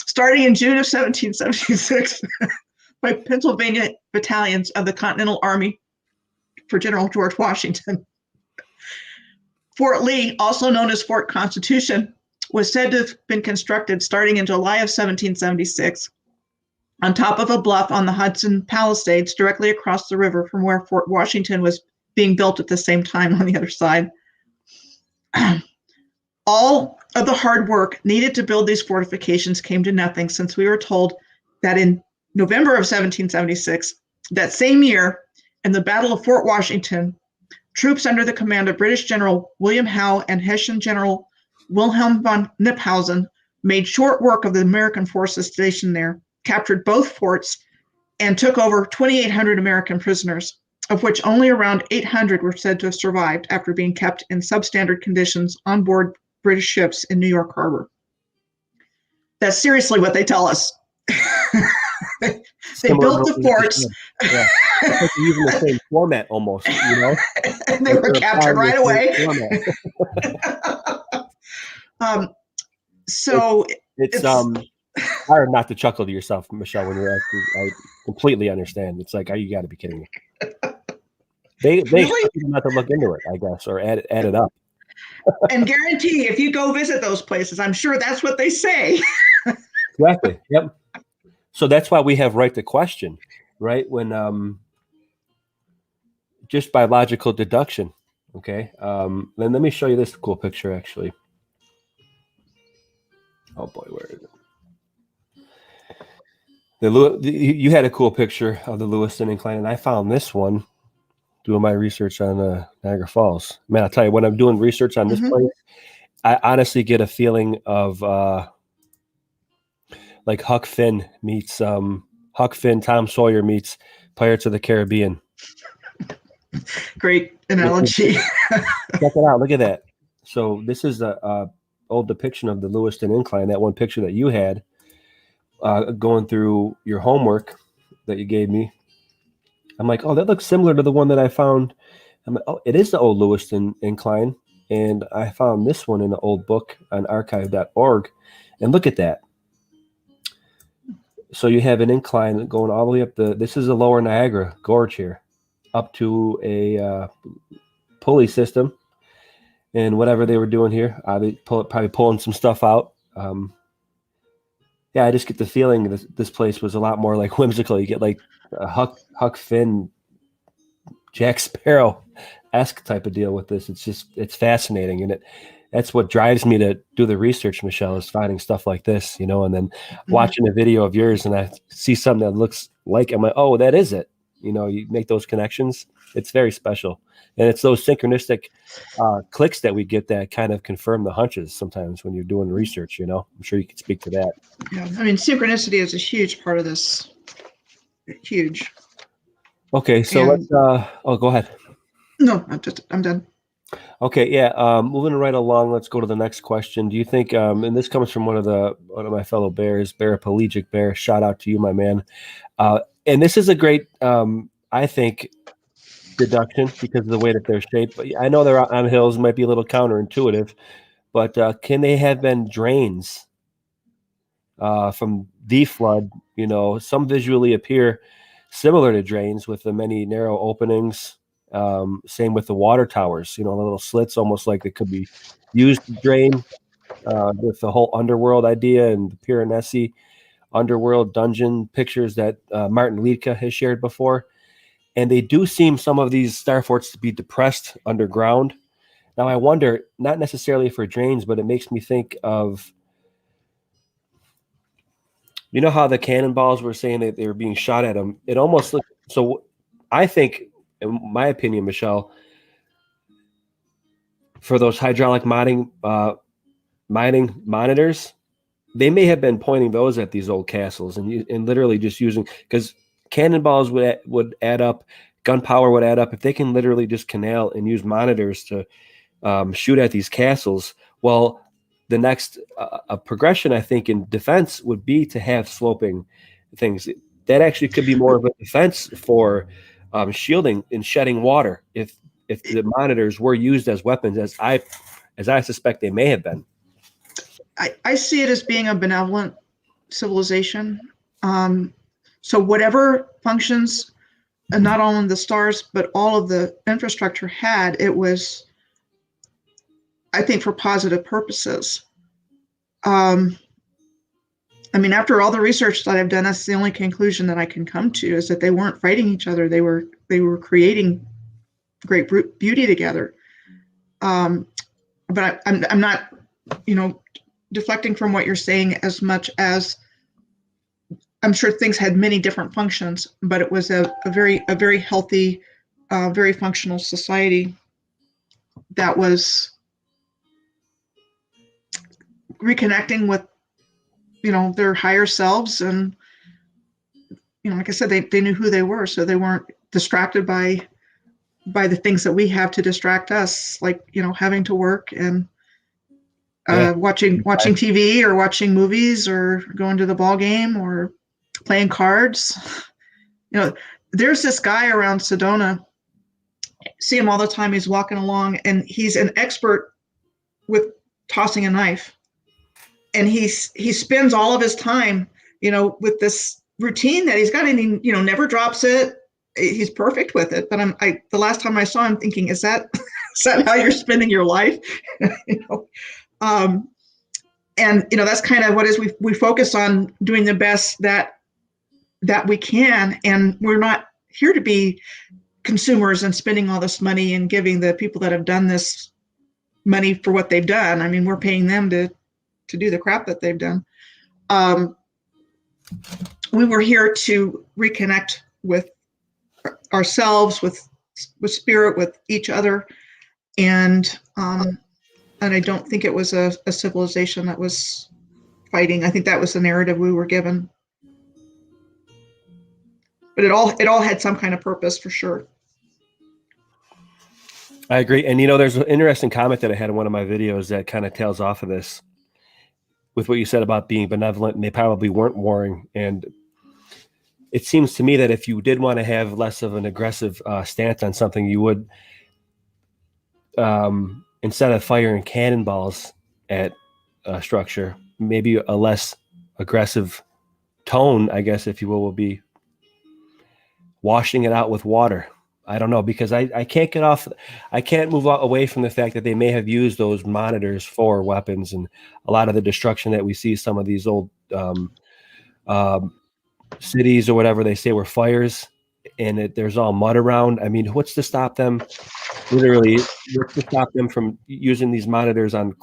[SPEAKER 2] Starting in June of 1776 by Pennsylvania battalions of the Continental Army for General George Washington. Fort Lee, also known as Fort Constitution, was said to have been constructed starting in July of 1776 on top of a bluff on the Hudson Palisades directly across the river from where Fort Washington was being built at the same time on the other side. All of the hard work needed to build these fortifications came to nothing, since we were told that in November of 1776, that same year, in the Battle of Fort Washington, troops under the command of British General William Howe and Hessian General Wilhelm von Kniphausen made short work of the American forces stationed there, captured both forts, and took over 2,800 American prisoners, of which only around 800 were said to have survived after being kept in substandard conditions on board British ships in New York Harbor. That's seriously what they tell us. They built the forts.
[SPEAKER 1] Yeah. It's like using the same format almost, you know?
[SPEAKER 2] And they were captured right away. So
[SPEAKER 1] it's hard not to chuckle to yourself, Michelle, when you're actually, I completely understand. It's like, oh, you got to be kidding me. They
[SPEAKER 2] really?
[SPEAKER 1] expect you not to look into it, I guess, or add it up.
[SPEAKER 2] And guarantee if you go visit those places, I'm sure that's what they say.
[SPEAKER 1] Exactly. Yep. So that's why we have right to question, right? When just by logical deduction. Okay. Then let me show you this cool picture, actually. Oh boy, where is it? You had a cool picture of the Lewiston Incline, and I found this one doing my research on Niagara Falls. Man, I'll tell you, when I'm doing research on this place, I honestly get a feeling of like Huck Finn meets Tom Sawyer meets Pirates of the Caribbean.
[SPEAKER 2] Great analogy.
[SPEAKER 1] Check it out. Look at that. So this is a old depiction of the Lewiston Incline, that one picture that you had going through your homework that you gave me. I'm like, oh, that looks similar to the one that I found. I'm like, oh, it is the old Lewiston Incline. And I found this one in an old book on archive.org. And look at that. So you have an incline going all the way up this is the lower Niagara Gorge here, up to a pulley system. And whatever they were doing here, they probably pulling some stuff out. Yeah, I just get the feeling this place was a lot more like whimsical. You get like a Huck Finn, Jack Sparrow-esque type of deal with this. It's fascinating, and that's what drives me to do the research, Michelle, is finding stuff like this, you know, and then watching a video of yours and I see something that looks like, I'm like, oh, that is it. You know, you make those connections. It's very special. And it's those synchronistic clicks that we get that kind of confirm the hunches sometimes when you're doing research, you know. I'm sure you could speak to that.
[SPEAKER 2] Yeah, I mean, synchronicity is a huge part of this. Huge.
[SPEAKER 1] Okay, so let's go ahead.
[SPEAKER 2] No, I'm done.
[SPEAKER 1] Okay, yeah. Moving right along, let's go to the next question. Do you think, and this comes from one of my fellow bears, Paraplegic Bear. Shout out to you, my man. And this is a great, I think, deduction because of the way that they're shaped. But I know they're on hills, might be a little counterintuitive, but can they have been drains from the flood? You know, some visually appear similar to drains with the many narrow openings. Same with the water towers, you know, the little slits, almost like they could be used to drain with the whole underworld idea and the Piranesi underworld dungeon pictures that Martin Liedtke has shared before. And they do seem, some of these star forts, to be depressed underground. Now, I wonder, not necessarily for drains, but it makes me think of, you know how the cannonballs were saying that they were being shot at them? It almost looked, so I think, in my opinion, Michelle, for those hydraulic mining monitors, they may have been pointing those at these old castles and literally just using, because cannonballs would add up, gunpowder would add up. If they can literally just canal and use monitors to shoot at these castles, well, the next progression, I think, in defense would be to have sloping things. That actually could be more of a defense for shielding and shedding water if the monitors were used as weapons, as I suspect they may have been.
[SPEAKER 2] I see it as being a benevolent civilization. So whatever functions, and not only the stars, but all of the infrastructure had, it was, I think, for positive purposes. I mean, after all the research that I've done, that's the only conclusion that I can come to, is that they weren't fighting each other. They were creating great beauty together. But I'm not, deflecting from what you're saying as much as I'm sure things had many different functions, but it was a very healthy, very functional society that was reconnecting with, their higher selves. And, like I said, they knew who they were, so they weren't distracted by the things that we have to distract us, like, having to work and watching TV or watching movies or going to the ball game or playing cards. There's this guy around Sedona, see him all the time. He's walking along and he's an expert with tossing a knife. And he spends all of his time, with this routine that he's got, and he, never drops it. He's perfect with it. But the last time I saw him, thinking, is that how you're spending your life? And that's kind of what is, we focus on doing the best that we can, and we're not here to be consumers and spending all this money and giving the people that have done this money for what they've done. I mean, we're paying them to do the crap that they've done. We were here to reconnect with ourselves, with spirit, with each other, and I don't think it was a civilization that was fighting. I think that was the narrative we were given. But it all had some kind of purpose, for sure.
[SPEAKER 1] I agree. And there's an interesting comment that I had in one of my videos that kind of tails off of this, with what you said about being benevolent, and they probably weren't warring. And it seems to me that if you did want to have less of an aggressive stance on something, you would, instead of firing cannonballs at a structure, maybe a less aggressive tone, I guess, if you will be washing it out with water. I don't know, because I can't move away from the fact that they may have used those monitors for weapons, and a lot of the destruction that we see, some of these old cities or whatever they say were fires, and there's all mud around. I mean, what's to stop them? Literally, what's to stop them from using these monitors on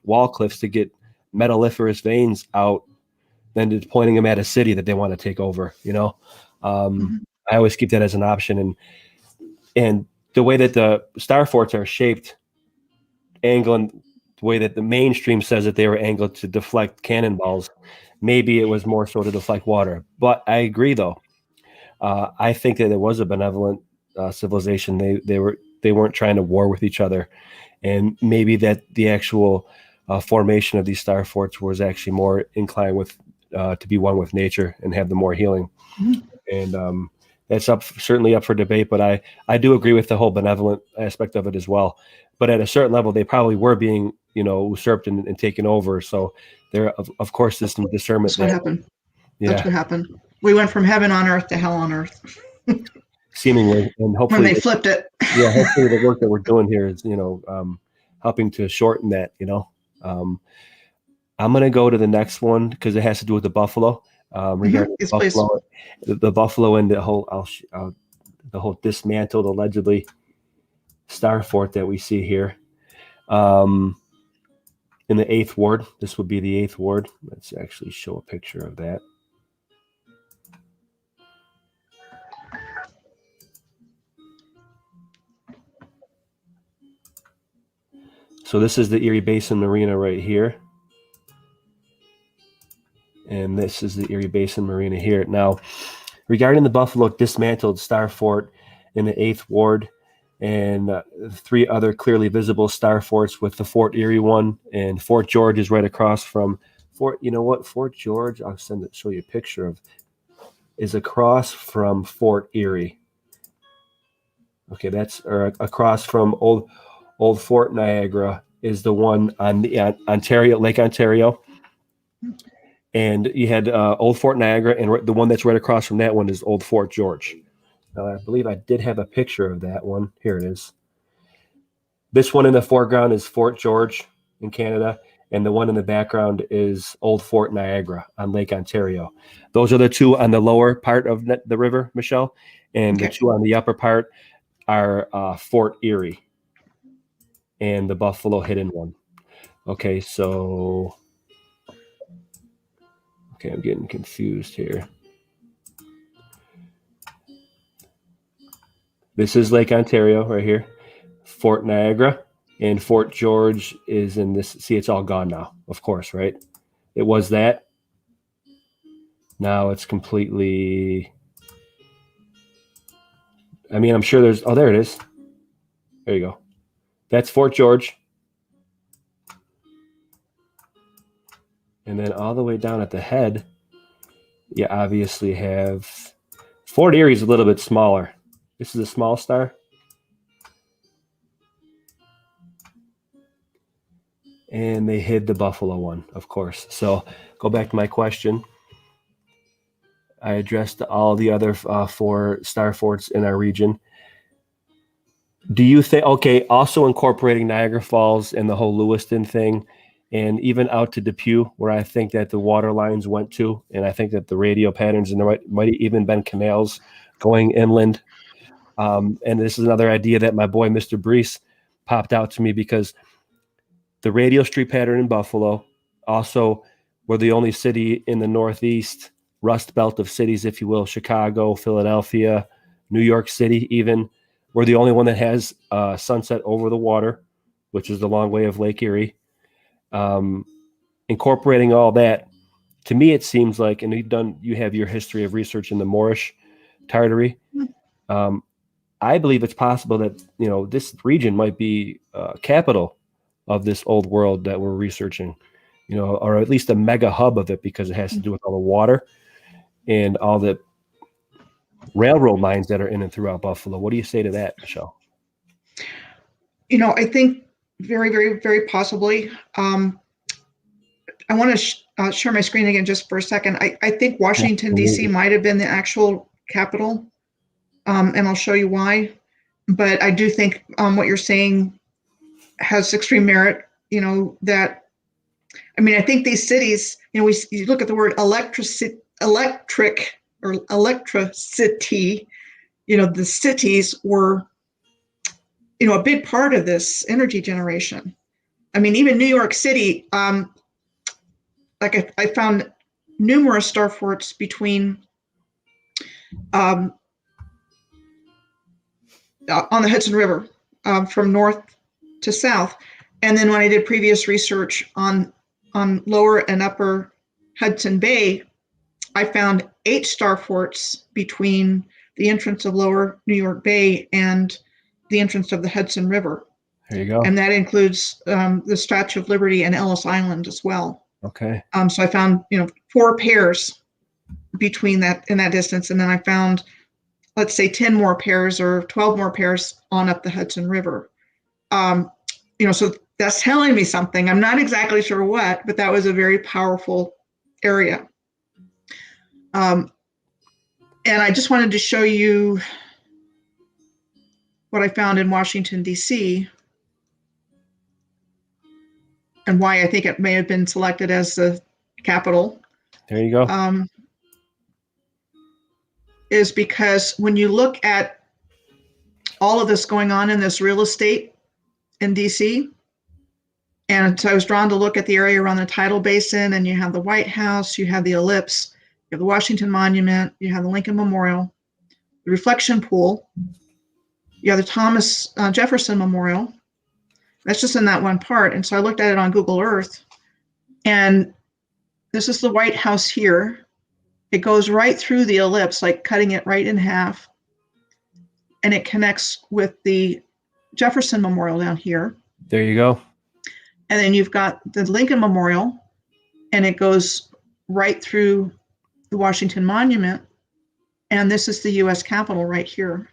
[SPEAKER 1] wall cliffs to get metalliferous veins out, than just pointing them at a city that they want to take over? I always keep that as an option. And the way that the star forts are shaped, angling, the way that the mainstream says that they were angled to deflect cannonballs, maybe it was more so to deflect water. But I agree, though. I think that it was a benevolent civilization. They weren't trying to war with each other, and maybe that the actual formation of these star forts was actually more inclined with to be one with nature and have the more healing. Mm-hmm. And that's certainly up for debate, but I do agree with the whole benevolent aspect of it as well. But at a certain level, they probably were being, usurped and taken over. So there, of course, there's some discernment.
[SPEAKER 2] That's what happened.
[SPEAKER 1] Yeah.
[SPEAKER 2] That's what happened. We went from heaven on earth to hell on earth.
[SPEAKER 1] Seemingly, and hopefully
[SPEAKER 2] when they flipped it.
[SPEAKER 1] Yeah, hopefully the work that we're doing here is, helping to shorten that. I'm going to go to the next one because it has to do with the buffalo. Regarding
[SPEAKER 2] Yes,
[SPEAKER 1] the
[SPEAKER 2] please.
[SPEAKER 1] buffalo, the buffalo and the whole the whole dismantled allegedly Star Fort that we see here. In the 8th Ward, this would be the 8th Ward. Let's actually show a picture of that. So this is the Erie Basin Marina right here. And this is the Erie Basin Marina here. Now, regarding the Buffalo dismantled Star Fort in the 8th Ward and 3 other clearly visible Star Forts with the Fort Erie one, and Fort George is right across from Fort George, I'll show you a picture of, is across from Fort Erie. Okay, that's across from Old Fort Niagara is the one on the Lake Ontario. And you had Old Fort Niagara, and the one that's right across from that one is Old Fort George. Now, I believe I did have a picture of that one. Here it is. This one in the foreground is Fort George in Canada, and the one in the background is Old Fort Niagara on Lake Ontario. Those are the 2 on the lower part of the river, Michelle, and
[SPEAKER 2] Okay.
[SPEAKER 1] the 2 on the upper part are Fort Erie and the Buffalo Hidden one. Okay, so... Okay, I'm getting confused here. This is Lake Ontario right here. Fort Niagara and Fort George is in this. See, it's all gone now, of course, right? It was that. Now it's completely... I mean, I'm sure there's... Oh, there it is. There you go. That's Fort George. And then all the way down at the head, you obviously have... Fort Erie is a little bit smaller. This is a small star. And they hid the Buffalo one, of course. So go back to my question. I addressed all the other 4 Star Forts in our region. Do you think, okay, also incorporating Niagara Falls and the whole Lewiston thing, and even out to Depew, where I think that the water lines went to, and I think that the radio patterns, and there might have even been canals going inland. And this is another idea that my boy, Mr. Brees, popped out to me, because the radio street pattern in Buffalo, also we're the only city in the Northeast Rust Belt of cities, if you will, Chicago, Philadelphia, New York City even. We're the only one that has sunset over the water, which is the long way of Lake Erie. Incorporating all that, to me it seems like, and you have your history of research in the Moorish Tartary. I believe it's possible that this region might be capital of this old world that we're researching, or at least a mega hub of it, because it has to do with all the water and all the railroad lines that are in and throughout Buffalo. What do you say to that, Michelle?
[SPEAKER 2] I think very, very, very possibly. I want to share my screen again just for a second. I think Washington, D.C. might have been the actual capital, and I'll show you why. But I do think what you're saying has extreme merit, that, I think these cities, you look at the word electric or electricity, the cities were, a big part of this energy generation. Even New York City, I found numerous star forts between on the Hudson River, from north to south. And then when I did previous research on lower and upper Hudson Bay, I found 8 star forts between the entrance of lower New York Bay and the entrance of the Hudson River.
[SPEAKER 1] There you go.
[SPEAKER 2] And that includes the Statue of Liberty and Ellis Island as well.
[SPEAKER 1] Okay.
[SPEAKER 2] So I found, 4 pairs between that in that distance. And then I found, let's say 10 more pairs or 12 more pairs on up the Hudson River. So that's telling me something. I'm not exactly sure what, but that was a very powerful area. And I just wanted to show you what I found in Washington, D.C. and why I think it may have been selected as the capital,
[SPEAKER 1] There you go.
[SPEAKER 2] is because when you look at all of this going on in this real estate in DC, and so I was drawn to look at the area around the tidal basin, and you have the White House, you have the Ellipse, you have the Washington Monument, you have the Lincoln Memorial, the Reflection Pool, you have the Thomas Jefferson Memorial. That's just in that one part. And so I looked at it on Google Earth, and this is the White House here. It goes right through the ellipse, like cutting it right in half. And it connects with the Jefferson Memorial down here.
[SPEAKER 1] There you go.
[SPEAKER 2] And then you've got the Lincoln Memorial, and it goes right through the Washington Monument. And this is the US Capitol right here.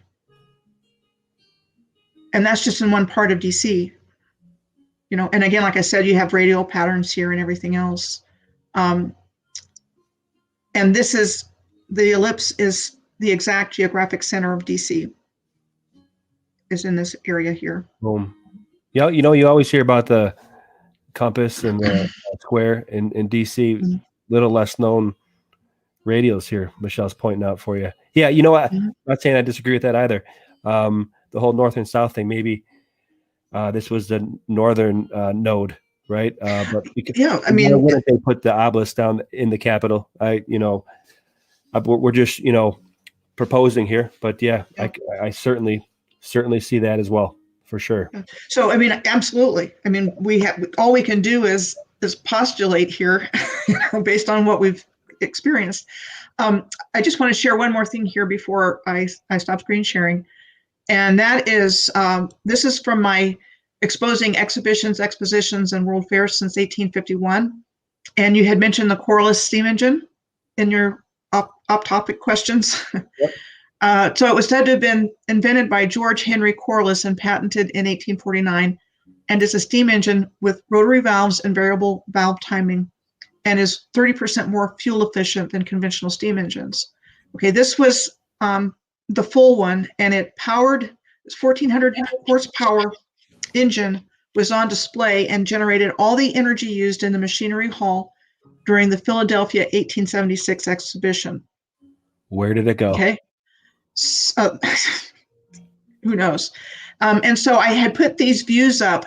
[SPEAKER 2] And that's just in one part of DC. You know, and again, like I said, you have radial patterns here and everything else. And this is, the ellipse is the exact geographic center of DC, is in this area here.
[SPEAKER 1] Boom. Yeah, you know, you always hear about the compass and the square in DC.
[SPEAKER 2] Mhm.
[SPEAKER 1] Little less known radials here. Michelle's pointing out for you. Yeah, you know what?
[SPEAKER 2] Mhm.
[SPEAKER 1] I'm not saying I disagree with that either. The whole north and south thing, maybe this was the northern node, right? But because,
[SPEAKER 2] Yeah, I
[SPEAKER 1] why
[SPEAKER 2] mean,
[SPEAKER 1] wouldn't they put the obelisk down in the Capitol? We're just, proposing here, but yeah,
[SPEAKER 2] Yeah.
[SPEAKER 1] I certainly see that as well, for sure.
[SPEAKER 2] so, I mean, absolutely. I mean, all we can do is postulate here, based on what we've experienced. I just want to share one more thing here before I stop screen sharing. And that is, this is from my exposing exhibitions, expositions, and world fairs since 1851. And you had mentioned the Corliss steam engine in your off-topic questions.
[SPEAKER 1] Yep.
[SPEAKER 2] So it was said to have been invented by George Henry Corliss and patented in 1849, and is a steam engine with rotary valves and variable valve timing, and is 30% more fuel efficient than conventional steam engines. Okay, this was the full one, and it powered this 1,400 horsepower engine, was on display and generated all the energy used in the machinery hall during the Philadelphia 1876 exhibition.
[SPEAKER 1] Where did it go?
[SPEAKER 2] Okay, so, who knows? And so I had put these views up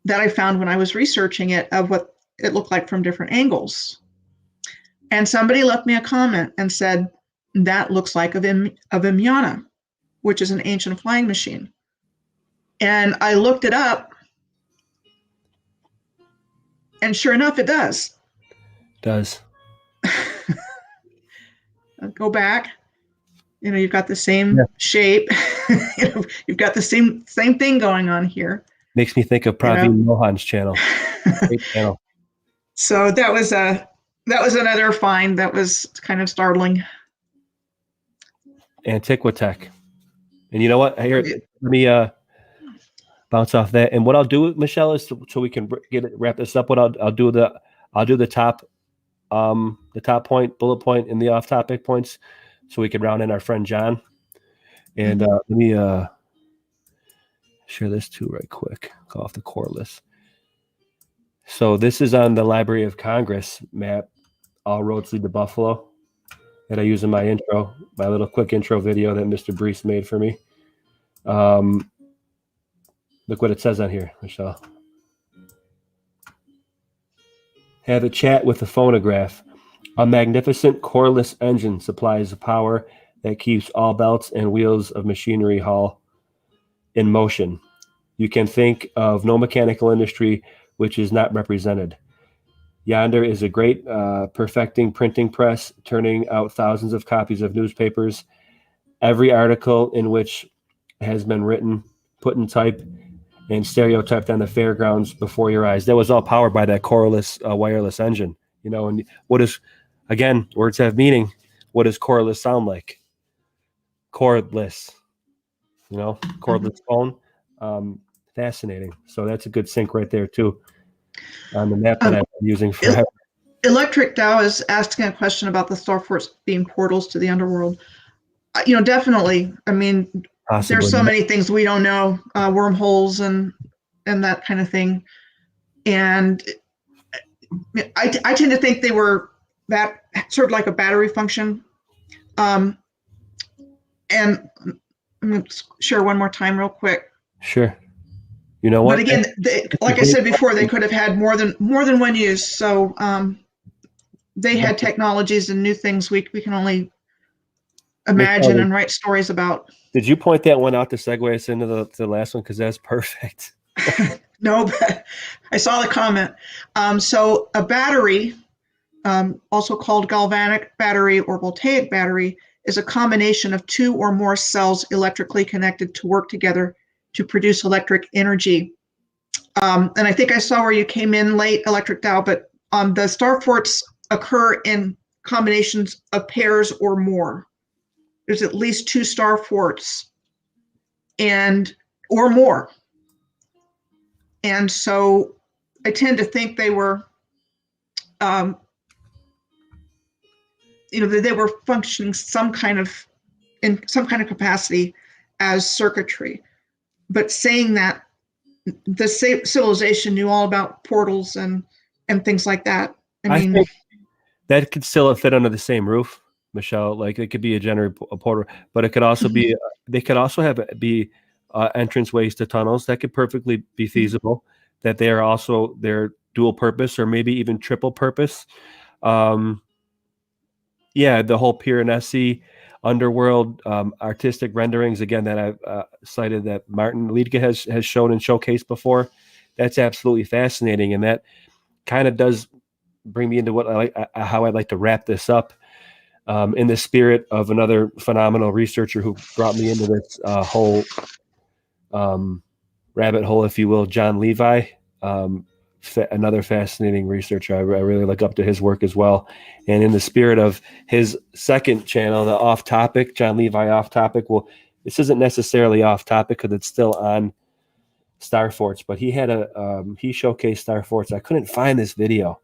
[SPEAKER 2] that I found when I was researching it of what it looked like from different angles. And somebody left me a comment and said, that looks like a Vimiana, which is an ancient flying machine. And I looked it up, and sure enough, it does.
[SPEAKER 1] Does.
[SPEAKER 2] Go back. You've got the same shape. You've got the same thing going on here.
[SPEAKER 1] Makes me think of Praveen Mohan's channel. Great channel.
[SPEAKER 2] So that was another find that was kind of startling.
[SPEAKER 1] Antiquitech. And you know what? Here, let me bounce off that. And what I'll do, Michelle, is so we can wrap this up. What I'll do the top point, bullet point, and the off-topic points, so we can round in our friend John. And let me share this too right quick. Go off the core list. So this is on the Library of Congress map. All roads lead to Buffalo, that I use in my intro, my little quick intro video that Mr. Brees made for me. Look what it says on here, Michelle. Have a chat with the phonograph. A magnificent coreless engine supplies the power that keeps all belts and wheels of machinery hall in motion. You can think of no mechanical industry which is not represented. Yonder is a great perfecting printing press, turning out thousands of copies of newspapers. Every article in which has been written, put in type, and stereotyped on the fairgrounds before your eyes. That was all powered by that coreless wireless engine. And what is, again, words have meaning. What does coreless sound like? Cordless. Cordless phone. Fascinating. So that's a good sync right there too on the map that I've been using forever.
[SPEAKER 2] Electric Dow is asking a question about the Star Forts being portals to the underworld. Definitely. I mean,
[SPEAKER 1] Possibly.
[SPEAKER 2] There's so many things we don't know, wormholes and that kind of thing. And I tend to think they were that sort of like a battery function. And I'm going to share one more time real quick.
[SPEAKER 1] Sure. You know what?
[SPEAKER 2] But again, like I said before, they could have had more than one use. So they had technologies and new things we can only imagine and write stories about.
[SPEAKER 1] Did you point that one out to segue us into the last one? Because that's perfect.
[SPEAKER 2] No, but I saw the comment. So a battery, also called galvanic battery or voltaic battery, is a combination of two or more cells electrically connected to work together to produce electric energy. And I think I saw where you came in late, Electric Dow, but the star forts occur in combinations of pairs or more. There's at least 2 star forts or more. And so I tend to think they were, they were functioning in some kind of capacity as circuitry. But saying that the civilization knew all about portals and things like that. I mean,
[SPEAKER 1] think that could still fit under the same roof, Michelle. Like it could be a portal, but it could also be. They could also be entrance ways to tunnels. That could perfectly be feasible. That they are also they're dual purpose or maybe even triple purpose. The whole Piranesi underworld artistic renderings again that I've cited that Martin Liedtke has shown and showcased before. That's absolutely fascinating, and that kind of does bring me into what how I'd like to wrap this up in the spirit of another phenomenal researcher who brought me into this whole rabbit hole, if you will, John Levi. Another fascinating researcher. I really look up to his work as well. And in the spirit of his second channel, the Off Topic, John Levi Off Topic. Well, this isn't necessarily off topic because it's still on star forts, but he had he showcased star forts. I couldn't find this video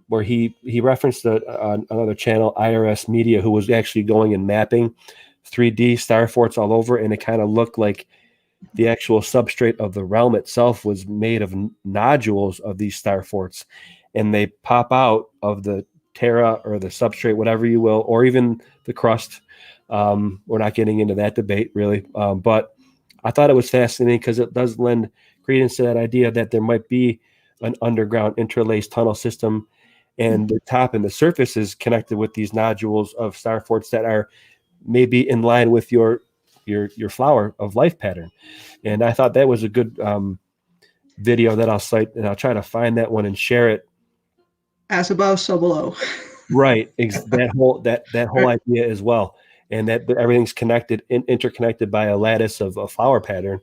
[SPEAKER 1] where he referenced another channel, IRS Media, who was actually going and mapping 3D star forts all over, and it kind of looked like the actual substrate of the realm itself was made of nodules of these star forts, and they pop out of the terra or the substrate, whatever you will, or even the crust. We're not getting into that debate really, but I thought it was fascinating because it does lend credence to that idea that there might be an underground interlaced tunnel system, and the top and the surface is connected with these nodules of star forts that are maybe in line with your flower of life pattern. And I thought that was a good video that I'll cite, and I'll try to find that one and share it.
[SPEAKER 2] As above, so below.
[SPEAKER 1] Right. That whole idea as well. And that everything's connected, interconnected by a lattice of a flower pattern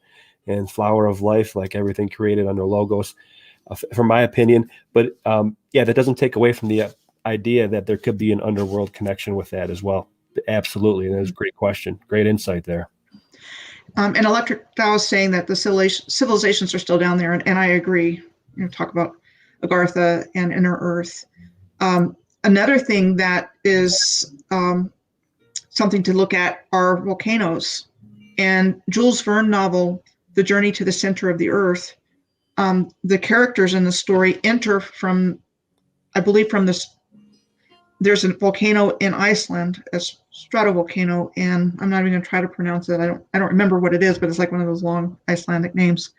[SPEAKER 1] and flower of life, like everything created under logos, from my opinion. But that doesn't take away from the idea that there could be an underworld connection with that as well. Absolutely. And that was a great question. Great insight there.
[SPEAKER 2] And Electric Dow is saying that the civilizations are still down there, and I agree. Talk about Agartha and Inner Earth. Another thing that is something to look at are volcanoes. And Jules Verne novel, The Journey to the Center of the Earth, the characters in the story enter from, I believe, from this. There's a volcano in Iceland, a stratovolcano, and I'm not even going to try to pronounce it. I don't remember what it is, but it's like one of those long Icelandic names.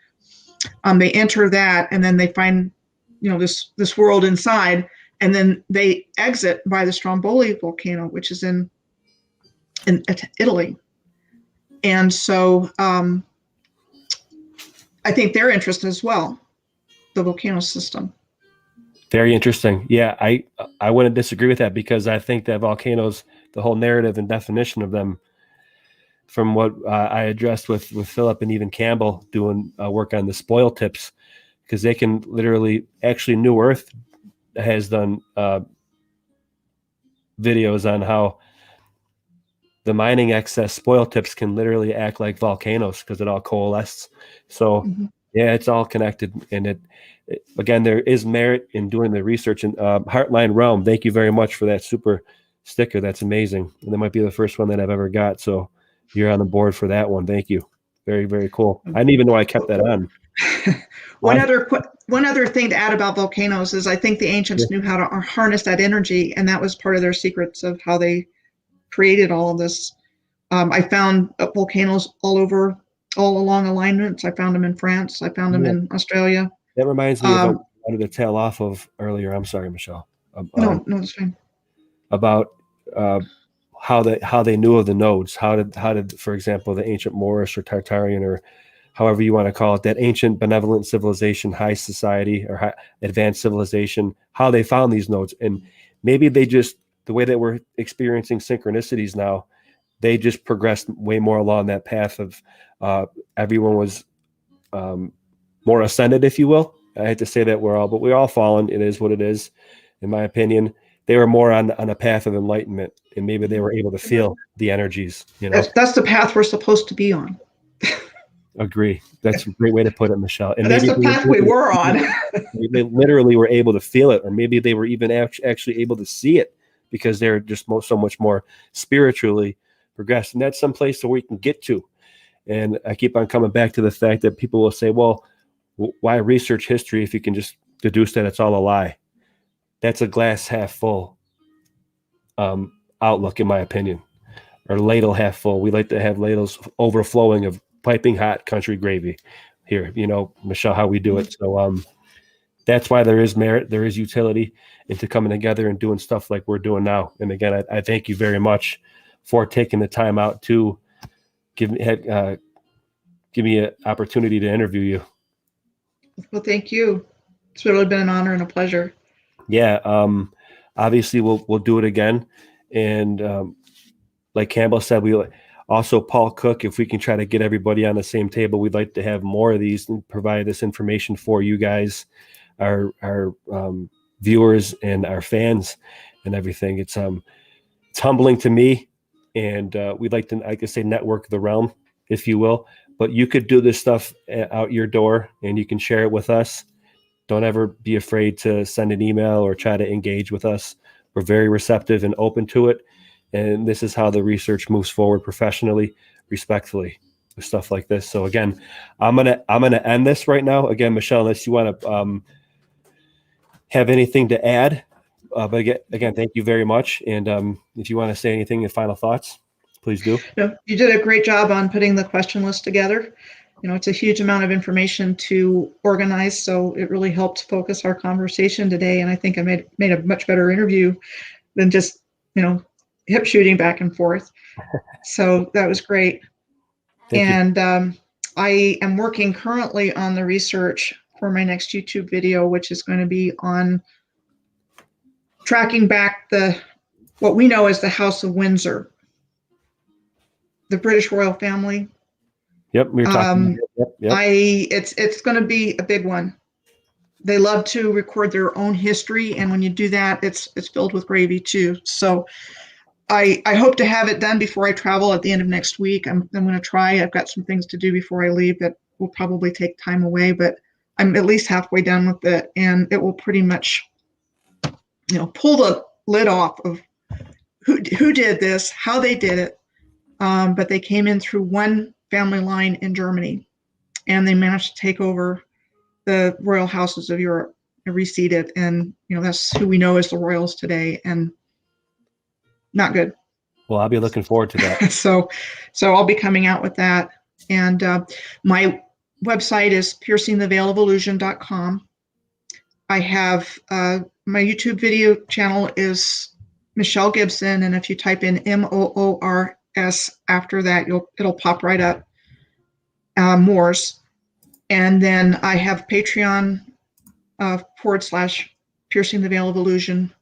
[SPEAKER 2] They enter that, and then they find, this world inside, and then they exit by the Stromboli volcano, which is in Italy. And so I think they're interested as well, the volcano system.
[SPEAKER 1] Very interesting. Yeah, I wouldn't disagree with that, because I think that volcanoes, the whole narrative and definition of them, from what I addressed with Philip and even Campbell doing work on the spoil tips, because they can literally, actually New Earth has done videos on how the mining excess spoil tips can literally act like volcanoes because it all coalesces. So yeah, it's all connected, and again, there is merit in doing the research. And Heartline Realm, thank you very much for that super sticker. That's amazing. And that might be the first one that I've ever got. So you're on the board for that one. Thank you. Very, very cool. I didn't even know I kept that on.
[SPEAKER 2] One
[SPEAKER 1] Why?
[SPEAKER 2] other thing to add about volcanoes is I think the ancients knew how to harness that energy, and that was part of their secrets of how they created all of this. I found volcanoes all along alignments. I found them in France. I found them
[SPEAKER 1] Yeah.
[SPEAKER 2] in Australia.
[SPEAKER 1] That reminds me of what
[SPEAKER 2] Um,
[SPEAKER 1] I wanted to tail off of earlier. I'm sorry, Michelle.
[SPEAKER 2] no, that's fine.
[SPEAKER 1] About how they knew of the nodes. How did, for example, the ancient Moorish or Tartarian, or however you want to call it, that ancient benevolent civilization, high society or high advanced civilization, how they found these nodes. And maybe they just, the way that we're experiencing synchronicities now, they just progressed way more along that path of everyone was more ascended, if you will. I hate to say that but we're all fallen. It is what it is, in my opinion. They were more on a path of enlightenment, and maybe they were able to feel the energies,
[SPEAKER 2] That's the path we're supposed to be on.
[SPEAKER 1] Agree. That's a great way to put it, Michelle. And
[SPEAKER 2] That's
[SPEAKER 1] maybe
[SPEAKER 2] the path we were on.
[SPEAKER 1] they literally were able to feel it, or maybe they were even actually able to see it because they're just so much more spiritually progressed. And that's some place where we can get to. And I keep on coming back to the fact that people will say, well, why research history if you can just deduce that it's all a lie? That's a glass half full outlook, in my opinion, or ladle half full. We like to have ladles overflowing of piping hot country gravy here, Michelle, how we do it. So that's why there is merit, there is utility into coming together and doing stuff like we're doing now. And again, I thank you very much for taking the time out to give me an opportunity to interview you.
[SPEAKER 2] Well, thank you. It's really been an honor and a pleasure.
[SPEAKER 1] Yeah. Obviously we'll do it again. And like Campbell said, we also, Paul Cook, if we can try to get everybody on the same table, we'd like to have more of these and provide this information for you guys, our viewers and our fans and everything. It's humbling to me, and we'd like to say, network the realm, if you will. But you could do this stuff out your door, and you can share it with us. Don't ever be afraid to send an email or try to engage with us. We're very receptive and open to it. And this is how the research moves forward professionally, respectfully, with stuff like this. So again, I'm gonna end this right now. Again, Michelle, unless you want to have anything to add, but again, thank you very much. And if you want to say anything in final thoughts, please do.
[SPEAKER 2] No, you did a great job on putting the question list together. It's a huge amount of information to organize, so it really helped focus our conversation today. And I think I made a much better interview than just hip shooting back and forth. So that was great.
[SPEAKER 1] Thank you.
[SPEAKER 2] I am working currently on the research for my next YouTube video, which is going to be on tracking back what we know as the House of Windsor, the British royal family.
[SPEAKER 1] Yep, we were talking. Yep.
[SPEAKER 2] It's going to be a big one. They love to record their own history, and when you do that, it's filled with gravy too. So I hope to have it done before I travel at the end of next week. I'm going to try. I've got some things to do before I leave that will probably take time away, but I'm at least halfway done with it, and it will pretty much, pull the lid off of who did this, how they did it. But they came in through one family line in Germany, and they managed to take over the royal houses of Europe and reseed it. And, that's who we know as the royals today, and not good.
[SPEAKER 1] Well, I'll be looking forward to that.
[SPEAKER 2] So I'll be coming out with that. And my website is piercingtheveilofillusion.com. I have my YouTube video channel is Michelle Gibson, and if you type in MOORS after that, it'll pop right up. Moors. And then I have Patreon / Piercing the Veil of Illusion,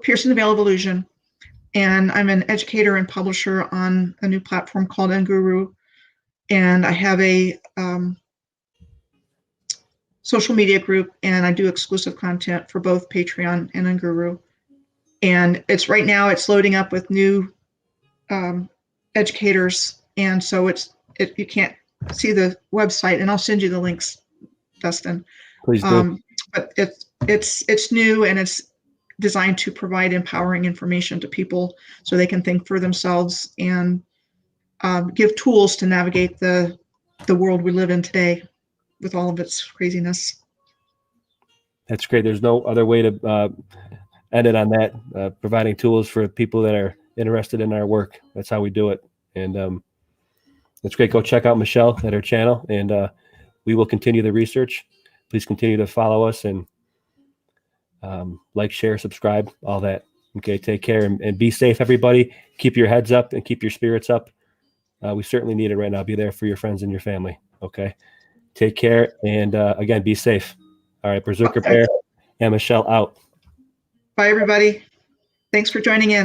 [SPEAKER 2] Piercing the Veil of Illusion. And I'm an educator and publisher on a new platform called Unguru. And I have a social media group, and I do exclusive content for both Patreon and Unguru. And right now it's loading up with new educators. And so you can't see the website, and I'll send you the links, Dustin.
[SPEAKER 1] Please do.
[SPEAKER 2] But it's new, and it's designed to provide empowering information to people so they can think for themselves and give tools to navigate the world we live in today. with all of its craziness.
[SPEAKER 1] That's great. There's no other way to end it on that. Providing tools for people that are interested in our work. That's how we do it. And that's great. Go check out Michelle at her channel, and we will continue the research. Please continue to follow us and like, share, subscribe, all that. Okay, take care and be safe, everybody. Keep your heads up and keep your spirits up. We certainly need it right now. Be there for your friends and your family. Okay, take care, and again, be safe. All right, Berserker Bear and Michelle out.
[SPEAKER 2] Bye, everybody. Thanks for joining in.